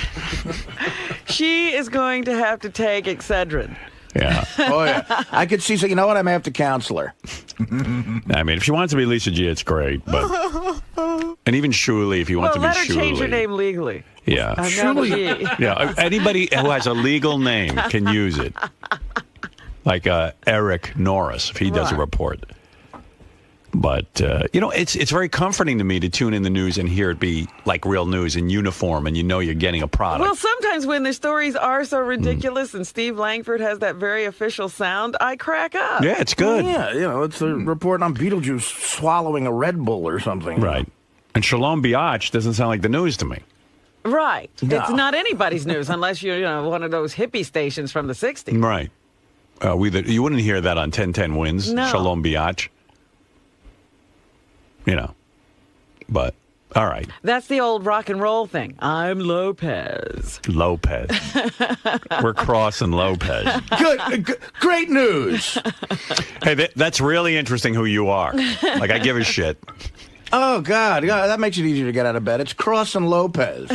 She is going to have to take Excedrin. Yeah. Oh, yeah. I could see, so you know what? I may have to counsel her. I mean, if she wants to be Lisa G, it's great. But and even Shuli, if you want to be Shuli. Let her change her name legally. Yeah. Shuli. Yeah. Anybody who has a legal name can use it. Like Eric Norris, if he does a report. But, it's very comforting to me to tune in the news and hear it be like real news in uniform, and you're getting a product. Well, sometimes when the stories are so ridiculous and Steve Langford has that very official sound, I crack up. Yeah, it's good. Yeah, it's a report on Beetlejuice swallowing a Red Bull or something. Right. And Shalom Biatch doesn't sound like the news to me. Right. No. It's not anybody's news unless you're one of those hippie stations from the 60s. Right. You wouldn't hear that on 1010 Wins, No. Shalom Biatch. But, all right. That's the old rock and roll thing. I'm Lopez. We're crossing Lopez. Good. Great news. Hey, that's really interesting who you are. Like, I give a shit. Oh, God. That makes it easier to get out of bed. It's crossing Lopez.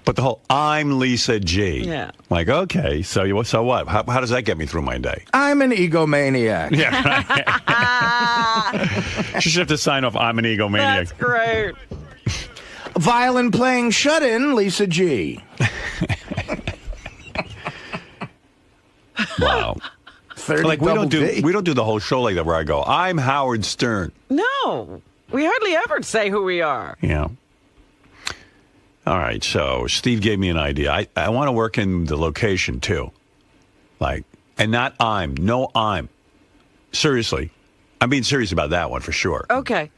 But the whole I'm Lisa G. Yeah. Like, okay, so what? How does that get me through my day? I'm an egomaniac. Yeah. She should have to sign off, I'm an egomaniac. That's great. Violin playing shut-in, Lisa G. Wow. 30 like we don't double do the whole show like that where I go, I'm Howard Stern. No. We hardly ever say who we are. Yeah. All right, so Steve gave me an idea. I want to work in the location, too. Like, and not no I'm. Seriously. I'm being serious about that one for sure. Okay.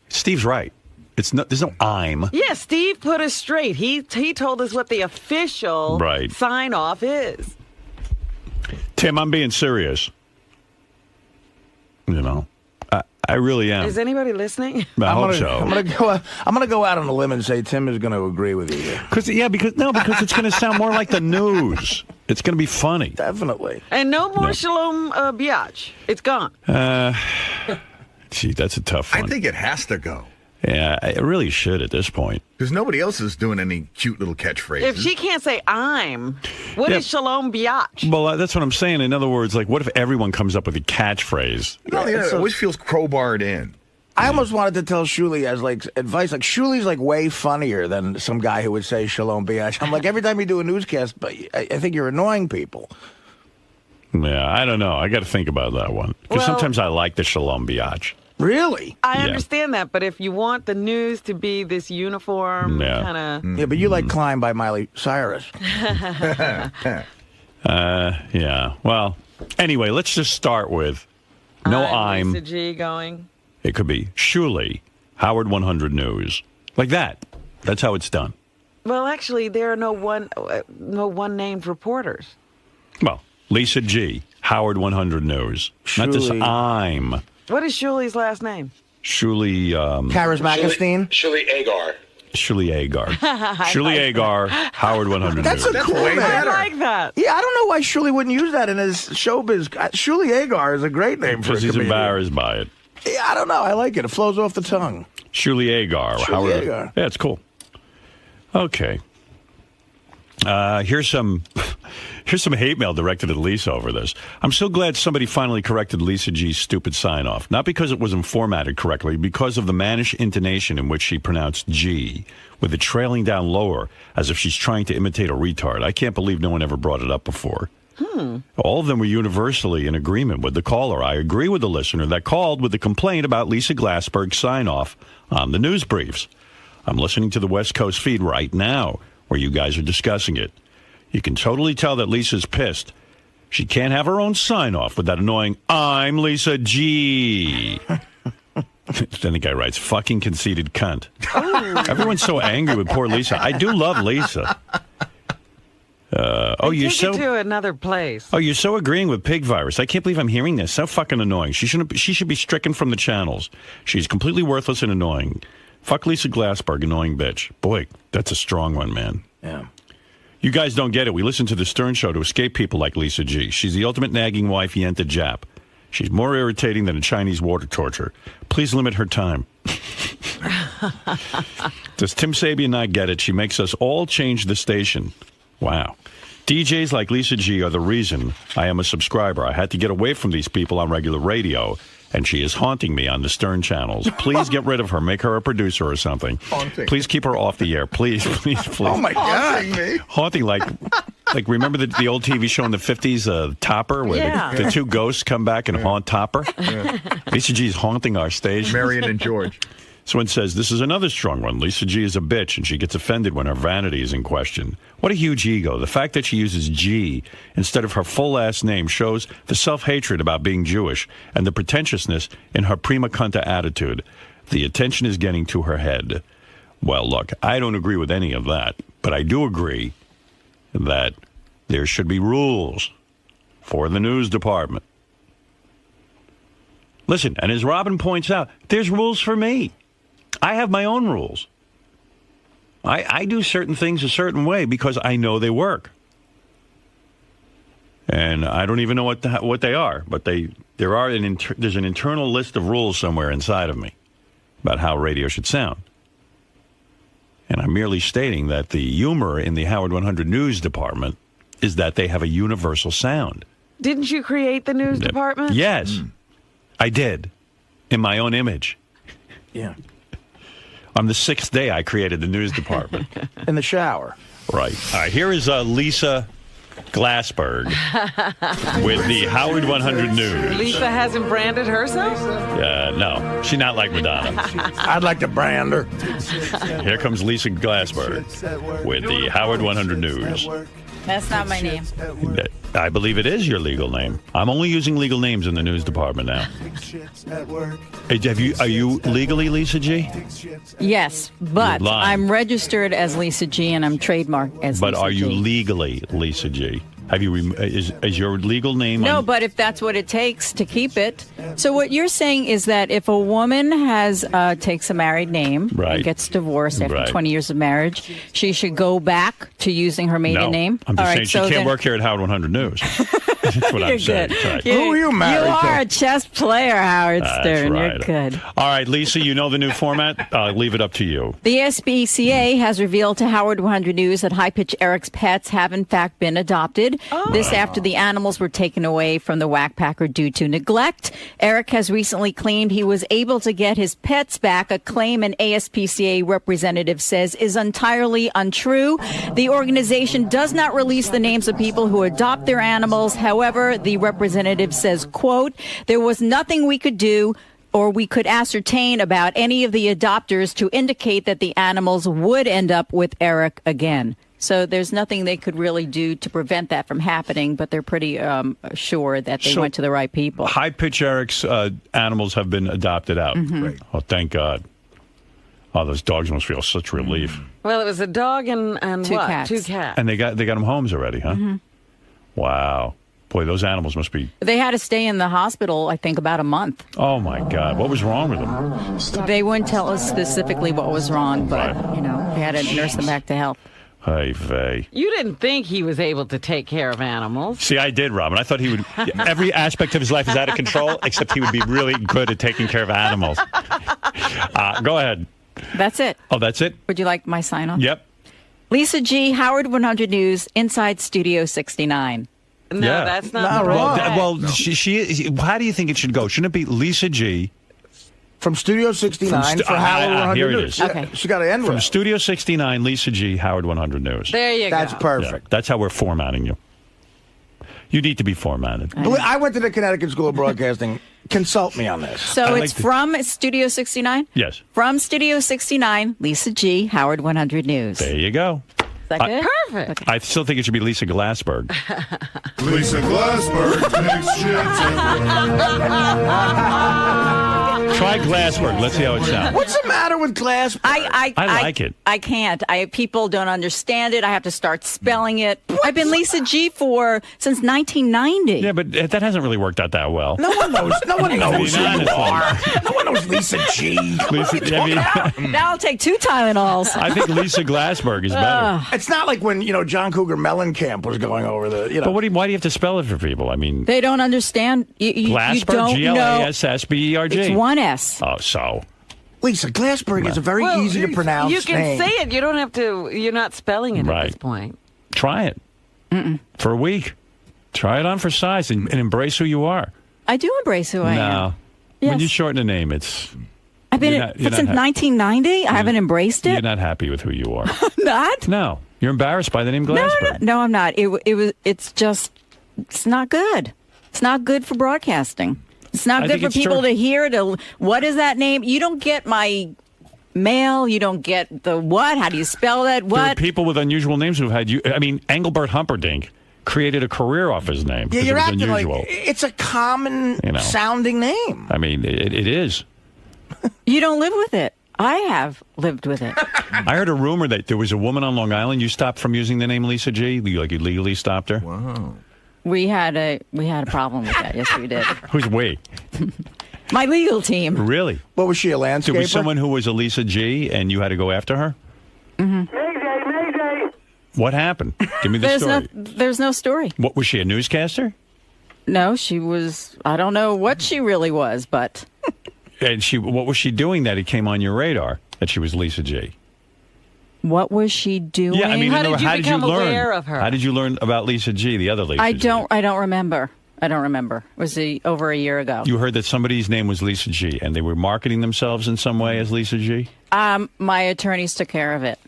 Steve's right. There's no I'm. Yeah, Steve put us straight. He told us what the official sign-off is. Tim, I'm being serious. I really am. Is anybody listening? I hope so. I'm gonna go out on a limb and say Tim is going to agree with you here. Because it's going to sound more like the news. It's going to be funny. Definitely. And no more Shalom Biatch. It's gone. Gee, that's a tough one. I think it has to go. Yeah, it really should at this point. Because nobody else is doing any cute little catchphrases. If she can't say I'm, what is Shalom Biatch? Well, that's what I'm saying. In other words, like, what if everyone comes up with a catchphrase? No, it always feels crowbarred in. I almost wanted to tell Shuli as like advice. Like Shuli's like way funnier than some guy who would say Shalom Biatch. I'm like, every time you do a newscast, but I think you're annoying people. Yeah, I don't know. I got to think about that one because sometimes I like the Shalom Biatch. Really? I understand that, but if you want the news to be this uniform kind of... Yeah, but you like Climb by Miley Cyrus. Yeah. Well, anyway, let's just start with I'm. Lisa G going. It could be Shuli, Howard 100 News. Like that. That's how it's done. Well, actually, there are no one-named reporters. Well, Lisa G, Howard 100 News. Not this I'm. What is Shuli's last name? Shuli... Charismacistine? Shuli Agar. Shuli Agar. Shuli Agar, Howard 100 That's News. a cool name. I like that. Yeah, I don't know why Shuli wouldn't use that in his showbiz. Shuli Agar is a great name for a Because he's comedian. embarrassed by it. Yeah, I don't know. I like it. It flows off the tongue. Shuli Agar. Shuli Agar. Yeah, it's cool. Okay. Here's some hate mail directed at Lisa over this. I'm so glad somebody finally corrected Lisa G's stupid sign-off. Not because it wasn't formatted correctly, because of the mannish intonation in which she pronounced G, with it trailing down lower, as if she's trying to imitate a retard. I can't believe no one ever brought it up before. All of them were universally in agreement with the caller. I agree with the listener that called with the complaint about Lisa Glassberg's sign-off on the news briefs. I'm listening to the West Coast feed right now, where you guys are discussing it. You can totally tell that Lisa's pissed. She can't have her own sign-off with that annoying, I'm Lisa G. Then the guy writes, fucking conceited cunt. Everyone's so angry with poor Lisa. I do love Lisa. You're so to another place. Oh, you're so agreeing with pig virus. I can't believe I'm hearing this. So fucking annoying. She should be stricken from the channels. She's completely worthless and annoying. Fuck Lisa Glassberg, annoying bitch. Boy, that's a strong one, man. Yeah. You guys don't get it. We listen to the Stern Show to escape people like Lisa G. She's the ultimate nagging wife, Yenta Jap. She's more irritating than a Chinese water torture. Please limit her time. Does Tim Sabian not get it? She makes us all change the station. Wow. DJs like Lisa G are the reason I am a subscriber. I had to get away from these people on regular radio, and she is haunting me on the Stern channels. Please get rid of her. Make her a producer or something. Haunting. Please keep her off the air. Please, please, please. Oh, my God. Haunting, like remember the old TV show in the 50s, Topper, where the two ghosts come back and haunt Topper? Yeah. Lisa G is haunting our station. Marion and George. Someone says, this is another strong one. Lisa G is a bitch, and she gets offended when her vanity is in question. What a huge ego. The fact that she uses G instead of her full last name shows the self-hatred about being Jewish and the pretentiousness in her prima conta attitude. The attention is getting to her head. Well, look, I don't agree with any of that, but I do agree that there should be rules for the news department. Listen, and as Robin points out, there's rules for me. I have my own rules. I do certain things a certain way because I know they work. And I don't even know what they are, but there's an internal list of rules somewhere inside of me about how radio should sound. And I'm merely stating that the humor in the Howard 100 News Department is that they have a universal sound. Didn't you create the news department? Yes, I did, in my own image. Yeah. On the 6th day, I created the news department. In the shower. Right. All right, here is Lisa Glassberg with the Howard 100 News. Lisa hasn't branded herself? No, she's not like Madonna. I'd like to brand her. Here comes Lisa Glassberg with the Howard 100 News. That's not my name. I believe it is your legal name. I'm only using legal names in the news department now. Are you legally Lisa G? Yes, but I'm registered as Lisa G and I'm trademarked as Lisa G. But are you legally Lisa G? Have you? Is your legal name? No, but if that's what it takes to keep it. So what you're saying is that if a woman takes a married name, and gets divorced after 20 years of marriage, she should go back to using her maiden name. I'm just saying she can't work here at Howard 100 News. That's what I'm saying. Good. Right. Who are you married You are to? a chess player, Howard Stern. That's You're right. good. All right, Lisa, you know the new format. Leave it up to you. The SPCA has revealed to Howard 100 News that High Pitch Eric's pets have in fact been adopted. This after the animals were taken away from the whackpacker due to neglect. Eric has recently claimed he was able to get his pets back, a claim an ASPCA representative says is entirely untrue. The organization does not release the names of people who adopt their animals. However, the representative says, quote, there was nothing we could do or we could ascertain about any of the adopters to indicate that the animals would end up with Eric again. So there's nothing they could really do to prevent that from happening, but they're pretty sure that they went to the right people. High Pitch Eric's animals have been adopted out. Mhm. Oh, thank God. Oh, those dogs must feel such relief. Well, it was a dog and Two what? cats. 2 cats. And they got them homes already, huh? Mhm. Wow. Boy, those animals must be... They had to stay in the hospital, I think, about a month. Oh, my God. What was wrong with them? They wouldn't tell us specifically what was wrong, but, they had to nurse them back to health. Hey, vey. You didn't think he was able to take care of animals. See, I did, Robin. I thought he would... Every aspect of his life is out of control, except he would be really good at taking care of animals. Go ahead. That's it. Oh, that's it? Would you like my sign-off? Yep. Lisa G., Howard 100 News, inside Studio 69. No, that's not Well, right. she. How do you think it should go? Shouldn't it be Lisa G? From Studio 69 for Howard 100 here it News. is. Okay. She got to end From with it. Studio 69, Lisa G, Howard 100 News. There you That's go. perfect. Yeah, that's how we're formatting you. You need to be formatted. I went to the Connecticut School of Broadcasting. Consult me on this. So it's from Studio 69? Yes. From Studio 69, Lisa G., Howard 100 News. There you go. Is that good? Perfect. I still think it should be Lisa Glassberg. Lisa Glassberg takes Try Glassberg. Let's see how it sounds. What's the matter with Glassberg? I like it. I can't. People don't understand it. I have to start spelling it. I've been Lisa G. since 1990. Yeah, but that hasn't really worked out that well. No one knows. No one knows who you honestly. are. No one knows Lisa G. Now I'll take 2 Tylenols. I think Lisa Glassberg is better. It's not like when John Cougar Mellencamp was going over the. But why do you have to spell it for people? I mean, They don't understand. You Glassberg, don't know. Glassberg. It's 1 S. Oh, so. Lisa Glassberg is a very easy to pronounce You can name. say it. You don't have to. You're not spelling it at this point. Try it for a week. Try it on for size and embrace who you are. I do embrace who I am. No. Yes. When you shorten a name, it's... I've been You're not- since you're not 1990. I haven't embraced You're it. not happy with who you are. Not? No. You're embarrassed by the name Glassberg. No, I'm not. It's not good. It's not good for broadcasting. It's not I good think for it's people true. to hear. What is that name? You don't get my mail. You don't get the what? How do you spell that? There are What? people with unusual names who've had you. I mean, Engelbert Humperdinck created a career off his name. Yeah, because you're it was acting unusual. like it's a common sounding name. I mean, it is. You don't live with it. I have lived with it. I heard a rumor that there was a woman on Long Island. You stopped from using the name Lisa G. You legally stopped her. Wow. We had a problem with that. Yes, we did. Who's we? My legal team. Really? What was she, a There landscaper? was someone who was a Lisa G. and you had to go after her. Mayday. What happened? Give me the story. There's no story. What was she, a newscaster? No, she was. I don't know what she really was, but And what was she doing that it came on your radar that she was Lisa G? what was she doing? Yeah, I mean, How did you become learn? aware of her? How did you learn about Lisa G, the other Lisa I G? don't remember. I don't remember. It was over a year ago. You heard that somebody's name was Lisa G, and they were marketing themselves in some way as Lisa G? My attorneys took care of it.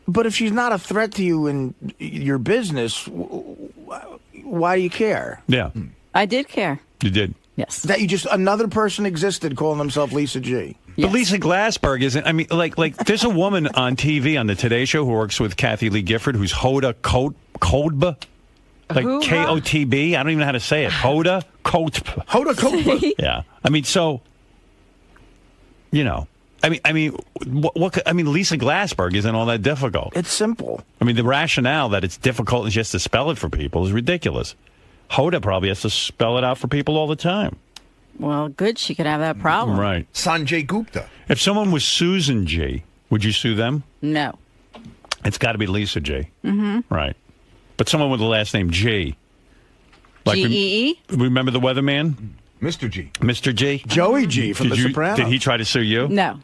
But if she's not a threat to you in your business, why do you care? Yeah. I did care. You did. Yes. That another person existed calling themselves Lisa G. But Lisa Glassberg isn't. I mean, like there's a woman on TV on the Today Show who works with Kathy Lee Gifford, who's Hoda Kotb, like Who? Kotb. I don't even know how to say it. Hoda Kotb. Hoda Kotb. Yeah. I mean, so I mean, Lisa Glassberg isn't all that difficult. It's simple. I mean, the rationale that it's difficult and she has to spell it for people is ridiculous. Hoda probably has to spell it out for people all the time. Well, good. She could have that problem. Right. Sanjay Gupta. If someone was Susan G, would you sue them? No. It's got to be Lisa G. Mm-hmm. Right. but someone with the last name G. G-E-E? Remember the weatherman? Mr. G. Mr. G? Joey G from The Sopranos. Did he try to sue you? No.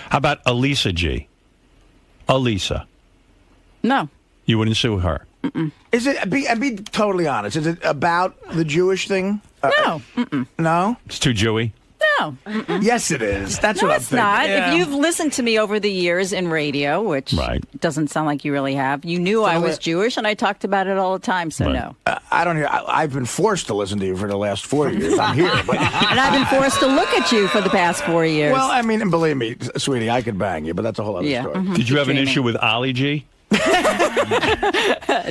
How about Elisa G? Elisa. No. You wouldn't sue her? Mm-mm. Is it? Be totally honest. Is it about the Jewish thing? No. No. It's too Jewy? No. Mm-mm. Yes, it is. That's no, what I'm it's thinking. not. Yeah. If you've listened to me over the years in radio, which doesn't sound like you really have, you knew I was Jewish, and I talked about it all the time, so no. I don't hear. I've been forced to listen to you for the last 4 years. I'm here. But... and I've been forced to look at you for the past 4 years. Well, I mean, and believe me, sweetie, I could bang you, but that's a whole other story. Mm-hmm. Did you have an issue with Ali G? No.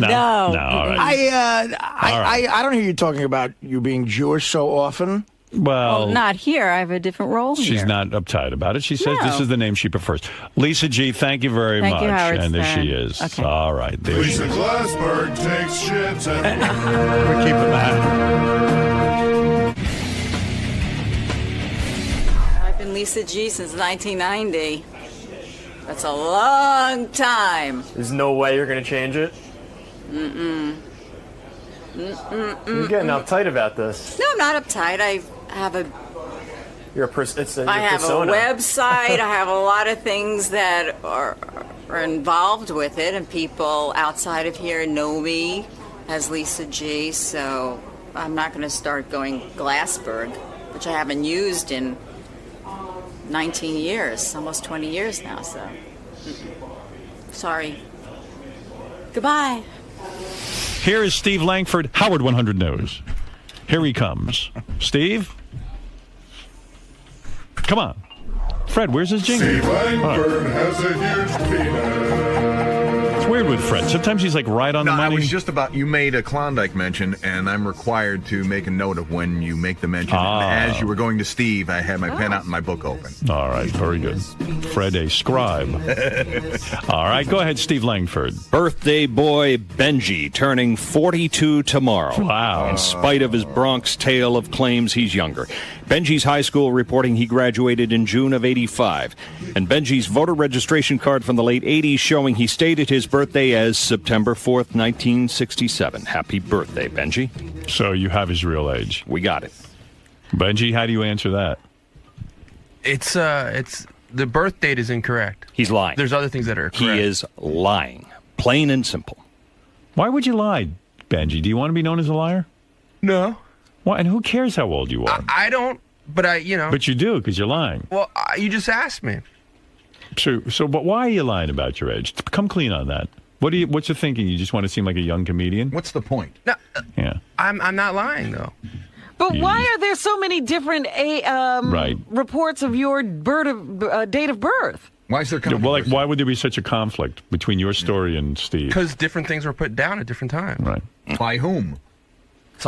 No, all right. I don't hear you talking about you being Jewish so often. Well, not here. I have a different role she's here. not uptight about it. She says No. this is the name she prefers. Lisa G, thank you very Thank much. you, Howard and there Stern. she is. Okay. All right. There she Lisa is. Glassberg takes shit. We're keeping that. I've been Lisa G since 1990. That's a long time. There's no way you're going to change it? Mm-mm. You're getting uptight about this. No, I'm not uptight. I have a You're a it's your I have persona. a website. I have a lot of things that are involved with it, and people outside of here know me as Lisa G. So I'm not going to start going Glassberg, which I haven't used in 19 years, almost 20 years now. So sorry. Goodbye. Here is Steve Langford, Howard 100 News. Here he comes. Steve? Come on. Fred, where's his jingle? Steve Langford Right. has a huge penis. It's weird with Fred. Sometimes he's like right on the I money. was just about, you made a Klondike mention, and I'm required to make a note of when you make the mention. And as you were going to Steve, I had my pen out and my book open. All right, very good. Fred, a scribe. All right, go ahead, Steve Langford. Birthday boy Benji turning 42 tomorrow. Wow. In spite of his Bronx tale of claims he's younger. Benji's high school reporting he graduated in June of 85. And Benji's voter registration card from the late 80s showing he stated his birthday as September 4th, 1967. Happy birthday, Benji. So you have his real age. We got it. Benji, how do you answer that? It's the birth date is incorrect. He's lying. There's other things that are correct. He is lying. Plain and simple. Why would you lie, Benji? Do you want to be known as a liar? No. Why? And who cares how old you are? I don't, but But you do, because you're lying. Well, you just asked me. So, but why are you lying about your age? Come clean on that. What's your thinking? You just want to seem like a young comedian? What's the point? No, yeah. I'm not lying though. But why are there so many different Right. reports of your date of birth? Why is there Well, like, why would there be such a conflict between your story and Steve? Because different things were put down at different times. Right. By whom?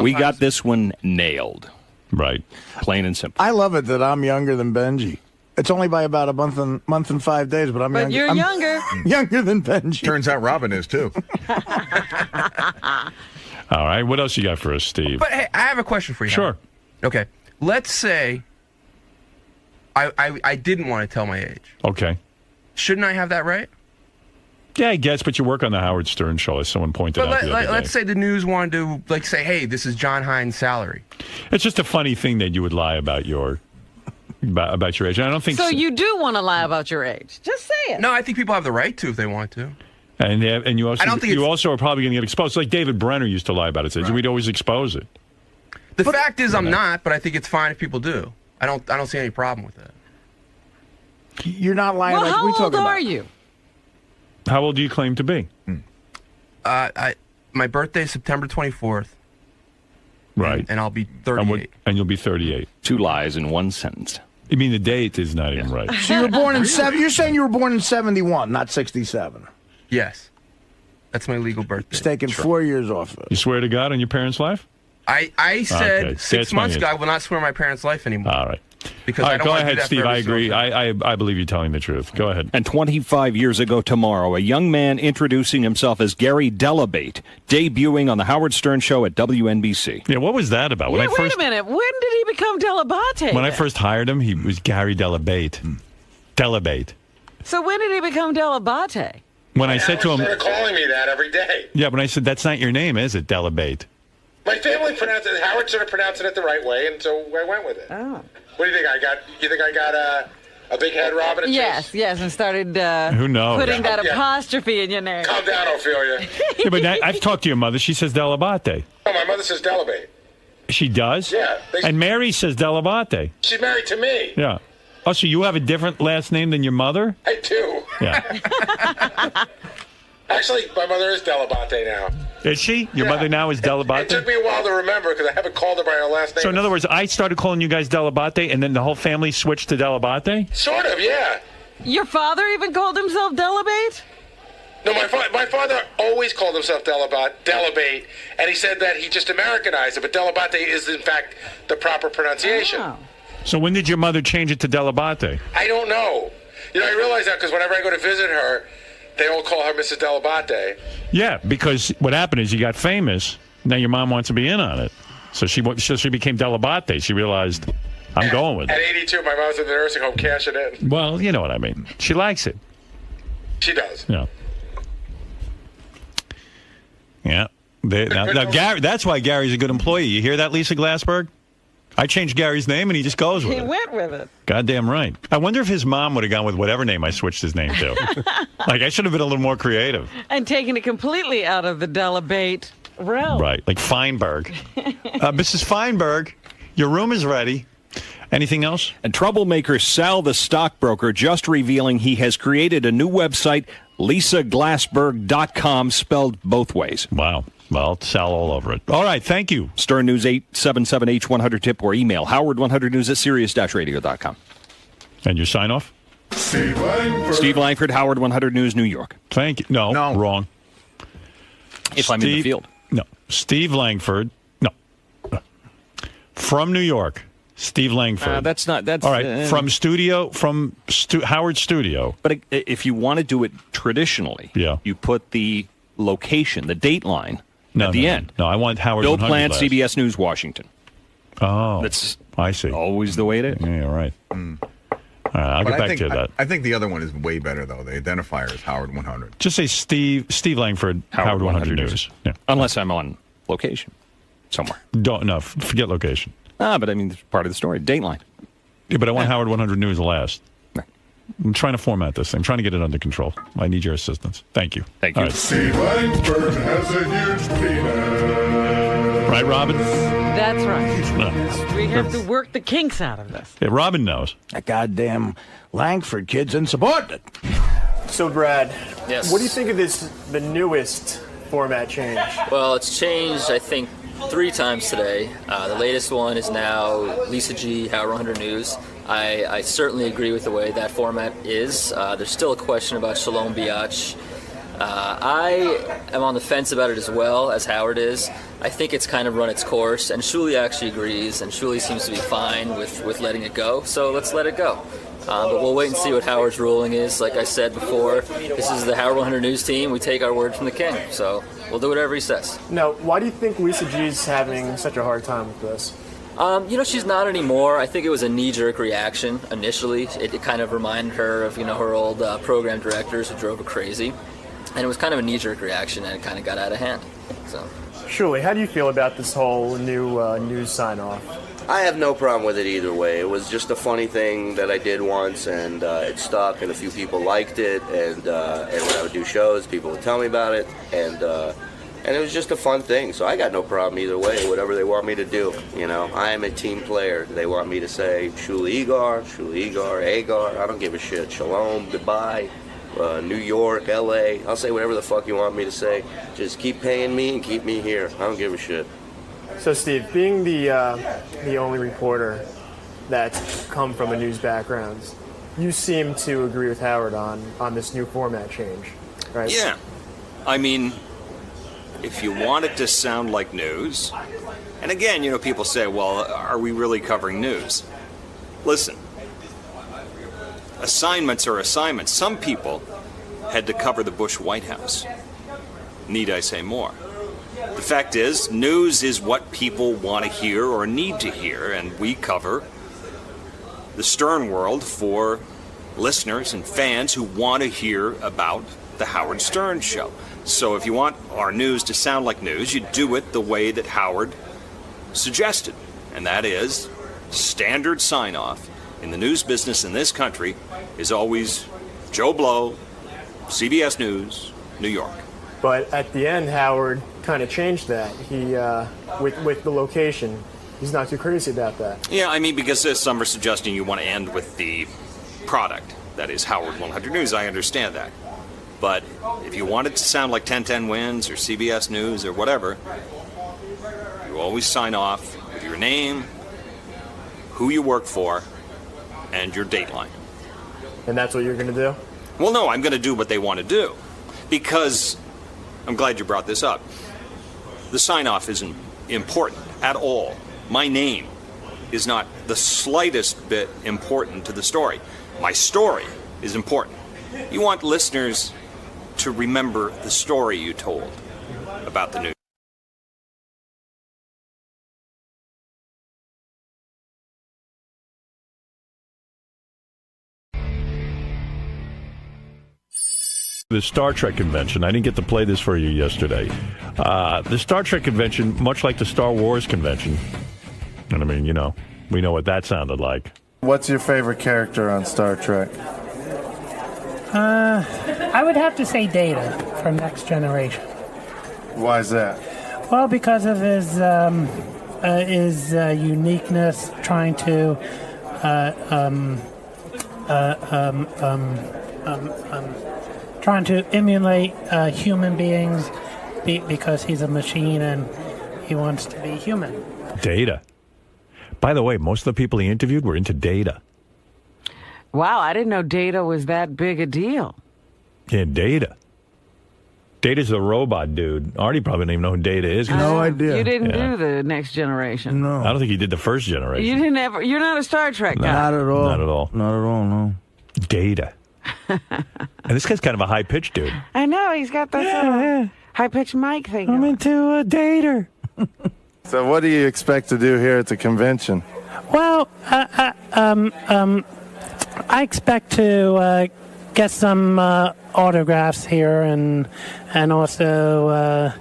We got this one nailed. Right. Plain and simple. I love it that I'm younger than Benji. It's only by about a month and 5 days, but I'm But younger. you're younger. Younger than Benji. Turns out Robin is too. All right. What else you got for us, Steve? But hey, I have a question for you. Sure. Howard. Okay. Let's say I didn't want to tell my age. Okay. Shouldn't I have that right? Yeah, I guess, but you work on the Howard Stern show, as someone pointed But out the other day. let's say the news wanted to say, hey, this is John Hines' salary. It's just a funny thing that you would lie about your age. I don't think So you do want to lie about your age? Just say it. No, I think people have the right to if they want to. And you also I don't think you it's- also are probably going to get exposed. Like David Brenner used to lie about his age. Right. We'd always expose it. The fact is, I'm not, but I think it's fine if people do. I don't see any problem with that. You're not lying. Well, like how we old talk about. are you? How old do you claim to be? My birthday is September 24th. Right. And I'll be 38. And you'll be 38. 2 lies in 1 sentence. You mean the date is not even right? So you were born in You're saying you were born in 71, not 67. Yes. That's my legal birthday. It's taken 4 years off of it. You swear to God on your parents' life? I said Okay, 6 that's months my ago I age. will not swear my parents' life anymore. All right. Because All I right, don't go want to do ahead, that for Steve. every I agree. single I believe you're telling the truth. Go ahead. And 25 years ago tomorrow, a young man introducing himself as Gary Delabate, debuting on the Howard Stern Show at WNBC. Yeah, what was that about? Yeah, wait a minute. When did he become Delabate? When I first hired him, he was Gary Delabate. Delabate. So when did he become Delabate? When I said to him, started calling me that every day. yeah, when I said, that's not your name, is it, Delabate? My family pronounced it. Howard started pronouncing it the right way, and so I went with it. Oh. What do you think I got? You think I got a big head, Robin? Yes, and started Who knows? putting that Yeah. apostrophe in your name. Calm down, Ophelia. Yeah, but I've talked to your mother. She says Delabate. Oh, my mother says Delabate. She does? Yeah. And Mary says Delabate. She's married to me. Yeah. Oh, so you have a different last name than your mother? I do. Yeah. Actually, my mother is Delabate now. Is she? Your mother now is Delabate? It took me a while to remember because I haven't called her by her last name. So in other words, I started calling you guys Delabate, and then the whole family switched to Delabate? Sort of, yeah. Your father even called himself Delabate? No, my father always called himself Delabate, and he said that he just Americanized it, but Delabate is, in fact, the proper pronunciation. Oh. So when did your mother change it to Delabate? I don't know. You know, I realize that because whenever I go to visit her, they all call her Mrs. Delabate. Yeah, because what happened is you got famous. Now your mom wants to be in on it. So she became Delabate. She realized, I'm going with At it. 82, my mom's in the nursing home cashing in. Well, you know what I mean. She likes it. She does. Yeah. Yeah. Now Gary, that's why Gary's a good employee. You hear that, Lisa Glassberg? I changed Gary's name, and he just goes with He it. went with it. Goddamn right. I wonder if his mom would have gone with whatever name I switched his name to. Like, I should have been a little more creative. And taken it completely out of the Delabate realm. Right, like Feinberg. Mrs. Feinberg, your room is ready. Anything else? And troublemaker Sal the stockbroker just revealing he has created a new website, lisaglassberg.com, spelled both ways. Wow. Well, Sal all over it. All right, thank you. Stern News 877H100-TIP or email howard100news at sirius-radio.com. And your sign-off? Steve Langford. Steve Langford, Howard 100 News, New York. Thank you. No, wrong. If I'm in the field. No. Steve Langford. No. From New York. Steve Langford. That's not. All right. From Howard Studio. But if you want to do it traditionally, you put the location, the date line at the end. No, I want Howard Bill 100 Plant, last. CBS News, Washington. Oh. That's I see. Always the way it is. Yeah, right. All right, I'll But get back to that. I think the other one is way better, though. The identifier is Howard 100. Just say Steve Langford, Howard 100 News. Yeah. Unless I'm on location somewhere. Forget location. But I mean, it's part of the story. Dateline. Yeah, but I want Howard 100 News last. I'm trying to format this thing. I'm trying to get it under control. I need your assistance. Thank you. Thank you. All right. Steve Langford has a huge penis. Right, Robin? That's right. No. We have to work the kinks out of this. Yeah, Robin knows. That goddamn Langford kid's insubordinate. So, Brad, Yes. what do you think of the newest format change? Well, it's changed, I think, 3 times today. The latest one is now Lisa G, Howard 100 News. I certainly agree with the way that format is. There's still a question about Shalom Biatch. I am on the fence about it as well, as Howard is. I think it's kind of run its course, and Shuli actually agrees, and Shuli seems to be fine with letting it go, so let's let it go. But we'll wait and see what Howard's ruling is. Like I said before, this is the Howard 100 News team. We take our word from the king, so we'll do whatever he says. Now, why do you think Lisa G's having such a hard time with this? She's not anymore. I think it was a knee-jerk reaction initially. It kind of reminded her of, her old program directors who drove her crazy. And it was kind of a knee-jerk reaction, and it kind of got out of hand. So, Shuli, how do you feel about this whole new news sign-off? I have no problem with it either way. It was just a funny thing that I did once, and it stuck, and a few people liked it. And when I would do shows, people would tell me about it, and it was just a fun thing. So I got no problem either way, whatever they want me to do. I am a team player. They want me to say Shuli Igar, Agar. I don't give a shit. Shalom, Dubai, New York, L.A. I'll say whatever the fuck you want me to say. Just keep paying me and keep me here. I don't give a shit. So, Steve, being the only reporter that's come from a news background, you seem to agree with Howard on this new format change, right? Yeah. I mean, if you want it to sound like news, and again, people say, well, are we really covering news? Listen, assignments are assignments. Some people had to cover the Bush White House. Need I say more? The fact is, news is what people want to hear or need to hear, and we cover the Stern world for listeners and fans who want to hear about The Howard Stern Show. So if you want our news to sound like news, you do it the way that Howard suggested. And that is, standard sign-off in the news business in this country is always Joe Blow, CBS News, New York. But at the end, Howard kind of changed that. He, with the location, he's not too crazy about that. Yeah, I mean, because some are suggesting you want to end with the product. That is Howard 100 News. I understand that. But if you want it to sound like 1010 Wins or CBS News or whatever, you always sign off with your name, who you work for, and your dateline. And that's what you're going to do? Well, no, I'm going to do what they want to do. Because, I'm glad you brought this up, the sign-off isn't important at all. My name is not the slightest bit important to the story. My story is important. You want listeners to remember the story you told about the news. The Star Trek convention. I didn't get to play this for you yesterday. The Star Trek convention, much like the Star Wars convention, and I mean, you know, we know what that sounded like. What's your favorite character on Star Trek? I would have to say Data from Next Generation. Why is that? Well, because of his uniqueness, trying to trying to emulate human beings because he's a machine and he wants to be human. Data. By the way, most of the people he interviewed were into Data. Wow, I didn't know Data was that big a deal. Yeah, Data. Data's the robot dude. Artie probably doesn't even know who Data is. No idea. You didn't do the Next Generation. No. I don't think he did the first generation. You didn't ever. You're not a Star Trek guy. Not at all. Not at all. Not at all, no. Data. And this guy's kind of a high-pitched dude. I know, he's got this high-pitched mic thing. I'm into a Data. So what do you expect to do here at the convention? Well, I expect to get some autographs here and also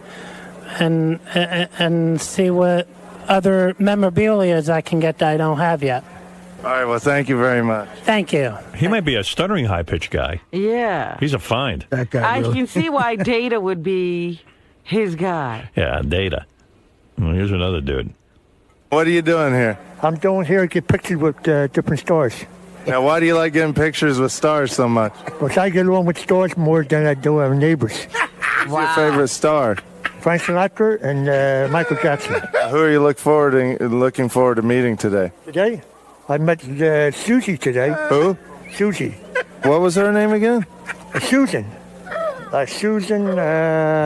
and see what other memorabilia I can get that I don't have yet. All right, well, thank you very much. Thank you. He might be a stuttering high-pitched guy. Yeah. He's a find. That guy I really. can see why Data would be his guy. Yeah, Data. Well, here's another dude. What are you doing here? I'm doing here to get pictures with different stars. Now, why do you like getting pictures with stars so much? Because I get along with stars more than I do with neighbors. Who's your favorite star? Frank Sinatra and Michael Jackson. Who are you looking forward to meeting today? Today? I met Susie today. Who? Susie. What was her name again? Susan. Susan Anton.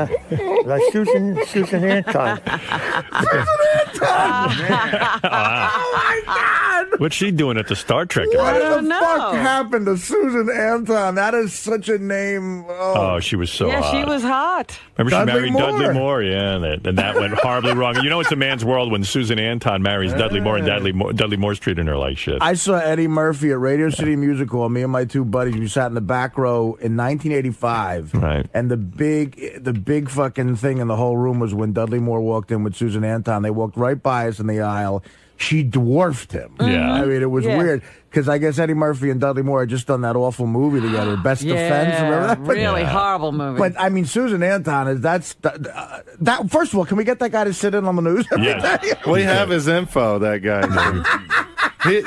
Oh my God! What's she doing at the Star Trek? What event? the fuck happened to Susan Anton? That is such a name. Oh, she was so hot. she was hot. Remember she Dudley married Moore. Dudley Moore? Yeah, and that went horribly wrong. You know it's a man's world when Susan Anton marries Dudley Moore and Dudley Moore's treating her like shit. I saw Eddie Murphy at Radio City Music Hall. Me and my two buddies, we sat in the back row in 1985. Right. And the big fucking thing in the whole room was when Dudley Moore walked in with Susan Anton. They walked right by us in the aisle. She dwarfed him. Yeah. I mean, it was Yeah. weird because I guess Eddie Murphy and Dudley Moore had just done that awful movie together, Best Defense. Remember that? Really horrible movie. But I mean, Susan Anton is that. First of all, can we get that guy to sit in on the news? Yes. We have his info, that guy.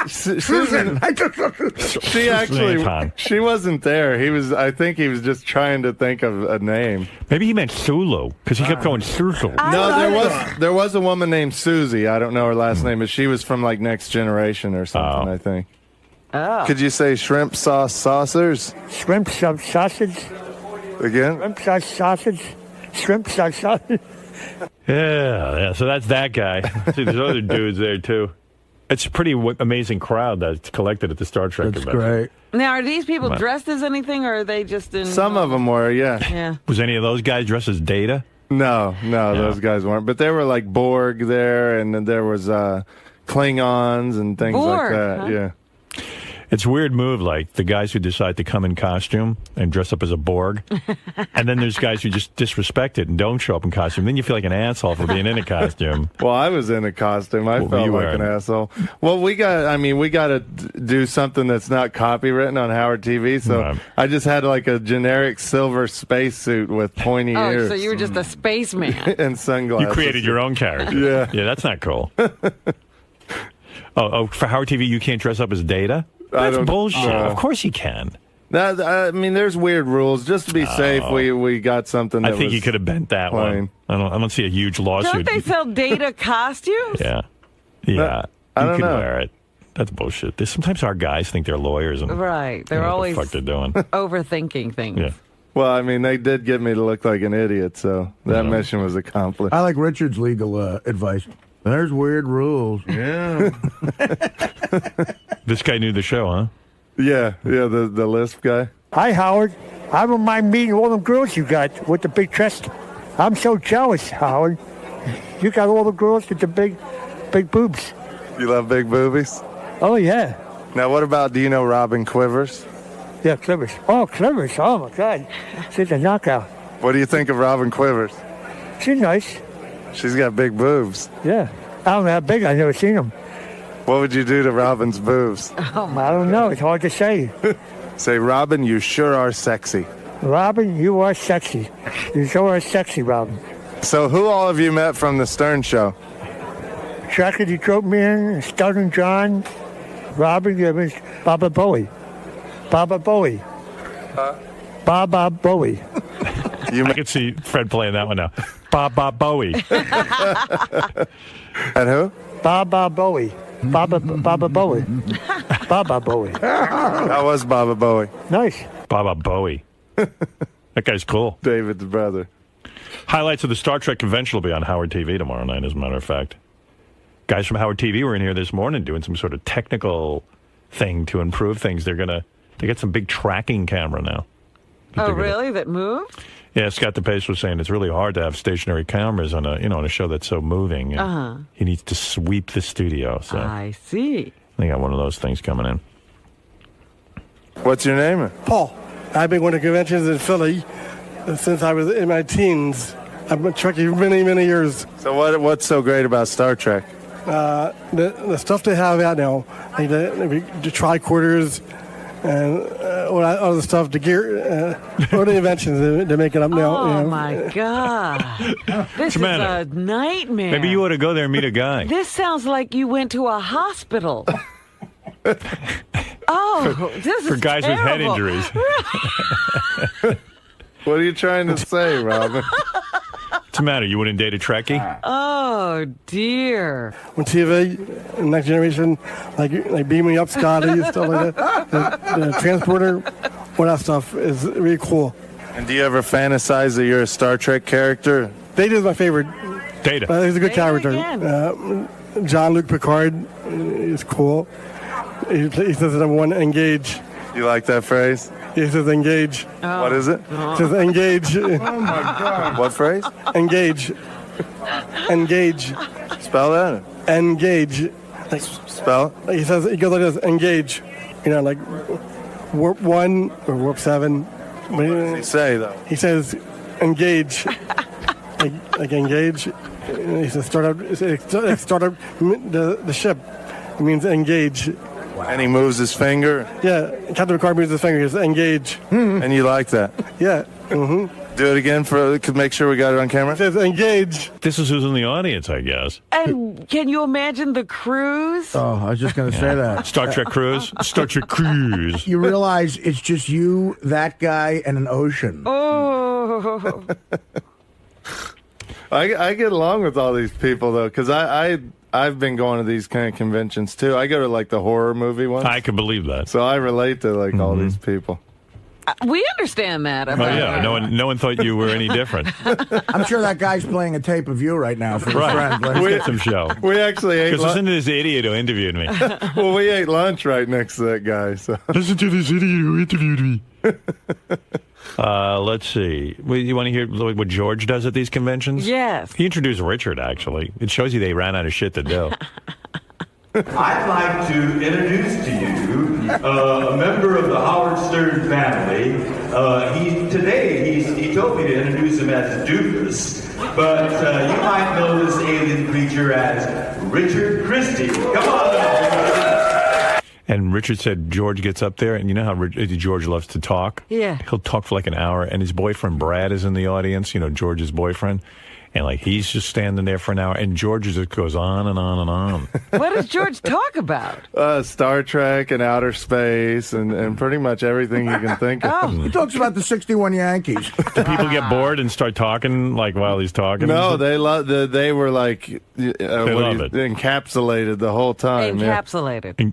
Susan. She actually, she wasn't there. I think he was just trying to think of a name. Maybe he meant Sulu because he kept going Sulu. No, there was a woman named Susie. I don't know her last name, but she was from like Next Generation or something, I think. Oh. Could you say shrimp sauce saucers? Shrimp sausage. Again? Shrimp sauce sausage. Shrimp sauce sausage. Yeah. So that's that guy. See, there's other dudes there too. It's a pretty amazing crowd that's collected at the Star Trek That's convention. great. Now, are these people Right. dressed as anything, or are they just in... Some of them were, yeah. Yeah. Was any of those guys dressed as Data? No, those guys weren't. But there were like Borg there, and then there was Klingons and things Borg, like that. huh? Yeah. It's a weird move, like the guys who decide to come in costume and dress up as a Borg. And then there's guys who just disrespect it and don't show up in costume. Then you feel like an asshole for being in a costume. Well, I was in a costume. I What were felt you like wearing? an asshole. Well, we got to do something that's not copywritten on Howard TV. So Right. I just had like a generic silver spacesuit with pointy ears. So you were just a spaceman. and sunglasses. You created your own character. Yeah. Yeah, that's not cool. For Howard TV, you can't dress up as Data? That's bullshit. Of course you can. I mean, there's weird rules. Just to be safe, we got something that I think was you could have bent that plain. one. I don't see a huge lawsuit. Don't they sell Data costumes? Yeah. Yeah. I you don't can know. wear it. That's bullshit. Sometimes our guys think they're lawyers and Right. they They're don't know always what the fuck they're doing. overthinking things. Yeah. Well, I mean, they did get me to look like an idiot, so that mission was accomplished. I like Richard's legal advice. There's weird rules. Yeah. This guy knew the show, huh? Yeah, the Lisp guy. Hi, Howard. I don't mind meeting all them girls you got with the big chest. I'm so jealous, Howard. You got all the girls with the big boobs. You love big boobies? Oh, yeah. Now, what about, do you know Robin Quivers? Yeah, Clippers. Oh, Clippers. Oh, my God. She's a knockout. What do you think of Robin Quivers? She's nice. She's got big boobs. Yeah. I don't know how big. I've never seen them. What would you do to Robin's boobs? I don't know. It's hard to say. Say, Robin, you sure are sexy. Robin, you are sexy. You sure are sexy, Robin. So who all have you met from the Stern Show? Tracker the Trope Man, Stuttering John, Robin Gibbons, Baba Bowie. Baba Bowie. Baba Bowie. I can see Fred playing that one now. Baba Bowie. And who? Baba Bowie. Baba Bowie. Baba Bowie. How was Baba Bowie? Nice. Baba Bowie. That guy's cool. David's brother. Highlights of the Star Trek convention will be on Howard TV tomorrow night, as a matter of fact. Guys from Howard TV were in here this morning doing some sort of technical thing to improve things. They got some big tracking camera now. Oh, really? That moved? Yeah, Scott DePace was saying it's really hard to have stationary cameras on a show that's so moving. And he needs to sweep the studio. So I see. They got one of those things coming in. What's your name? Paul. I've been going to conventions in Philly since I was in my teens. I've been Trekkie for many, many years. So what's so great about Star Trek? The stuff they have out now, like the tricorders and all that other stuff, the gear, all the inventions they make it up now. Oh, my God. This is a nightmare. Maybe you ought to go there and meet a guy. This sounds like you went to a hospital. Oh, this is For guys with head terrible. injuries. What are you trying to say, Robin? What's the matter? You wouldn't date a Trekkie? Oh, dear. On TV, Next Generation, like Beam Me Up, Scotty, stuff like that. The transporter, all that stuff is really cool. And do you ever fantasize that you're a Star Trek character? Data is my favorite. Data. He's a good Data character. again. Jean-Luc Picard is cool. He says number one, engage. You like that phrase? He says engage. Oh. What is it? He says engage. Oh, my God. What phrase? Engage. Engage. Spell that. Engage. Spell it. He goes like this, engage. You know, like warp 1 or warp 7. What does he say, though? He says engage. like engage. He says start up the ship. It means engage. And he moves his finger? Yeah, Captain Picard moves his finger. He says engage. And you like that? Yeah. Mm-hmm. Do it again to make sure we got it on camera? It says engage. This is who's in the audience, I guess. And can you imagine the cruise? Oh, I was just going to say that. Star Trek cruise? Star Trek cruise. You realize it's just you, that guy, and an ocean. Oh. I get along with all these people, though, because I've been going to these kind of conventions, too. I go to, like, the horror movie ones. I can believe that. So I relate to, like, all these people. We understand that. Oh, yeah. No one thought you were any different. I'm sure that guy's playing a tape of you right now for his friend. Let's get some show. We actually ate Because lunch. listen to this idiot who interviewed me. Well, we ate lunch right next to that guy. So Listen to this idiot who interviewed me. Let's see. You want to hear what George does at these conventions? Yes. He introduced Richard, actually. It shows you they ran out of shit to do. I'd like to introduce to you a member of the Howard Stern family. He told me to introduce him as Doofus, but you might know this alien creature as Richard Christie. Come on. And Richard said George gets up there, and you know how George loves to talk? Yeah. He'll talk for like an hour, and his boyfriend Brad is in the audience, George's boyfriend. And like he's just standing there for an hour, and George just goes on and on and on. What does George talk about? Star Trek and outer space and pretty much everything you can think of. He talks about the 61 Yankees. Do people get bored and start talking like while he's talking? No, they love. They were like love it. Encapsulated the whole time. Encapsulated.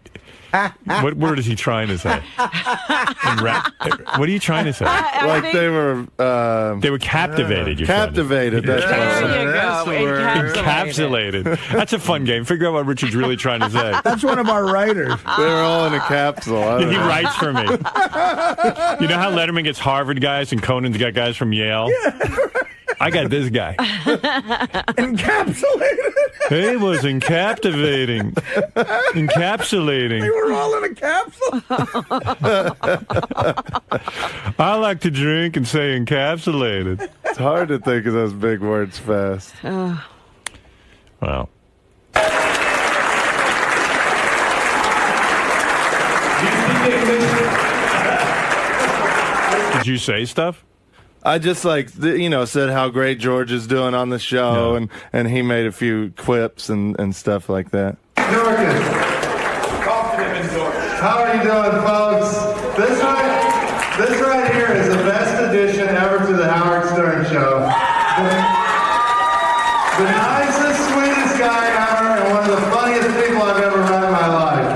What word is he trying to say? What are you trying to say? They were captivated. You're captivated. That's there you go. Encapsulated. That's a fun game. Figure out what Richard's really trying to say. That's one of our writers. They're all in a capsule. He writes for me. You know how Letterman gets Harvard guys and Conan's got guys from Yale? Yeah. I got this guy. Encapsulated. It was encaptivating. Encapsulating. They were all in a capsule. I like to drink and say encapsulated. It's hard to think of those big words fast. Wow. Did you say stuff? I just said how great George is doing on the show, and he made a few quips and stuff like that. Dorcas. How are you doing, folks? This right here is the best addition ever to the Howard Stern Show. The nicest, sweetest guy ever, and one of the funniest people I've ever met in my life.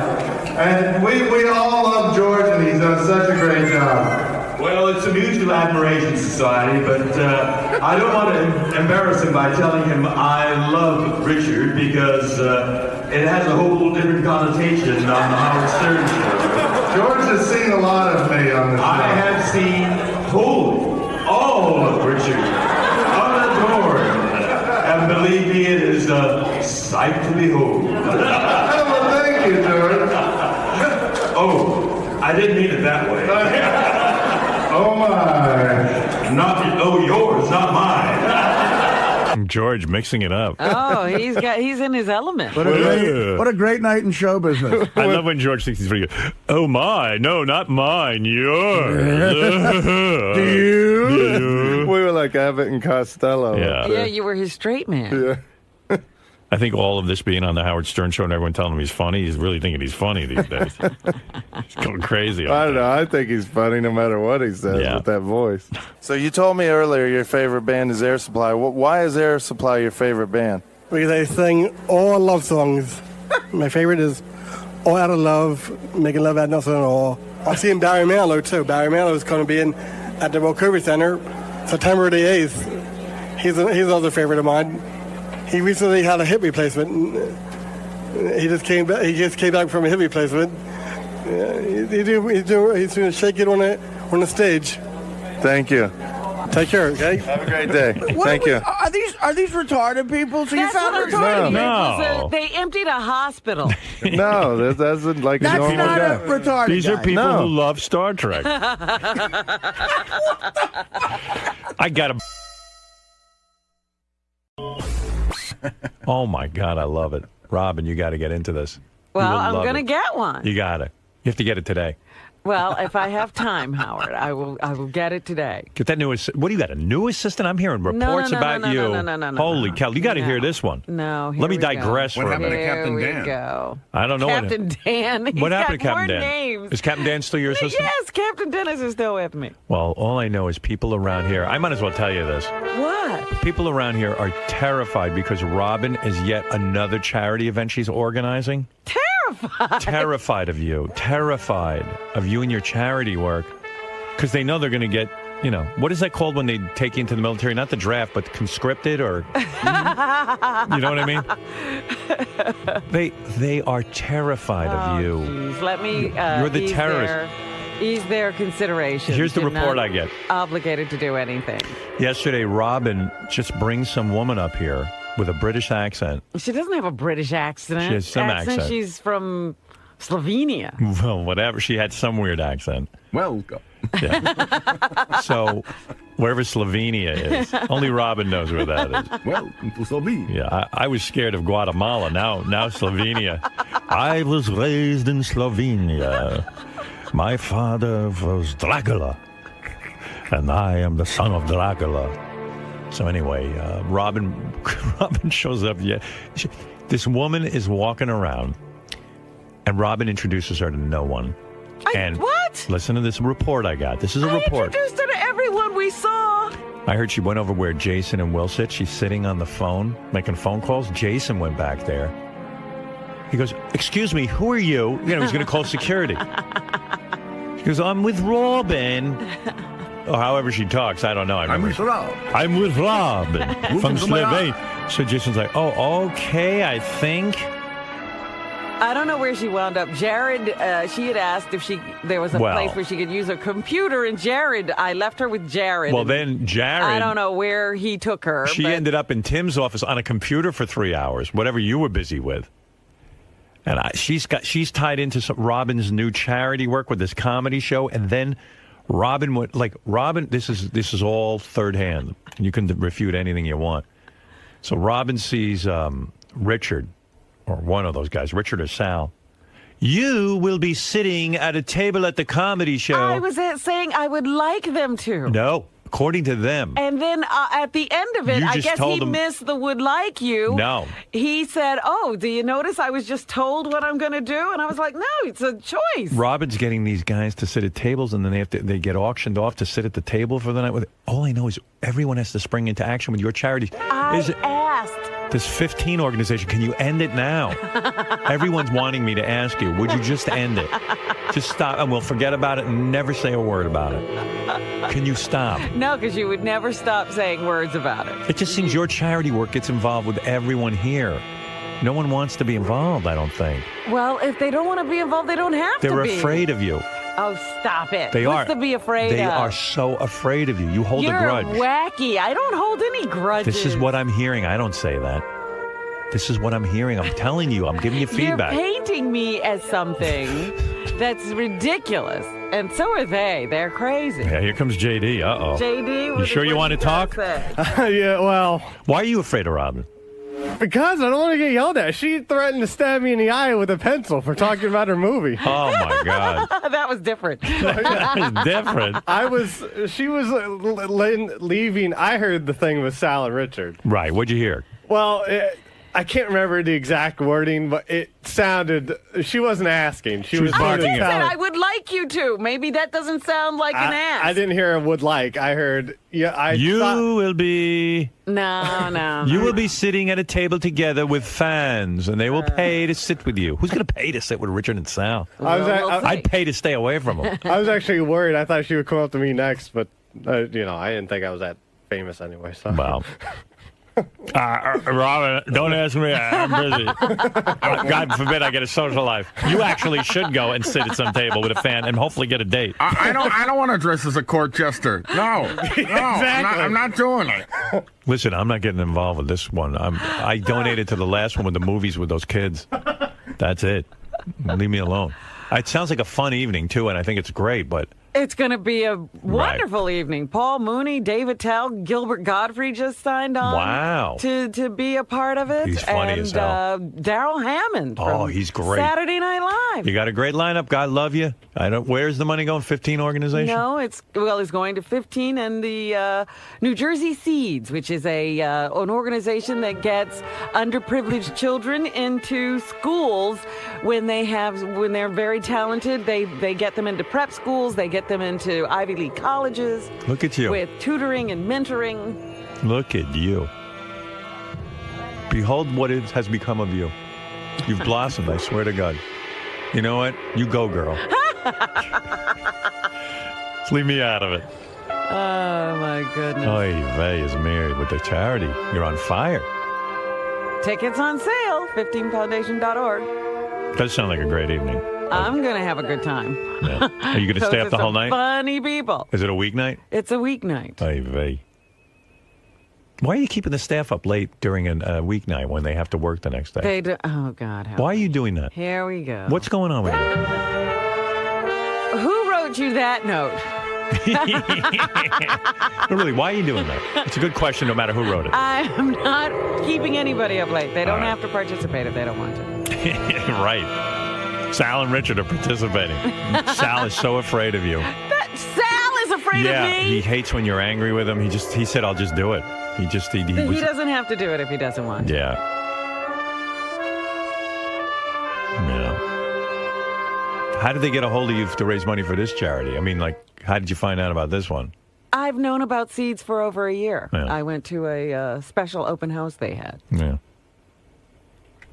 And we all love George, and he's done such a great job. Well, it's a mutual admiration society, but I don't want to embarrass him by telling him I love Richard because it has a whole different connotation on the Howard Stern Show. George has seen a lot of me on this show. I have seen all of Richard, unadored, and believe me, it is a sight to behold. Well, thank you, George. Oh, I didn't mean it that way. Oh my! Yours, not mine. George mixing it up. Oh, he's in his element. What a great night in show business. I love when George thinks he's pretty good. Oh my, no, not mine, yours. Do you? We were like Abbott and Costello. Yeah, you were his straight man. Yeah. I think all of this being on the Howard Stern Show and everyone telling him he's funny, he's really thinking he's funny these days. He's going crazy. I don't know. I think he's funny no matter what he says with that voice. So you told me earlier your favorite band is Air Supply. Why is Air Supply your favorite band? Because they sing all love songs. My favorite is All Out of Love, Making Love Out of Nothing at All. I'm seeing Barry Manilow, too. Barry Manilow is going to be at the World Recovery Center September the 8th. He's another favorite of mine. He recently had a hip replacement. He just came back from a hip replacement. He's doing shake it on the stage. Thank you. Take care, okay? Have a great day. Thank you. Are these retarded people? So That's you found what retarded No. people. They emptied a hospital. No, that's like a normal not guy. a retarded These are guy. people who love Star Trek. I got a... Oh, my God, I love it. Robin, you got to get into this. Well, I'm going to get one. You got it. You have to get it today. Well, if I have time, Howard, I will get it today. Get that new assistant. What do you got, a new assistant? I'm hearing reports about you. No. Holy cow. You got to hear this one. No, Let me digress for a minute. Here we go. I don't know Captain Dan. What happened to Captain Dan? Names. Is Captain Dan still your assistant? Yes, Captain Dennis is still with me. Well, all I know is people around here, I might as well tell you this. What? People around here are terrified because Robin is yet another charity event she's organizing. Terrified of you. Terrified of you and your charity work. Because they know they're going to get, what is that called when they take you into the military? Not the draft, but conscripted or... you know what I mean? They are terrified of you. Geez. Let me... You're the terrorist. Ease their consideration. Here's the report I get. Obligated to do anything. Yesterday, Robin just brings some woman up here with a British accent. She doesn't have a British accent. She has some accent. She's from Slovenia. Well, whatever. She had some weird accent. Welcome. Yeah. So, wherever Slovenia is, only Robin knows where that is. Welcome to Slovenia. Yeah, I was scared of Guatemala. Now Slovenia. I was raised in Slovenia. My father was Dracula, and I am the son of Dracula. So anyway, Robin shows up. Yeah, this woman is walking around, and Robin introduces her to no one. What? Listen to this report I got. This is a report. I introduced her to everyone we saw. I heard she went over where Jason and Will sit. She's sitting on the phone, making phone calls. Jason went back there. He goes, "Excuse me, who are you?" You know, he's going to call security. He goes, "I'm with Robin." Or however she talks, I don't know. I'm with Rob. I'm with Robin from Slovenia. So Jason's like, "Oh, okay, I think." I don't know where she wound up. Jared, she had asked if there was a place where she could use her computer, and I left her with Jared. Well, then Jared, I don't know where he took her. She ended up in Tim's office on a computer for 3 hours, whatever you were busy with. And she's tied into Robin's new charity work with this comedy show, and then Robin would this is all third hand. You can refute anything you want. So Robin sees Richard. Or one of those guys, Richard or Sal. You will be sitting at a table at the comedy show. I was saying I would like them to. No, according to them. And then at the end of it, I guess he missed the would like you. No. He said, "Oh, do you notice I was just told what I'm going to do?" And I was like, "No, it's a choice." Robin's getting these guys to sit at tables, and then they get auctioned off to sit at the table for the night. All I know is everyone has to spring into action with your charity. I asked. This 15 organization, can you end it now? Everyone's wanting me to ask you, would you just end it? Just stop, and we'll forget about it and never say a word about it. Can you stop? No, because you would never stop saying words about it. It just seems your charity work gets involved with everyone here. No one wants to be involved, I don't think. Well, if they don't want to be involved, they don't have to be. They're afraid of you. Oh, stop it. They What's to be afraid of? They are so afraid of you. You hold You're a grudge. You're wacky. I don't hold any grudges. This is what I'm hearing. I don't say that. This is what I'm hearing. I'm telling you. I'm giving you feedback. You're painting me as something that's ridiculous. And so are they. They're crazy. Yeah, here comes JD. Uh-oh. JD, you sure you want to talk? Yeah, well. Why are you afraid of Robin? Because I don't want to get yelled at. She threatened to stab me in the eye with a pencil for talking about her movie. Oh, my God. That was different. That was different. She was leaving. I heard the thing with Sal and Richard. Right. What'd you hear? Well, I can't remember the exact wording, but it sounded, she wasn't asking. She was barking. I said, I would like you to. Maybe that doesn't sound like an ask. I didn't hear a would like. I heard, You will be... No. You will be sitting at a table together with fans, and they will pay to sit with you. Who's going to pay to sit with Richard and Sal? I'd pay to stay away from them. I was actually worried. I thought she would come up to me next, but, I didn't think I was that famous anyway. So. Wow. Robin, don't ask me. I'm busy. God forbid I get a social life. You actually should go and sit at some table with a fan and hopefully get a date. I don't want to dress as a court jester. No, exactly. I'm not doing it. Listen, I'm not getting involved with this one. I donated to the last one with the movies with those kids. That's it. Leave me alone. It sounds like a fun evening too, and I think it's great, but. It's going to be a wonderful evening. Paul Mooney, David Tell, Gilbert Godfrey just signed on. Wow. To be a part of it. He's funny as hell. Daryl Hammond. Oh, he's great. Saturday Night Live. You got a great lineup. God love you. Where's the money going? 15 organization? No, it's going to 15 and the New Jersey Seeds, which is an organization that gets underprivileged children into schools when they're very talented. They get them into prep schools. They get them into Ivy League colleges. Look at you. With tutoring and mentoring. Look at you. Behold what has become of you. You've blossomed, I swear to God. You know what? You go, girl. Just leave me out of it. Oh, my goodness. Oy vey is married with the charity. You're on fire. Tickets on sale, 15foundation.org. Does sound like a great evening. I'm going to have a good time. Yeah. Are you going to stay up the whole night? Funny people. Is it a weeknight? It's a weeknight. Oy vey. Why are you keeping the staff up late during a weeknight when they have to work the next day? They do, oh, God. Why are you doing that? Here we go. What's going on with you? Who wrote you that note? Really, why are you doing that? It's a good question no matter who wrote it. I'm not keeping anybody up late. They don't have to participate if they don't want to. Right. Sal and Richard are participating. Sal is so afraid of you. Sal is afraid of me? He hates when you're angry with him. He said, I'll just do it. He doesn't have to do it if he doesn't want to. Yeah. How did they get a hold of you to raise money for this charity? I mean, like, how did you find out about this one? I've known about seeds for over a year. Yeah. I went to a special open house they had. Yeah.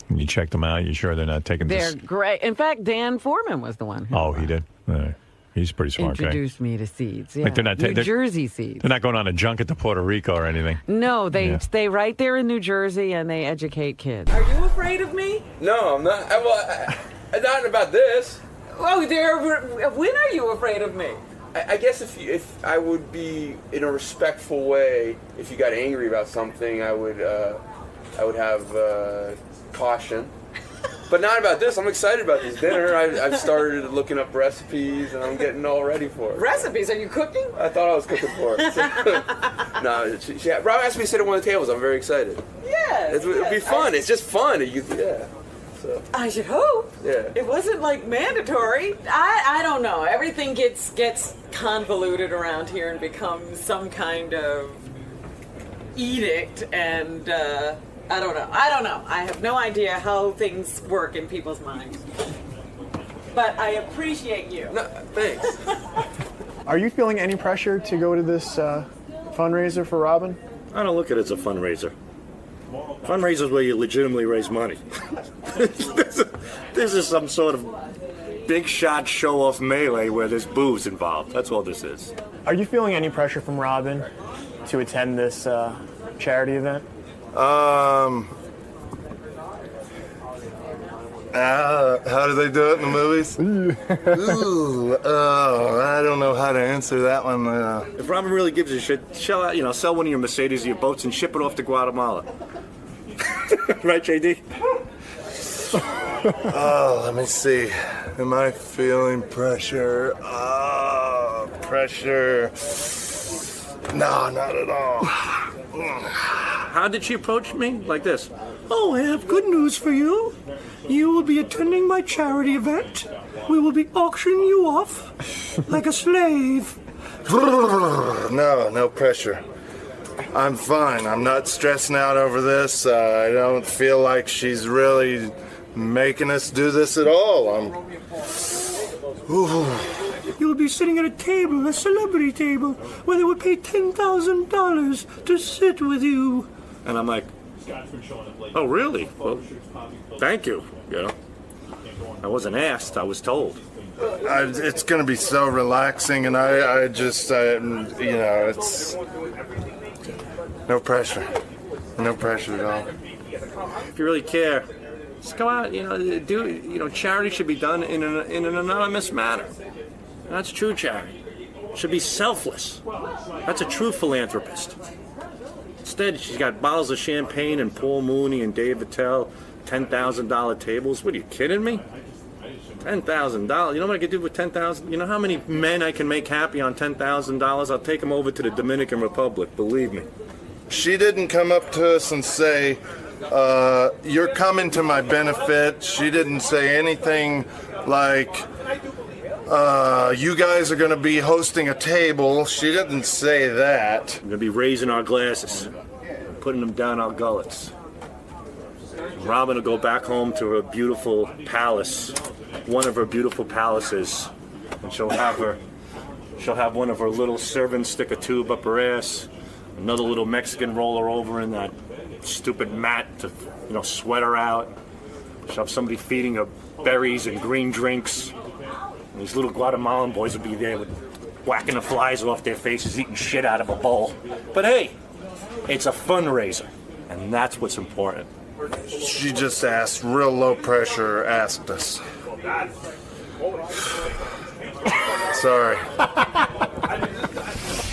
And you checked them out? You sure they're not taking They're this? great. In fact, Dan Foreman was the one who he did? He's pretty smart guy. Introduced me to seeds. Yeah. Like they're not New Jersey seeds. They're not going on a junket to Puerto Rico or anything. No, they stay right there in New Jersey and they educate kids. Are you afraid of me? No, I'm not. Well, not about this. Oh, when are you afraid of me? I guess if I would be in a respectful way, if you got angry about something, I would have caution. But not about this. I'm excited about this dinner. I've started looking up recipes, and I'm getting all ready for it. Recipes? Are you cooking? I thought I was cooking for it. No, Rob asked me to sit at one of the tables. I'm very excited. Yes. It'll be fun. It's just fun. So. I should hope. Yeah. It wasn't like mandatory. I don't know. Everything gets convoluted around here and becomes some kind of edict, and I don't know. I have no idea how things work in people's minds. But I appreciate you. No, thanks. Are you feeling any pressure to go to this fundraiser for Robin? I don't look at it as a fundraiser. Fundraisers where you legitimately raise money. This is some sort of big shot show off melee where there's booze involved. That's all this is. Are you feeling any pressure from Robin to attend this charity event? How do they do it in the movies? I don't know how to answer that one. If Robin really gives a shit, sell one of your Mercedes or your boats and ship it off to Guatemala. Right, JD? Let me see. Am I feeling pressure? Pressure. No, not at all. How did she approach me? Like this. Oh, I have good news for you. You will be attending my charity event. We will be auctioning you off like a slave. No pressure. I'm fine. I'm not stressing out over this. I don't feel like she's really making us do this at all. You'll be sitting at a table, a celebrity table, where they would pay $10,000 to sit with you. And I'm like, oh, really? Well, thank you. I wasn't asked. I was told. It's going to be so relaxing, and it's no pressure. No pressure at all. If you really care, just go out, charity should be done in an anonymous manner. That's true charity. It should be selfless. That's a true philanthropist. Instead, she's got bottles of champagne and Paul Mooney and Dave Attell, $10,000 tables. What, are you kidding me? $10,000. You know what I could do with $10,000? You know how many men I can make happy on $10,000? I'll take them over to the Dominican Republic, believe me. She didn't come up to us and say, you're coming to my benefit. She didn't say anything like, you guys are going to be hosting a table. She didn't say that. We're going to be raising our glasses, putting them down our gullets. Robin will go back home to her beautiful palace, one of her beautiful palaces, and she'll have one of her little servants stick a tube up her ass, another little Mexican roll her over in that stupid mat to, sweat her out. She'll have somebody feeding her berries and green drinks. And these little Guatemalan boys will be there with whacking the flies off their faces, eating shit out of a bowl. But hey, it's a fundraiser, and that's what's important. She just asked, real low pressure, asked us. Sorry.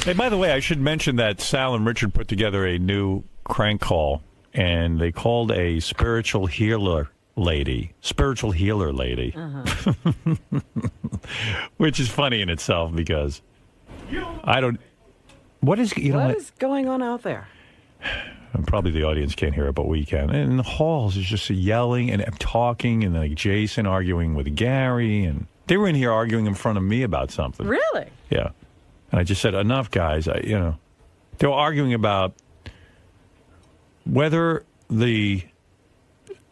Hey, by the way, I should mention that Sal and Richard put together a new crank call, and they called a spiritual healer lady, which is funny in itself because I don't. What is going on out there? And probably the audience can't hear it, but we can. And in the halls, it's just yelling and talking, and like Jason arguing with Gary, and they were in here arguing in front of me about something. Really? Yeah. And I just said, enough, guys. They were arguing about whether the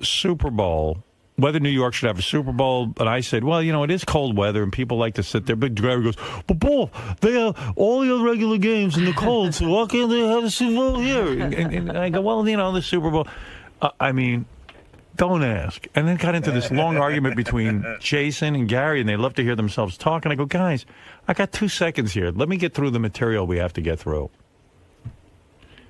Super Bowl, whether New York should have a Super Bowl. And I said, well, it is cold weather and people like to sit there. But Gary goes, but Paul, they have all your regular games in the cold, so why can't they have a Super Bowl here? And I go, well, the Super Bowl. Don't ask. And then got into this long argument between Jason and Gary, and they love to hear themselves talk. And I go, guys, I got 2 seconds here. Let me get through the material we have to get through.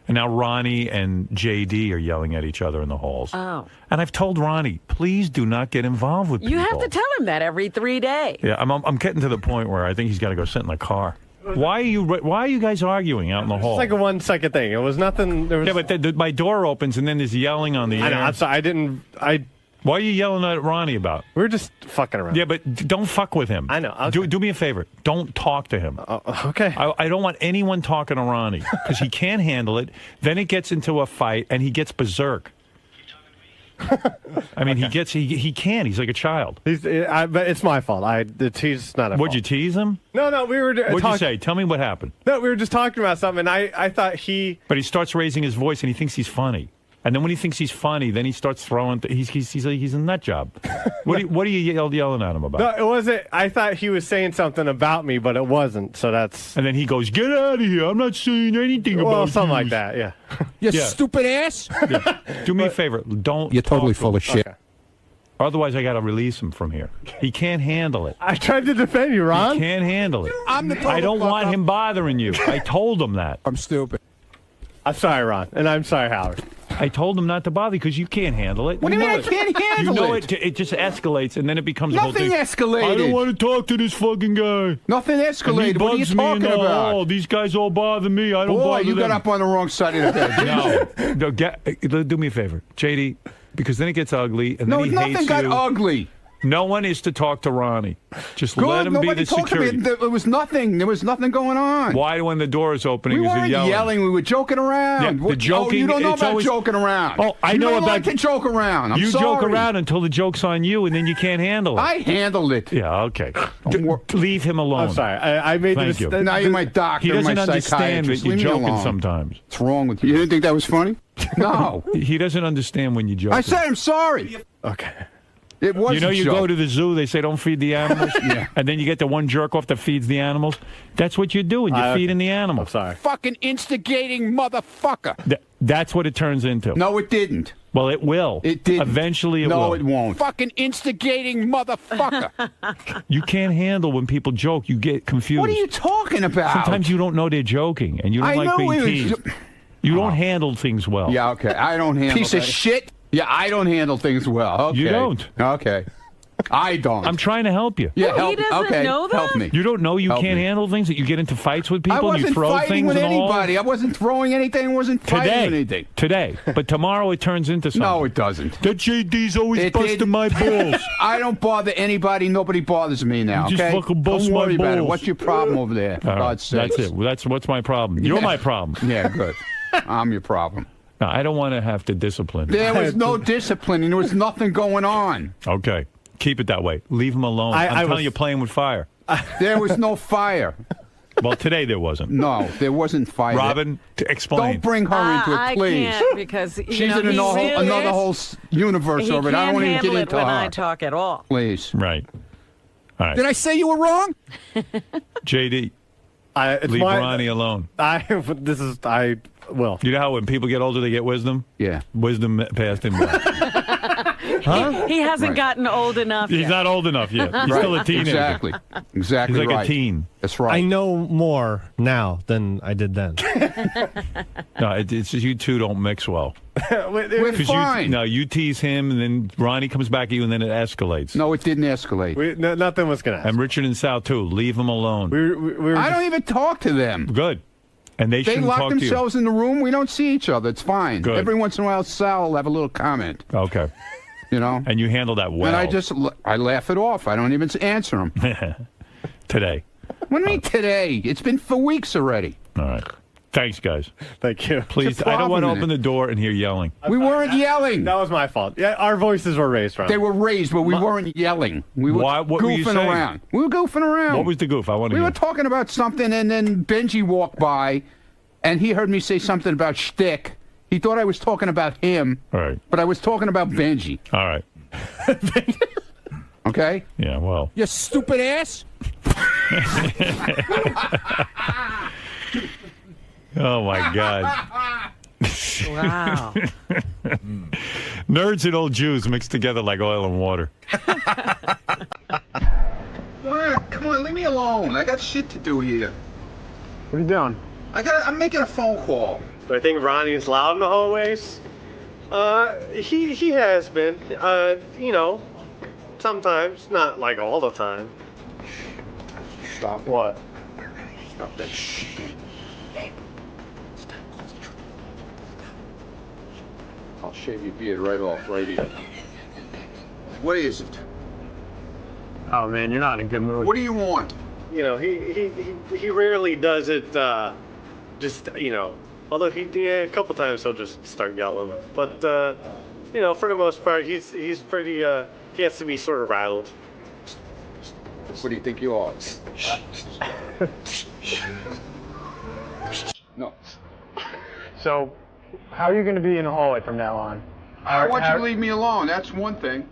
And now Ronnie and JD are yelling at each other in the halls. Oh. And I've told Ronnie, please do not get involved with people. You have to tell him that every 3 days. Yeah, I'm getting to the point where I think he's got to go sit in the car. Why are you guys arguing out in the hall? It's like a 1 second thing. It was nothing. There was... Yeah, but my door opens and then there's yelling on the air. I know. I'm sorry. Why are you yelling at Ronnie about? We were just fucking around. Yeah, but don't fuck with him. I know. Okay. Do me a favor. Don't talk to him. Okay. I don't want anyone talking to Ronnie because he can't handle it. Then it gets into a fight and he gets berserk. I mean, he can't. He's like a child. But it's my fault. He's not a Would you tease him? No, we were What'd you say? Tell me what happened. No, we were just talking about something, and I thought he... But he starts raising his voice, and he thinks he's funny. And then when he thinks he's funny, then he starts throwing... He's a nut job. What are you yelling at him about? No, it wasn't... I thought he was saying something about me, but it wasn't, so that's... And then he goes, get out of here. I'm not saying anything about you. Well, something like that, yeah. You stupid ass. Yeah. Do me a favor. Don't... You're totally full of shit. Okay. Otherwise, I got to release him from here. He can't handle it. I tried to defend you, Ron. He can't handle it. I don't want him bothering you. I told him that. I'm stupid. I'm sorry, Ron, and I'm sorry, Howard. I told him not to bother because you can't handle it. What do you mean I can't handle it? It just escalates, and then it becomes a whole Nothing thing. escalated. I don't want to talk to this fucking guy. Nothing escalated. What are you talking about? Oh, these guys all bother me. I don't bother you them. got up on the wrong side of the bed. No, do me a favor, JD, because then it gets ugly, and then he hates you. Nothing got ugly. No one is to talk to Ronnie. Just let him be the security. There was nothing. There was nothing going on. Why, when the door is opening, we is weren't he yelling? We were joking around. Yeah, the joking. You don't know it's about always, joking around. Oh, I know don't about. Like to joke around. I'm you sorry. joke around until the joke's on you, and then you can't handle it. I handled it. Yeah. Okay. Leave him alone. I'm sorry. I made Thank you. Now you're my doctor. He doesn't my understand that you're joking sometimes. What's wrong with you? You didn't think that was funny? No. He doesn't understand when you joke. I said I'm sorry. Okay. It was you go to the zoo, they say don't feed the animals, and then you get the one jerk off that feeds the animals. That's what you're doing. You're feeding the animals. I'm sorry. Fucking instigating motherfucker. That's what it turns into. No, it didn't. Well, it will. It did. Eventually it will. No, it won't. Fucking instigating motherfucker. You can't handle when people joke. You get confused. What are you talking about? Sometimes you don't know they're joking, and you don't like being teased. You don't handle things well. Yeah, okay. I don't handle Piece of shit. Yeah, I don't handle things well. Okay. You don't. Okay. I don't. I'm trying to help you. Yeah, he doesn't know that? Help me. You don't know you Help can't me. handle things, that you get into fights with people I and you wasn't throw fighting things with in the hall? anybody. I wasn't throwing anything. I wasn't fighting anything. Today. But tomorrow it turns into something. No, it doesn't. That JD's always busting my balls. I don't bother anybody. Nobody bothers me now, You just okay? fucking bust don't worry my about it. balls. What's your problem over there? For All right, God's sake. that's it. Well, what's my problem. You're my problem. Yeah, good. I'm your problem. No, I don't want to have to discipline. There was no discipline, and there was nothing going on. Okay. Keep it that way. Leave him alone. I'm telling you, playing with fire. There was no fire. Well, today there wasn't. No, there wasn't fire. Robin, explain. Don't bring her into it, please. I can't because she's in another whole universe of it. I don't want to even get into when her. I talk at all. Please. Right. All right. Did I say you were wrong? JD, leave Ronnie alone. Will. You know how when people get older, they get wisdom? Yeah. Wisdom passed him by. He hasn't gotten old enough He's yet. not old enough yet. He's still a teenager. Exactly He's like right. a teen. That's right. I know more now than I did then. No, it's just you two don't mix well. We're fine. You tease him, and then Ronnie comes back at you, and then it escalates. No, it didn't escalate. Nothing was going to happen. And Richard and Sal, too. Leave them alone. I don't even talk to them. Good. And they shouldn't lock talk to you. themselves in the room. We don't see each other. It's fine. Good. Every once in a while, Sal will have a little comment. Okay. You know? And you handle that well. And I laugh it off. I don't even answer him. Today. What do you mean today? It's been for weeks already. All right. Thanks, guys. Thank you. Please, I don't want to open the door and hear yelling. We weren't yelling. That was my fault. Yeah, our voices were raised, Ron. They were raised, but we weren't yelling. We were What were you goofing saying? around. We were goofing around. What was the goof? I want to We hear. were talking about something, and then Benji walked by, and he heard me say something about shtick. He thought I was talking about him, All right. but I was talking about Benji. All right. Okay? Yeah, well. You stupid ass. Oh, my God. Wow. Nerds and old Jews mixed together like oil and water. Come on, leave me alone. I got shit to do here. What are you doing? I'm making a phone call. Do I think Ronnie's loud in the hallways? He has been. You know, sometimes, not like all the time. Stop. What? Stop that shit. I'll shave your beard right off, right here. What is it? Oh man, you're not in a good mood. What do you want? You know, he rarely does it. Just you know, although a couple times he'll just start yelling. But you know, for the most part, he's pretty. He has to be sort of rattled. What do you think you are? No. So, how are you going to be in the hallway from now on? I want you to leave me alone. That's one thing.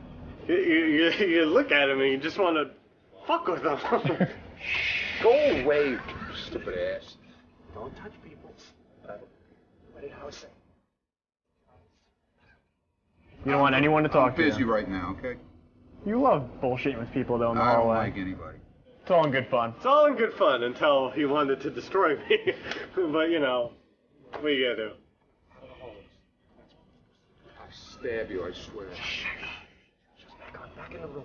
You look at him and you just want to fuck with him. Go away, you stupid ass. Don't touch people. What did I say? You don't want anyone to talk I'm to you. busy right now, okay? You love bullshitting with people though in the I don't hallway. like anybody. It's all in good fun. It's all in good fun until he wanted to destroy me. But you know, what are you gonna do? I'll stab you, I swear. Back in the room.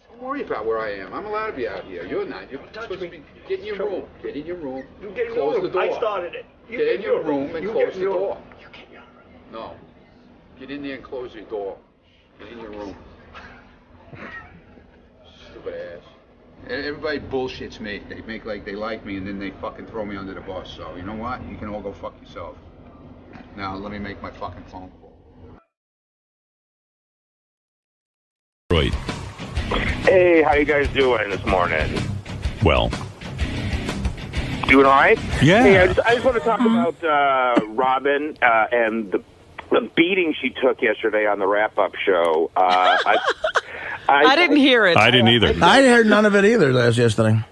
Don't worry about where I am. I'm allowed to be out here. You're not. You're supposed to be. Get in your room. Get in your room. You get in Close your the room. door. I started it. Get in your room and close the door. You get in your room. No. Get in there and close your door. Get in your room. Stupid ass. Everybody bullshits me. They make like they like me and then they fucking throw me under the bus. So, you know what? You can all go fuck yourself. Now, let me make my fucking phone call. Right. Hey, how you guys doing this morning? Well. Doing all right? Yeah. Hey, I just want to talk about Robin and the beating she took yesterday on the wrap-up show. I didn't hear it. I didn't either. I heard none of it either yesterday.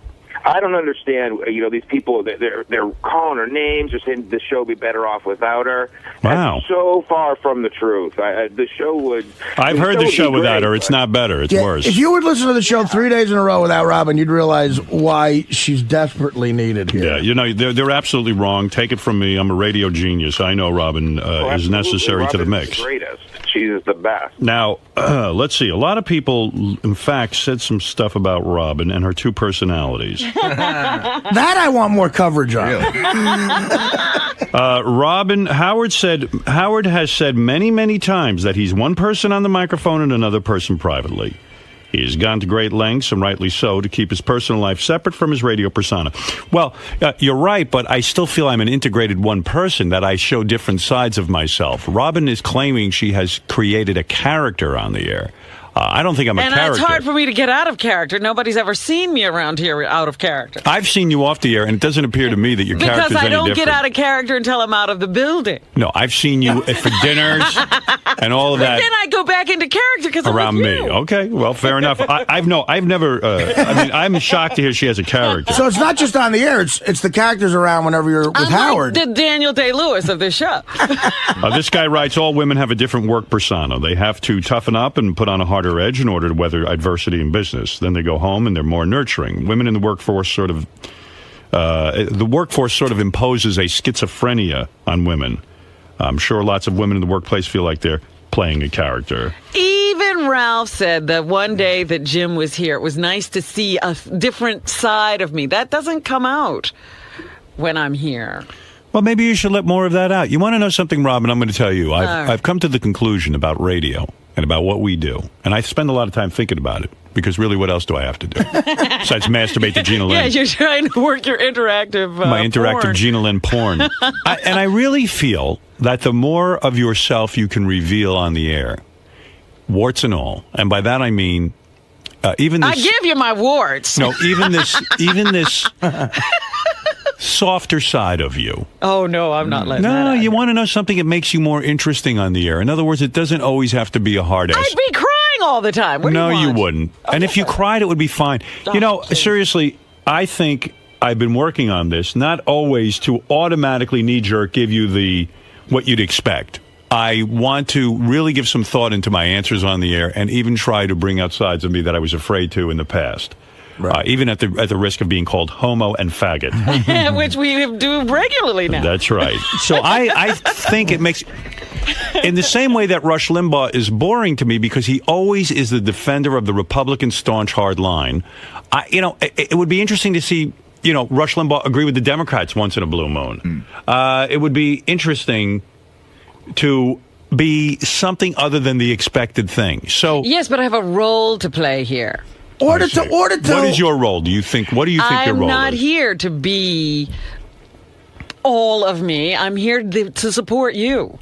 I don't understand, you know, these people, they're calling her names, they're saying the show would be better off without her. Wow. That's so far from the truth. The show would... I've heard the show would be without great, her. It's not better. It's worse. If you would listen to the show 3 days in a row without Robin, you'd realize why she's desperately needed here. Yeah, you know, they're absolutely wrong. Take it from me. I'm a radio genius. I know Robin is necessary to the mix. Robin's the greatest. She's the best. Now, let's see. A lot of people, in fact, said some stuff about Robin and her two personalities. That I want more coverage on. Robin, Howard has said many, many times that he's one person on the microphone and another person privately. He has gone to great lengths, and rightly so, to keep his personal life separate from his radio persona. Well, you're right, but I still feel I'm an integrated one person, that I show different sides of myself. Robin is claiming she has created a character on the air. I don't think I'm a character. And it's hard for me to get out of character. Nobody's ever seen me around here out of character. I've seen you off the air, and it doesn't appear to me that your character's any different. Because I don't get out of character until I'm out of the building. No, I've seen you for dinners and all of that. But then I go back into character because I'm around with me. you. Okay, well, fair enough. I've never. I'm shocked to hear she has a character. So it's not just on the air; it's the characters around whenever you're with Howard. The Daniel Day-Lewis of this show. This guy writes, all women have a different work persona. They have to toughen up and put on a harder edge in order to weather adversity in business. Then they go home and they're more nurturing. Women in the workforce sort of imposes a schizophrenia on women. I'm sure lots of women in the workplace feel like they're playing a character. Even Ralph said that one day that Jim was here, it was nice to see a different side of me. That doesn't come out when I'm here. Well, maybe you should let more of that out. You want to know something, Robin? I'm going to tell you. right. I've come to the conclusion about radio and about what we do, and I spend a lot of time thinking about it, because really, what else do I have to do besides masturbate to Gina Lynn? Yeah, you're trying to work your interactive My interactive porn. Gina Lynn porn. And I really feel that the more of yourself you can reveal on the air, warts and all, and by that I mean even this... I give you my warts. No, even this softer side of you. Oh, no, I'm not letting that No, out. you want to know something that makes you more interesting on the air. In other words, it doesn't always have to be a hard ass. I'd be crying all the time. What do No, you you want? wouldn't. And if you cried, it would be fine. You know, seriously, I think I've been working on this, not always to automatically knee-jerk give you what you'd expect. I want to really give some thought into my answers on the air and even try to bring out sides of me that I was afraid to in the past. Right. Even at the risk of being called homo and faggot. Which we do regularly now. That's right. So I think it makes... In the same way that Rush Limbaugh is boring to me because he always is the defender of the Republican staunch hard line, it would be interesting to see, Rush Limbaugh agree with the Democrats once in a blue moon. It would be interesting to be something other than the expected thing. So Yes, but I have a role to play here. What is your role? What do you think your role I'm not is? here to be all of me. I'm here to support you.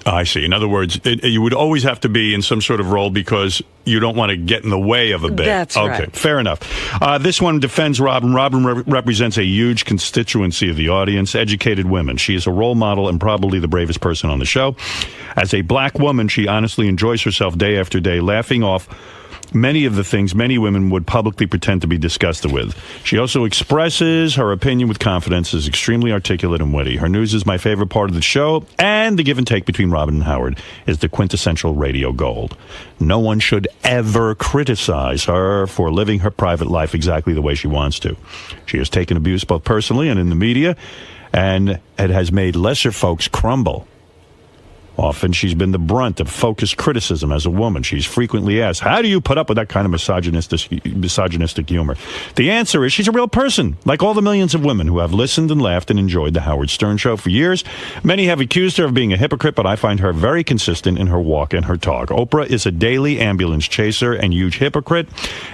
I see. In other words, you would always have to be in some sort of role because you don't want to get in the way of a bit. That's okay, right. Fair enough. This one defends Robin. Robin represents a huge constituency of the audience, educated women. She is a role model and probably the bravest person on the show. As a black woman, she honestly enjoys herself day after day, laughing off many of the things many women would publicly pretend to be disgusted with. She also expresses her opinion with confidence, is extremely articulate and witty. Her news is my favorite part of the show, and the give and take between Robin and Howard is the quintessential radio gold. No one should ever criticize her for living her private life exactly the way she wants to. She has taken abuse both personally and in the media, and it has made lesser folks crumble. Often she's been the brunt of focused criticism as a woman. She's frequently asked, how do you put up with that kind of misogynistic humor? The answer is she's a real person, like all the millions of women who have listened and laughed and enjoyed the Howard Stern Show for years. Many have accused her of being a hypocrite, but I find her very consistent in her walk and her talk. Oprah is a daily ambulance chaser and huge hypocrite,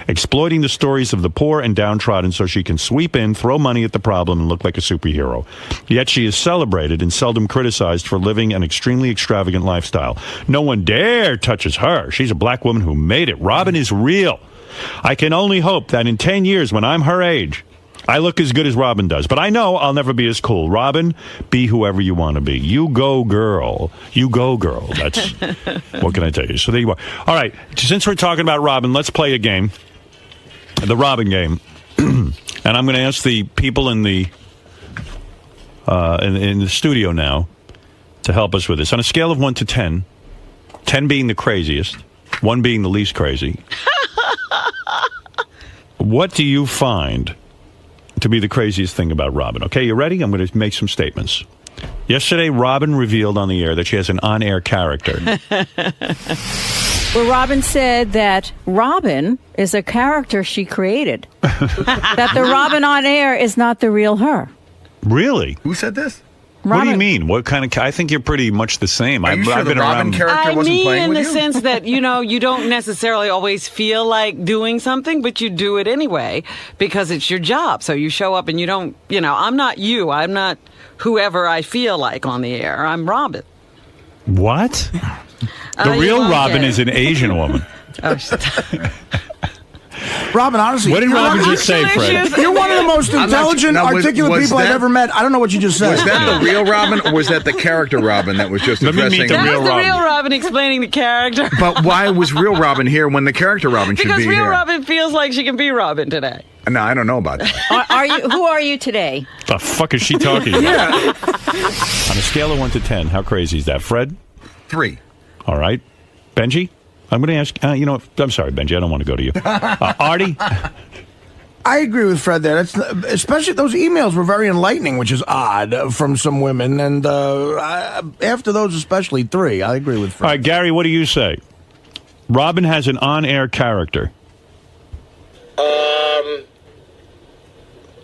exploiting the stories of the poor and downtrodden so she can sweep in, throw money at the problem, and look like a superhero. Yet she is celebrated and seldom criticized for living an extremely extravagant lifestyle. No one dare touches her. She's a black woman who made it. Robin is real. I can only hope that in 10 years, when I'm her age, I look as good as Robin does. But I know I'll never be as cool. Robin, be whoever you want to be. You go, girl. You go, girl. That's what can I tell you? So there you are. All right. Since we're talking about Robin, let's play a game. The Robin game. And I'm going to ask the people in the studio now to help us with this. On a scale of 1 to 10, 10 being the craziest, 1 being the least crazy, what do you find to be the craziest thing about Robin? Okay, you ready? I'm going to make some statements. Yesterday, Robin revealed on the air that she has an on-air character. Well, Robin said that Robin is a character she created. That the Robin on air is not the real her. Really? Who said this? What do you mean? What kind of? I think you're pretty much the same. Are you sure the Robin character wasn't playing in with the you? sense that, you don't necessarily always feel like doing something, but you do it anyway because it's your job. So you show up and you don't, I'm not you. I'm not whoever I feel like on the air. I'm Robin. What? The You real won't Robin get it. is an Asian woman. Robin, honestly, What did Robin just say, Fred? You're one of the most intelligent, articulate people I've ever met. I don't know what you just said. Was that the real Robin, or was that the character Robin that was just addressing? That was the real Robin explaining the character. But why was real Robin here when the character Robin should Because be real here? Robin feels like she can be Robin today. No, I don't know about that. Are you? Who are you today? The fuck is she talking about? On a scale of 1 to 10, how crazy is that? Fred? 3. All right. Benji? I'm going to ask, I'm sorry, Benji, I don't want to go to you. Artie? I agree with Fred there. Especially those emails were very enlightening, which is odd from some women. And after those, especially 3, I agree with Fred. All right, Gary, what do you say? Robin has an on-air character.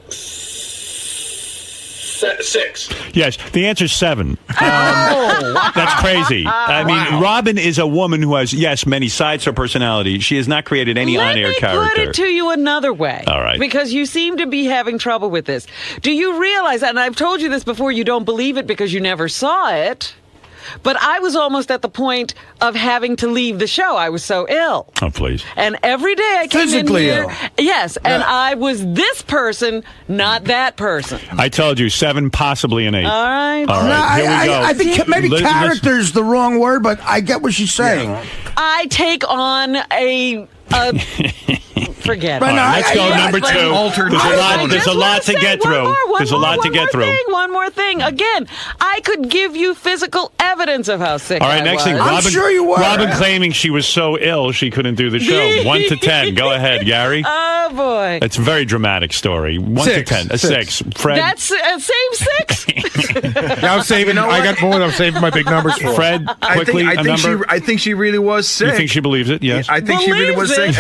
6. 6. Yes, the answer's 7. That's crazy. I mean, Robin is a woman who has, yes, many sides to her personality. She has not created any on-air character. Let me put it to you another way. All right. Because you seem to be having trouble with this. Do you realize, and I've told you this before, you don't believe it because you never saw it, but I was almost at the point of having to leave the show. I was so ill. Oh, please. And every day I came Physically in here. ill. Yes, and I was this person, not that person. I told you, 7, possibly an 8. All right. All right, here we go. I think maybe character's the wrong word, but I get what she's saying. I take on a forget it. All right, let's go number 2. There's a lot to get through. There's a lot to get through. One more thing. Again, I could give you physical evidence of how sick All right, I next was. thing. Robin, I'm sure you were. Robin claiming she was so ill she couldn't do the show. 1 to 10. Go ahead, Gary. Oh, boy. It's a very dramatic story. 1 to 10. A 6. Fred. That's same 6? I'm saving. I got more. I'm saving my big numbers for. Fred, quickly, a number. I think she really was sick. You think she believes it? Yes. I think she really was sick.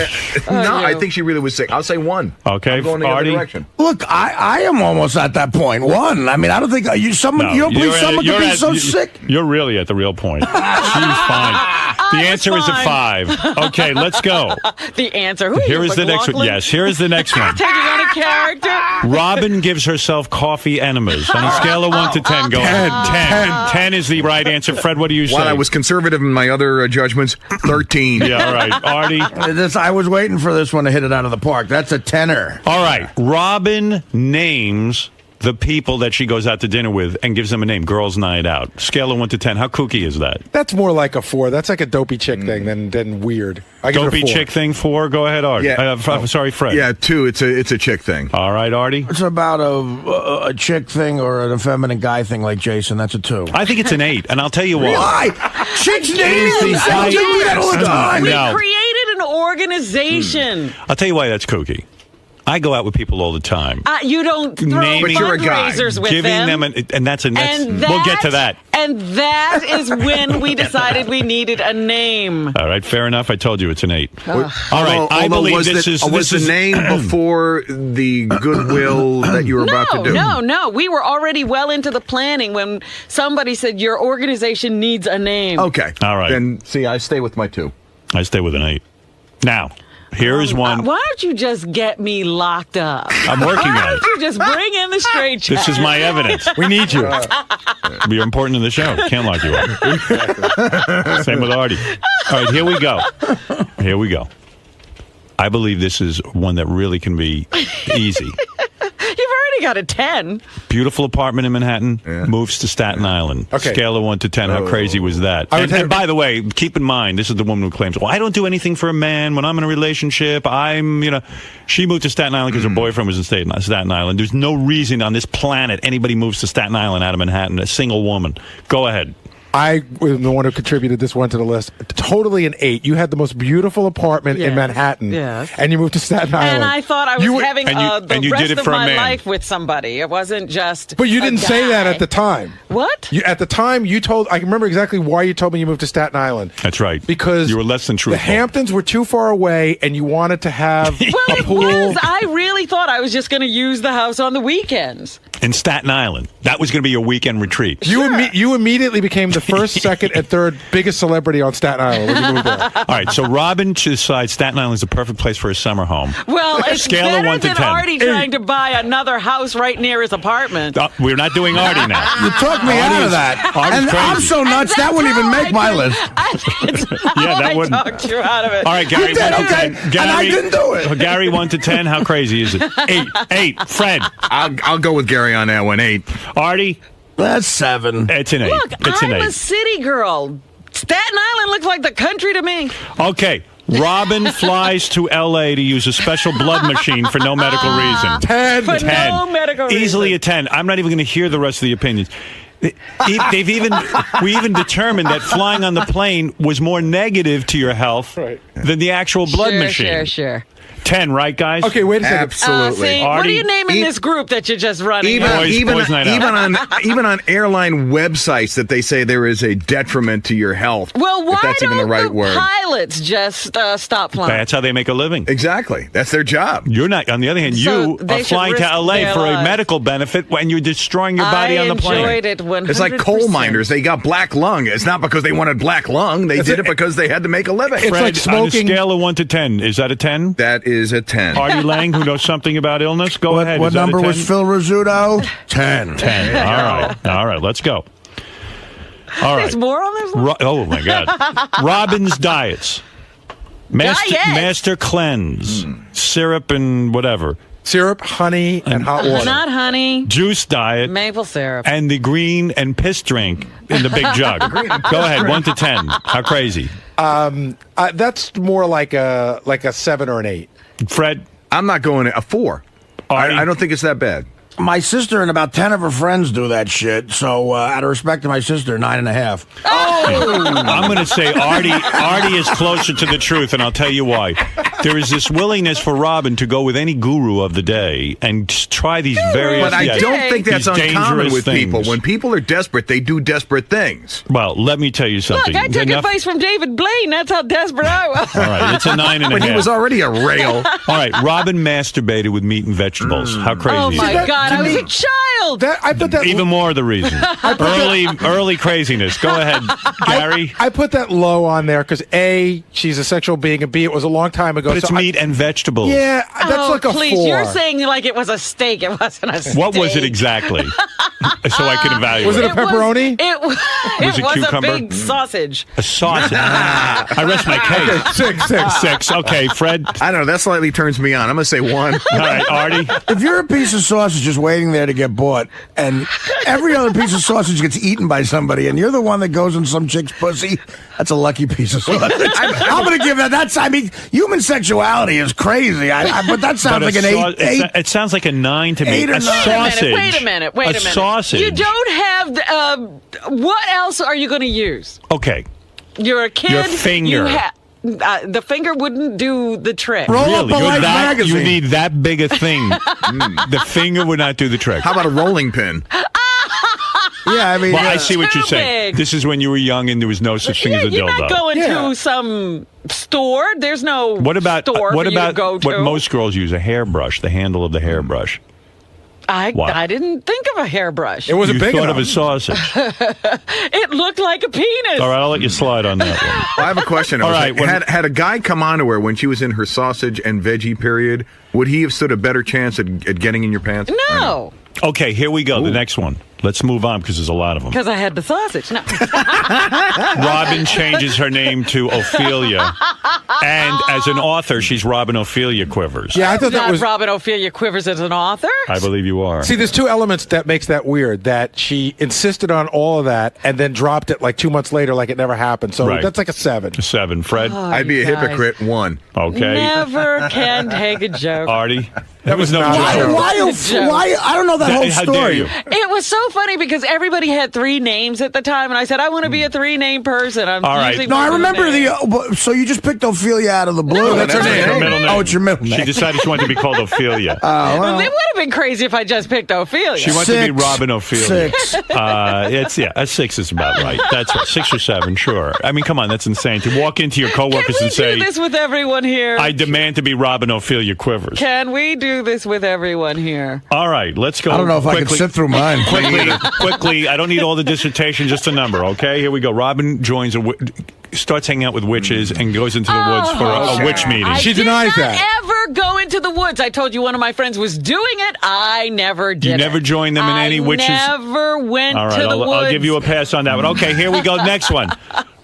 No, you. I think she really was sick. I'll say 1. Okay, I'm going the other Artie? direction. Look, I am almost at that point. 1. I mean, I don't think you don't believe someone could be so sick. You're really at the real point. She's fine. The answer is a 5. Okay, let's go. The answer. Who Here are you, is the next one. McLaughlin? Yes, here is the next one. Taking on a character. Robin gives herself coffee enemas. On a scale of 1 to 10, go ahead. 10 is the right answer. Fred, what do you say? While I was conservative in my other judgments, 13. Yeah, all right. Artie? I was waiting for this one to hit it out of the park. That's a 10er. All right. Robin names the people that she goes out to dinner with and gives them a name. Girls' night out. Scale of 1 to 10. How kooky is that? That's more like a 4. That's like a dopey chick thing than weird. I give it a Dopey 4. chick thing, 4. Go ahead, Artie. Yeah. Sorry, Fred. Yeah, 2. It's a chick thing. All right, Artie? It's about a chick thing or an effeminate guy thing like Jason. That's a 2. I think it's an 8, and I'll tell you why. Chicks dating themselves. You do that all the time. We No. created an organization. I'll tell you why that's kooky. I go out with people all the time. You don't throw fundraisers with Giving them. and that's a next. And We'll get to that. And that is when we decided we needed a name. All right, fair enough. I told you it's an 8. All right, Although I believe was this was the name before the goodwill that you were about to do? No. We were already well into the planning when somebody said your organization needs a name. Okay. All right. Then, see, I stay with my 2. I stay with an 8. Now, here is one. Why don't you just get me locked up? I'm working Why on it. don't you just bring in the straight check? This is my evidence. We need you. You're important in the show. Can't lock you up. Same with Artie. All right, here we go. Here we go. I believe this is one that really can be easy. You've already got a 10. Beautiful apartment in Manhattan, moves to Staten Island. Okay. Scale of 1 to 10, how crazy was that? And by the way, keep in mind, this is the woman who claims, well, I don't do anything for a man. When I'm in a relationship, she moved to Staten Island because her boyfriend was in Staten Island. There's no reason on this planet anybody moves to Staten Island out of Manhattan, a single woman. Go ahead. I was the one who contributed this one to the list. Totally an 8. You had the most beautiful apartment in Manhattan, and you moved to Staten Island. And I thought I was having the rest of my life with somebody. It wasn't just. But you didn't say that at the time. What? At the time, you told. I remember exactly why you told me you moved to Staten Island. That's right. Because you were less than truthful. The Hamptons were too far away, and you wanted to have a pool. I really thought I was just going to use the house on the weekends. In Staten Island. That was going to be your weekend retreat. You immediately became the first, second, and third biggest celebrity on Staten Island when you moved there. All right, so Robin decides Staten Island is the perfect place for a summer home. Well, it's Scale better of 1 to than 10. Artie trying to buy another house right near his apartment. We're not doing Artie now. You took me out of that. And I'm so nuts, that wouldn't even make my list. That wouldn't. I talked you out of it. All right, Gary, You did, 1 to okay. 10. Gary, And I didn't do it. Gary, 1 to 10. How crazy is it? 8. Fred. I'll go with Gary on that one. 8. Artie. That's 7. It's an 8. Look, It's an I'm 8. a city girl. Staten Island looks like the country to me. Okay. Robin flies to L.A. to use a special blood machine for no medical reason. 10. For no medical reason. Easily a 10. I'm not even going to hear the rest of the opinions. We even determined that flying on the plane was more negative to your health than the actual blood machine. Sure. 10, right, guys? Okay, wait a second. Absolutely. See, what are you naming this group that you're just running? Even on airline websites that they say there is a detriment to your health. Well, why if that's even the right word. pilots just stop flying? That's how they make a living. Exactly. That's their job. You're not. On the other hand, So you they are should flying to risk L.A. their for a lives. medical benefit when you're destroying your body on the plane. I enjoyed it 100%. It's like coal miners. They got black lung. It's not because they wanted black lung. They did it because they had to make a living. Fred, like smoking. on a scale of 1 to 10, is that a 10? That is a 10. Artie Lange, who knows something about illness, go ahead. What Is that a number 10? was Phil Rizzuto? 10. 10. All right, let's go. All right. There's more on this list? Oh, my God. Robin's diets. Master cleanse. Syrup and whatever. Syrup, honey, and hot water. Not honey. Juice diet. Maple syrup. And the green and piss drink in the big jug. Go ahead, 1 to 10. How crazy? That's more like a 7 or an 8. Fred? I'm not going a 4. I don't think it's that bad. My sister and about 10 of her friends do that shit. So, out of respect to my sister, 9.5. I'm going to say Artie is closer to the truth, and I'll tell you why. There is this willingness for Robin to go with any guru of the day and try these various. But I don't think that's these uncommon dangerous with people. things. When people are desperate, they do desperate things. Well, let me tell you something. Look, I took advice from David Blaine. That's how desperate I was. All right, it's a 9.5. But he was already a rail. All right, Robin masturbated with meat and vegetables. How crazy Oh is my that? God, I was a child. I put that Even more the reason. Early craziness. Go ahead, Gary. I put that low on there because A, she's a sexual being, and B, it was a long time ago. But it's meat and vegetables. Yeah, that's like a please, 4. you're saying like it was a steak. It wasn't a steak. What was it exactly? So I can evaluate. Was it a pepperoni? Was it was cucumber? a big sausage. A sausage. I rest my case. Okay, 6. Okay, Fred. I don't know. That slightly turns me on. I'm going to say 1. All right, Artie. If you're a piece of sausage just waiting there to get bought, and every other piece of sausage gets eaten by somebody, and you're the one that goes in some chick's pussy, that's a lucky piece of sausage. I'm going to give that. I mean, human sexuality is crazy. But that sounds like an 8. It sounds like a 9 to me. 8 or A 9. sausage. Wait a minute. A sausage. You don't have. What else are you going to use? Okay. You're a kid. Your finger. The finger wouldn't do the trick. Really? You need that big a thing. The finger would not do the trick. How about a rolling pin? Yeah, I mean, well, I see what you're saying. big. This is when you were young and there was no such thing as a You're dildo. not going to some store. There's no What about store for you to go to. what most girls use? A hairbrush, the handle of the hairbrush. I didn't think of a hairbrush. It wasn't big thought enough. of a sausage. It looked like a penis. All right, I'll let you slide on that one. Well, I have a question. All right, had a guy come on to her when she was in her sausage and veggie period, would he have stood a better chance at getting in your pants? No. Okay, here we go. The next one. Let's move on because there's a lot of them. Because I had the sausage. No. Robin changes her name to Ophelia. And as an author, she's Robin Ophelia Quivers. Yeah, I thought that was Robin Ophelia Quivers as an author. I believe you are. See, there's 2 elements that makes that weird. That she insisted on all of that and then dropped it like 2 months later, like it never happened. So Right. that's like a 7. A 7. Fred? Oh, I'd be a you guys. hypocrite. 1. Okay. Never can take a joke. Artie? That was no not joke. Why? I don't know that whole How story. dare you? It was so funny because everybody had 3 names at the time, and I said, I want to be a 3-name person. I'm All right. usually No, I one of remember names. so you just picked Ophelia out of the blue. No, that's her name. Her middle name. Oh, it's your middle name. She decided she wanted to be called Ophelia. well. It would have been crazy if I just picked Ophelia. She wanted to be Robin Ophelia. 6. A 6 is about right. That's right. 6 or 7, sure. I mean, come on, that's insane. To walk into your coworkers and say, do this with everyone here? I demand to be Robin Ophelia Quivers. Can we do this with everyone here? All right, let's go. I don't know if I quickly. can sit through mine. Quickly. I don't need all the dissertation, just a number, okay? Here we go. Robin joins starts hanging out with witches and goes into the woods for a witch meeting. I She did denies not that. ever go into the woods. I told you one of my friends was doing it. I never did. You never joined them in any witches? I never went All right, to the woods. I'll give you a pass on that one. Okay, here we go. Next one.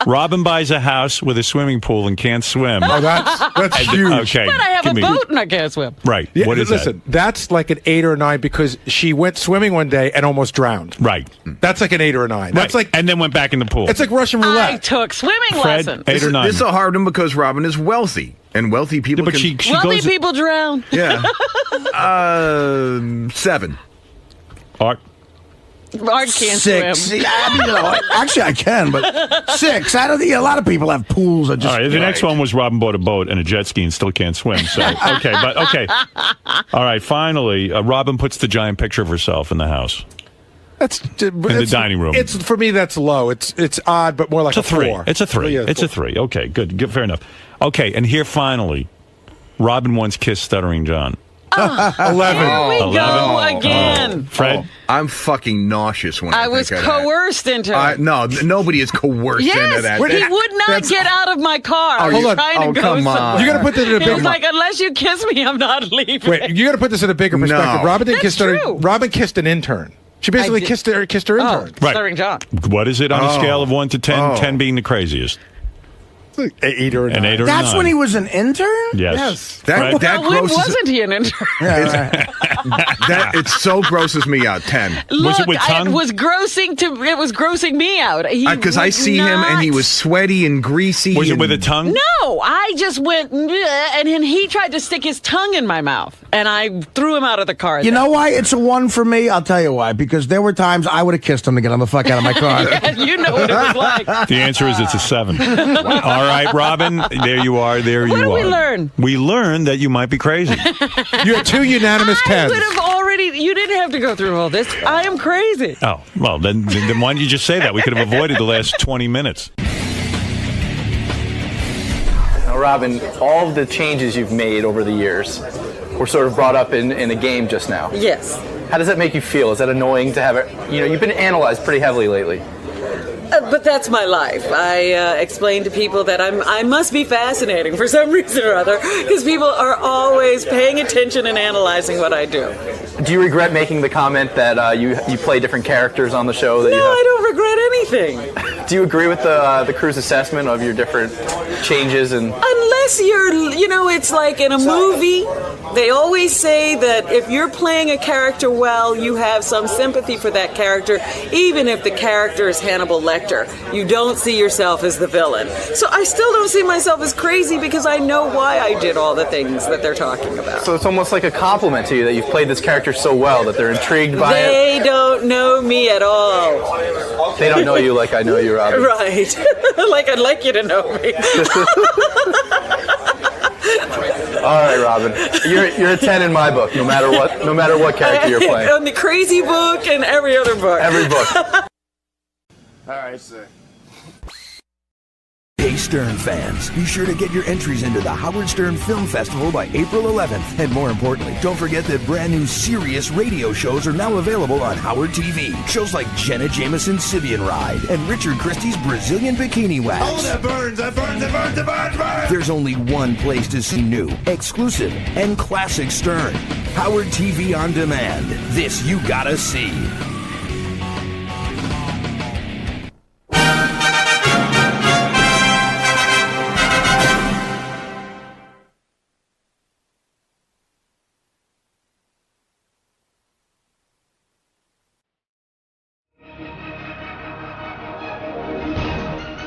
Robin buys a house with a swimming pool and can't swim. Oh, that's huge. Okay. But I have a boat and I can't swim. Right. Yeah, What is listen, that's like an 8 or 9 because she went swimming one day and almost drowned. that? Right. That's like an 8 or a 9. That's Right. like And then went back in the pool. it's like Russian I roulette. took swimming Fred, lessons. 8 or 9. This is a hard one because Robin is wealthy. And wealthy people but can... she Wealthy goes... people drown. Yeah. 7. Art. Art can't 6. swim. I mean, actually, I can, but 6. I don't think a lot of people have pools. That just, all right, the next one was Robin bought a boat and a jet ski and still can't swim. So okay. All right, finally, Robin puts the giant picture of herself in the house. That's in the dining room. It's for me. That's low. It's odd, but more like it's a 3. 4. It's a 3. Yeah, it's a 3. Okay, good. Fair enough. Okay, and here finally, Robin once kissed Stuttering John. 11. Here we go again. Fred? I'm fucking nauseous when I was think of that. coerced into it. No, nobody is coerced into that. He would not get out of my car. I was trying to go somewhere. You got to put this in a bigger. He was like, unless you kiss me, I'm not leaving. Wait, you got to put this in a bigger perspective. No. Robin didn't That's kiss her. true. Robin kissed an intern. She basically kissed her intern. Right. Stuttering John. What is it on a scale of 1 to 10? 10 being the craziest. 8 or 9. An 8 or That's 9. when he was an intern? Yes. That when grosses wasn't he an intern? that it so grosses me out. 10. Look, was it with tongue? It was grossing me out. Because I see him and he was sweaty and greasy. Was it with a tongue? No, I just went, and then he tried to stick his tongue in my mouth, and I threw him out of the car. You know why it's a 1 for me? I'll tell you why. Because there were times I would have kissed him to get him the fuck out of my car. Yeah, you know what it was like. The answer is it's a 7. All right, Robin, there you are. What did we learn? We learned that you might be crazy. You had 2 unanimous 10s. I would have already. You didn't have to go through all this. I am crazy. Oh, well, then why don't you just say that? We could have avoided the last 20 minutes. Now, Robin, all of the changes you've made over the years were sort of brought up in a game just now. Yes. How does that make you feel? Is that annoying to have it? You've been analyzed pretty heavily lately. But that's my life. I explain to people that I must be fascinating for some reason or other, because people are always paying attention and analyzing what I do. Do you regret making the comment that you play different characters on the show? That No, you have? I don't regret anything. Do you agree with the crew's assessment of your different changes? And Unless you're, it's like in a movie, they always say that if you're playing a character well, you have some sympathy for that character, even if the character is Hannibal Lecter. You don't see yourself as the villain. So I still don't see myself as crazy because I know why I did all the things that they're talking about. so it's almost like a compliment to you that you've played this character so well that they're intrigued by it. They don't know me at all. They don't know you like I know you, Robin. Right. Like I'd like you to know me. All right, Robin. You're a 10 in my book, no matter what character you're playing. On the crazy book and every other book. Every book. All right, sir. Hey Stern fans, be sure to get your entries into the Howard Stern Film Festival by April 11th. And more importantly, don't forget that brand new serious radio shows are now available on Howard TV. Shows like Jenna Jameson's Sibian Ride and Richard Christie's Brazilian Bikini Wax. Oh, that burns, that burns, that burns, that burns, burns! There's only one place to see new, exclusive, and classic Stern. Howard TV On Demand. This you gotta see.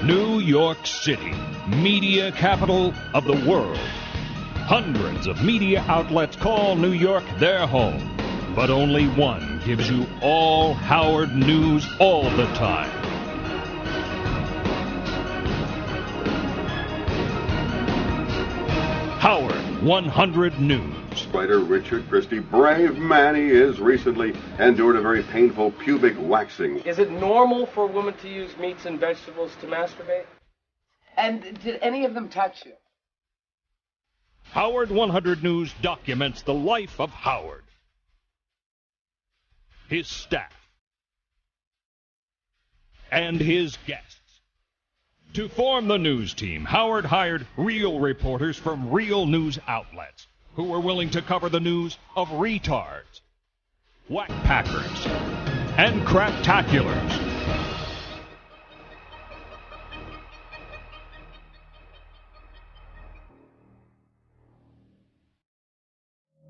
New York City, media capital of the world. Hundreds of media outlets call New York their home, but only one gives you all Howard news all the time. Howard 100 News. Writer Richard Christie, brave man he is, recently endured a very painful pubic waxing. Is it normal for a woman to use meats and vegetables to masturbate? And did any of them touch you? Howard 100 News documents the life of Howard, his staff, and his guests. To form the news team, Howard hired real reporters from real news outlets who were willing to cover the news of retards, whack-packers, and craptaculars.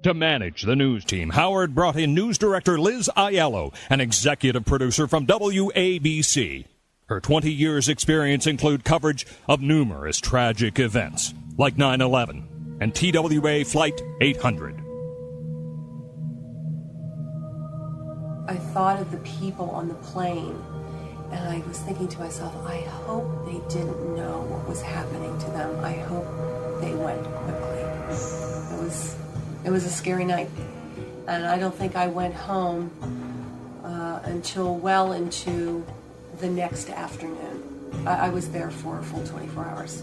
To manage the news team, Howard brought in news director Liz Aiello, an executive producer from WABC. Her 20 years' experience include coverage of numerous tragic events, like 9/11 and TWA Flight 800. I thought of the people on the plane, and I was thinking to myself, I hope they didn't know what was happening to them. I hope they went quickly. It was a scary night, and I don't think I went home until well into the next afternoon. I was there for a full 24 hours.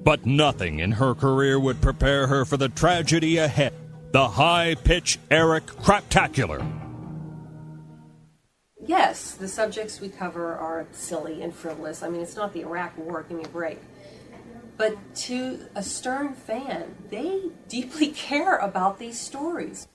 But nothing in her career would prepare her for the tragedy ahead. The high-pitch Eric Craptacular. Yes, the subjects we cover are silly and frivolous. I mean, it's not the Iraq War, give me a break. But to a Stern fan, they deeply care about these stories.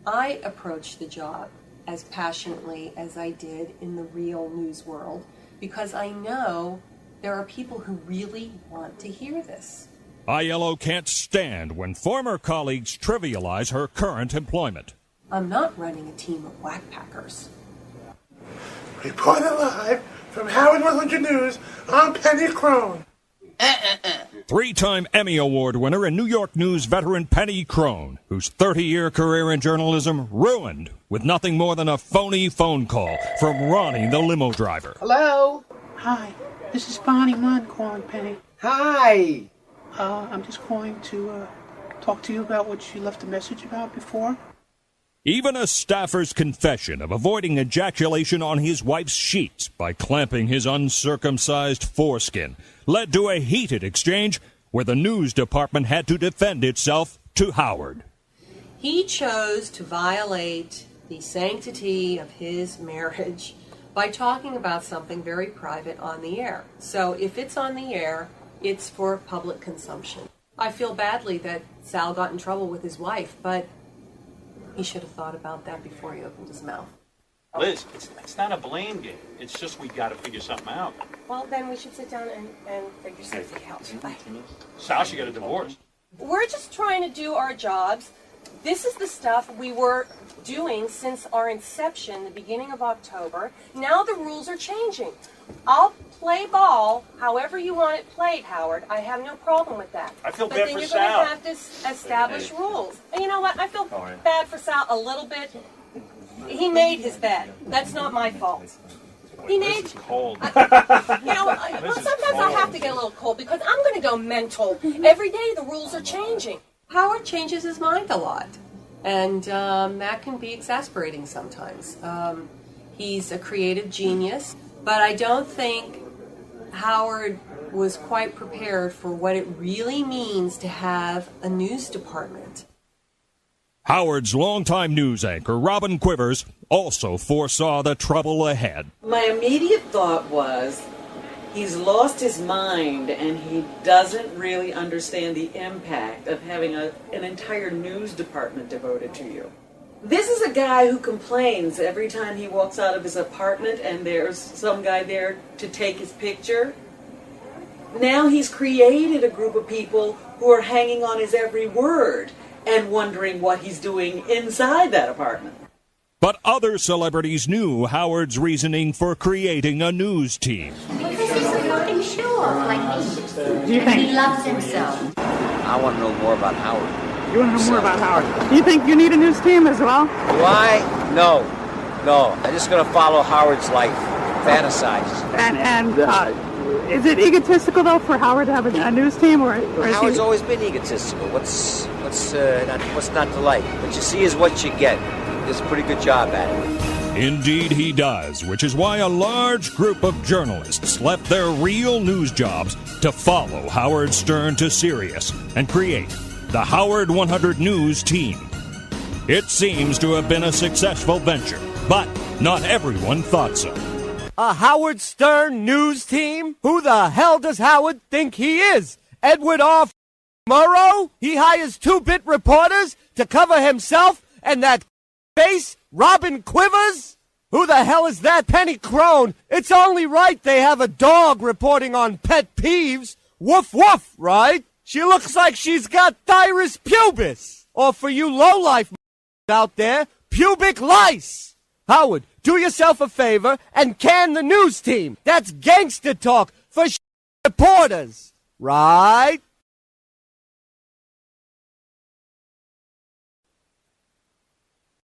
I approached the job as passionately as I did in the real news world because I know there are people who really want to hear this. ILO can't stand when former colleagues trivialize her current employment. I'm not running a team of whackpackers. Reporting live from Howard 100 News, I'm Penny Crone. Three-time Emmy Award winner and New York News veteran Penny Crone, whose 30-year career in journalism ruined with nothing more than a phony phone call from Ronnie the limo driver. Hello? Hi, this is Bonnie Munn calling, Penny. Hi! I'm just calling to talk to you about what you left a message about before. Even a staffer's confession of avoiding ejaculation on his wife's sheets by clamping his uncircumcised foreskin led to a heated exchange where the news department had to defend itself to Howard. He chose to violate the sanctity of his marriage by talking about something very private on the air. So if it's on the air, it's for public consumption. I feel badly that Sal got in trouble with his wife, but he should have thought about that before he opened his mouth. Liz, it's not a blame game. It's just we got to figure something out. Well, then we should sit down and figure something out. Sal should get a divorce. We're just trying to do our jobs. This is the stuff we were doing since our inception, the beginning of October. Now the rules are changing. I'll play ball however you want it played, Howard. I have no problem with that. I feel but bad then for you're Sal. going to have to establish rules. And you know what? I feel bad for Sal a little bit. He made his bed. That's not my fault. He made. This is cold. Well, sometimes I have to get a little cold because I'm going to go mental. Every day the rules are changing. Howard changes his mind a lot, and that can be exasperating sometimes. He's a creative genius, but I don't think Howard was quite prepared for what it really means to have a news department. Howard's longtime news anchor, Robin Quivers, also foresaw the trouble ahead. My immediate thought was, he's lost his mind and he doesn't really understand the impact of having an entire news department devoted to you. This is a guy who complains every time he walks out of his apartment and there's some guy there to take his picture. Now he's created a group of people who are hanging on his every word and wondering what he's doing inside that apartment. But other celebrities knew Howard's reasoning for creating a news team. Because he's a fucking show-off like me. Do you think? He loves himself. I want to know more about Howard. You want to know more about Howard? You think you need a news team as well? Why? No. I'm just going to follow Howard's life, fantasize. And is it egotistical though for Howard to have a news team, or Howard's always been egotistical. What's not to like? What you see is what you get. He does a pretty good job at it. Indeed he does, which is why a large group of journalists left their real news jobs to follow Howard Stern to Sirius and create the Howard 100 News team. It seems to have been a successful venture, but not everyone thought so. A Howard Stern news team? Who the hell does Howard think he is? Edward R. Murrow? He hires 2-bit reporters to cover himself and that face, Robin Quivers? Who the hell is that Penny Crone? It's only right they have a dog reporting on pet peeves. Woof woof, right? She looks like she's got thyris pubis. Or for you lowlife out there, pubic lice. Howard, do yourself a favor and can the news team. That's gangster talk for reporters, right?